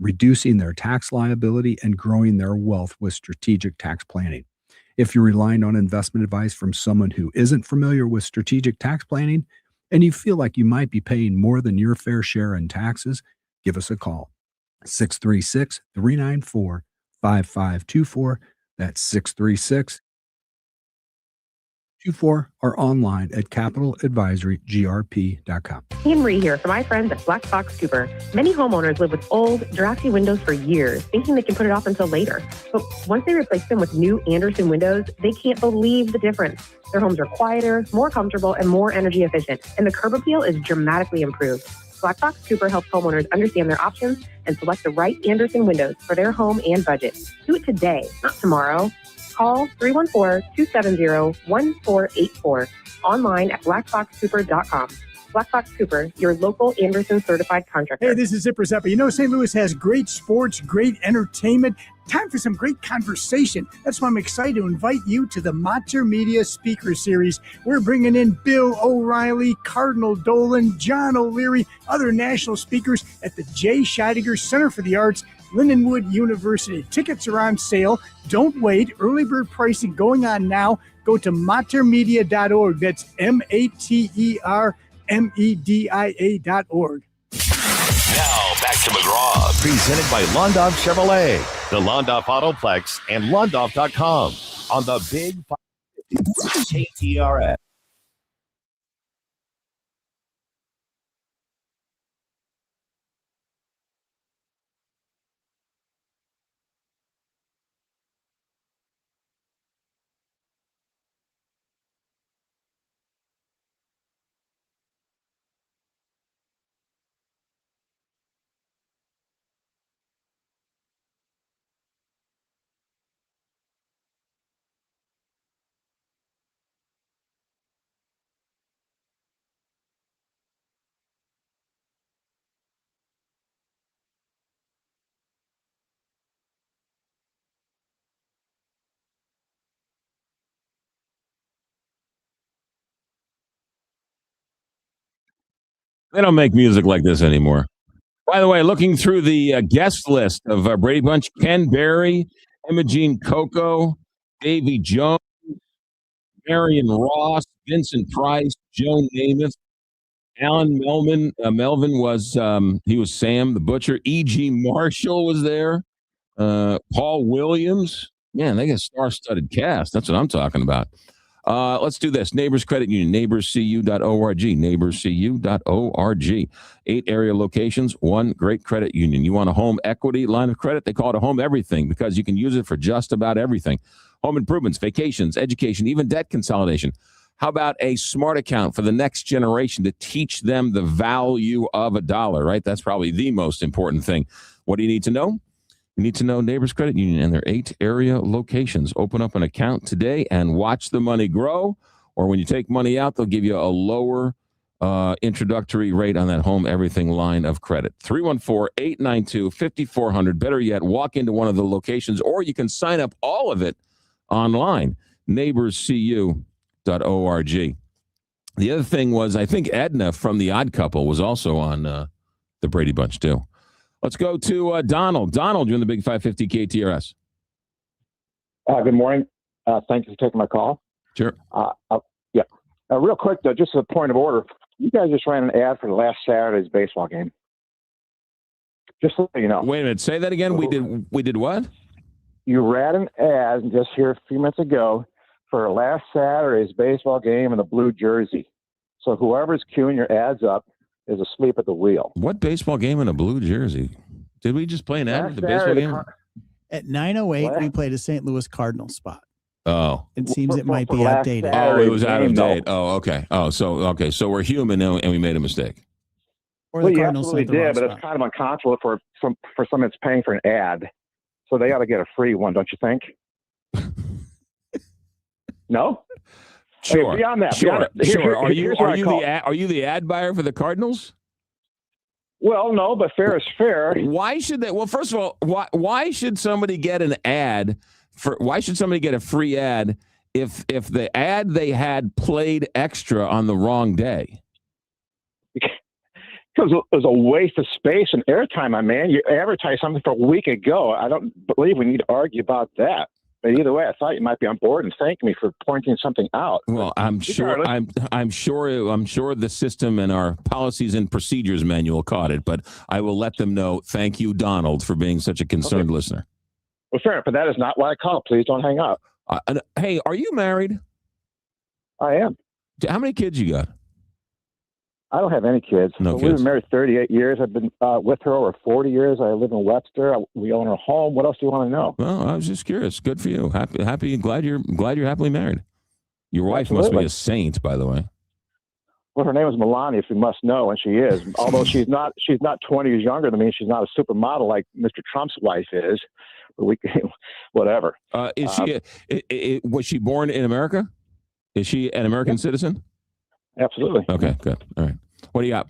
reducing their tax liability, and growing their wealth with strategic tax planning. If you're relying on investment advice from someone who isn't familiar with strategic tax planning and you feel like you might be paying more than your fair share in taxes, give us a call. 636-394-5524. That's 636-394-5524. or online at capitaladvisorygrp.com. Anne Marie here for my friends at Black Fox Cooper. Many homeowners live with old, drafty windows for years, thinking they can put it off until later. But once they replace them with new Andersen windows, they can't believe the difference. Their homes are quieter, more comfortable, and more energy efficient, and the curb appeal is dramatically improved. Black Fox Cooper helps homeowners understand their options and select the right Andersen windows for their home and budget. Do it today, not tomorrow. Call 314-270-1484. Online at blackfoxcooper.com. Black Fox Cooper, your local Andersen certified contractor. Hey, this is Zipper Zappa. You know, St. Louis has great sports, great entertainment. Time for some great conversation. That's why I'm excited to invite you to the Mater Media Speaker Series. We're bringing in Bill O'Reilly, Cardinal Dolan, John O'Leary, other national speakers at the J. Scheidegger Center for the Arts, Lindenwood University. Tickets are on sale. Don't wait. Early bird pricing going on now. Go to matermedia.org. That's MATERMEDIA.org. Now back to McGraw, presented by Londoff Chevrolet, the Londoff Autoplex, and Londoff.com on the Big 550 KTRS. They don't make music like this anymore. By the way, looking through the guest list of Brady Bunch, Ken Berry, Imogene Coco, Davy Jones, Marion Ross, Vincent Price, Joe Namath, Alan Melvin was he was Sam the Butcher. E.G. Marshall was there. Paul Williams. Man, they got a star-studded cast. That's what I'm talking about. Let's do this. Neighbors Credit Union, neighborscu.org, neighborscu.org. 8 area locations, 1 great credit union. You want a home equity line of credit? They call it a home everything because you can use it for just about everything. Home improvements, vacations, education, even debt consolidation. How about a smart account for the next generation to teach them the value of a dollar, right? That's probably the most important thing. What do you need to know? You need to know Neighbors Credit Union and their 8 area locations. Open up an account today and watch the money grow. Or when you take money out, they'll give you a lower introductory rate on that home everything line of credit. 314-892-5400. Better yet, walk into one of the locations, or you can sign up all of it online. neighborscu.org. The other thing was, I think Edna from The Odd Couple was also on the Brady Bunch, too. Let's go to Donald. Donald, you're in the Big 550 KTRS. Good morning. Thank you for taking my call. Sure. Yeah. Real quick, though, just as a point of order, you guys just ran an ad for last Saturday's baseball game. Just so you know. Wait a minute. Say that again. We did what? You ran an ad just here a few minutes ago for last Saturday's baseball game in the blue jersey. So whoever's queuing your ads up is asleep at the wheel. What baseball game in a blue jersey? Did we just play an ad for the baseball game? At 9:08, we played a St. Louis Cardinals spot. Oh. It seems it might be outdated. Oh, it was out of date. Oh, okay. Oh, so we're human and we made a mistake. Or the Cardinals did, but it's kind of unconscionable for someone that's paying for an ad. So they ought to get a free one, don't you think? No? Sure. Okay, beyond that, sure. Are you are you the ad buyer for the Cardinals? Well, no, but fair is fair. Why should they? Well, first of all, why should somebody get an ad why should somebody get a free ad if the ad they had played extra on the wrong day? Because it was a waste of space and airtime, my man. You advertised something for a week ago. I don't believe we need to argue about that. But either way, I thought you might be on board and thank me for pointing something out. Well, I'm sure the system and our policies and procedures manual caught it, but I will let them know. Thank you, Donald, for being such a concerned listener. Well, fair, but that is not why I called. Please don't hang up. Hey, are you married? I am. How many kids you got? I don't have any kids. No kids. We've been married 38 years. I've been with her over 40 years. I live in Webster. We own our home. What else do you want to know? Well, I was just curious. Good for you. Happy. Glad you're happily married. Your wife Absolutely. must be a saint, by the way. Well, her name is Melania, if you must know, and she is. Although she's not 20 years younger than me. She's not a supermodel like Mr. Trump's wife is. But whatever. Is she? Was she born in America? Is she an American citizen? Absolutely. Okay, good. All right. What do you got?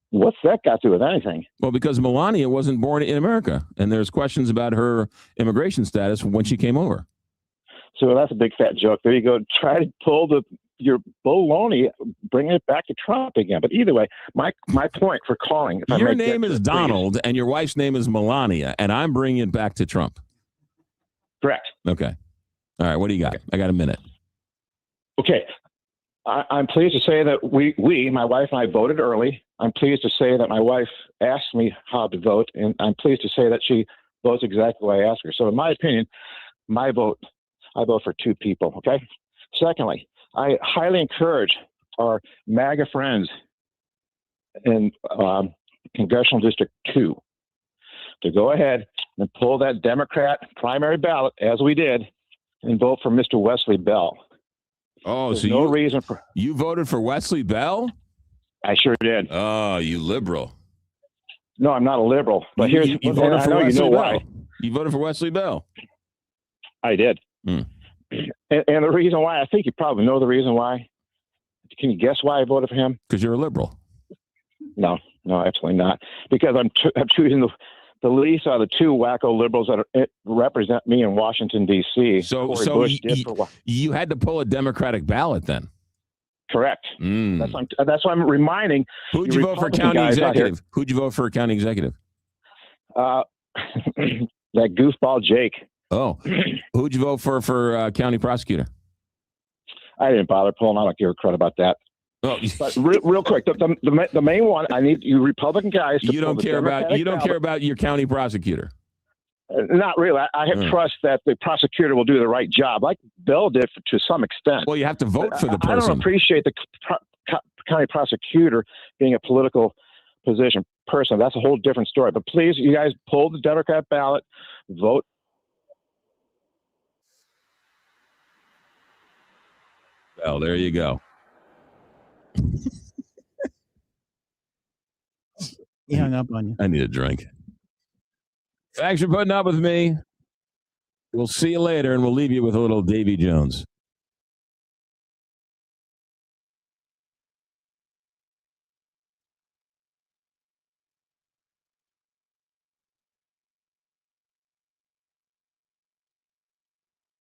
What's that got to do with anything? Well, because Melania wasn't born in America, and there's questions about her immigration status when she came over. So that's a big fat joke. There you go. Try to pull your baloney, bringing it back to Trump again. But either way, my point for calling. Your name is Donald, and your wife's name is Melania, and I'm bringing it back to Trump. Correct. Okay. All right. What do you got? I got a minute. Okay. I'm pleased to say that my wife and I voted early. I'm pleased to say that my wife asked me how to vote, and I'm pleased to say that she votes exactly the way I asked her. So in my opinion, I vote for 2 people, okay? Secondly, I highly encourage our MAGA friends in Congressional District 2 to go ahead and pull that Democrat primary ballot, as we did, and vote for Mr. Wesley Bell. Oh, There's so no reason for you voted for Wesley Bell? I sure did. Oh, you liberal. No, I'm not a liberal. But you voted for Wesley Bell. Why. You voted for Wesley Bell. I did. And the reason why, I think you probably know the reason why. Can you guess why I voted for him? Because you're a liberal. No, absolutely not. Because I'm choosing the least out of the 2 wacko liberals that represent me in Washington, D.C. So you had to pull a Democratic ballot then? Correct. That's why I'm reminding. Who'd you vote for county executive? Who'd you vote for county executive? That goofball Jake. Oh. Who'd you vote for county prosecutor? I didn't bother pulling. I don't give a crud about that. Oh, But real quick, the main one, I need you Republican guys. To you don't pull the care about Democratic you don't care ballot. about your county prosecutor. Not really. I have trust that the prosecutor will do the right job, like Bill did to some extent. Well, you have to vote for the I person. don't appreciate the county prosecutor being a political person. That's a whole different story. But please, you guys pull the Democrat ballot, vote. Well, there you go. He hung up on you. I need a drink. Thanks for putting up with me. We'll see you later, and we'll leave you with a little Davy Jones.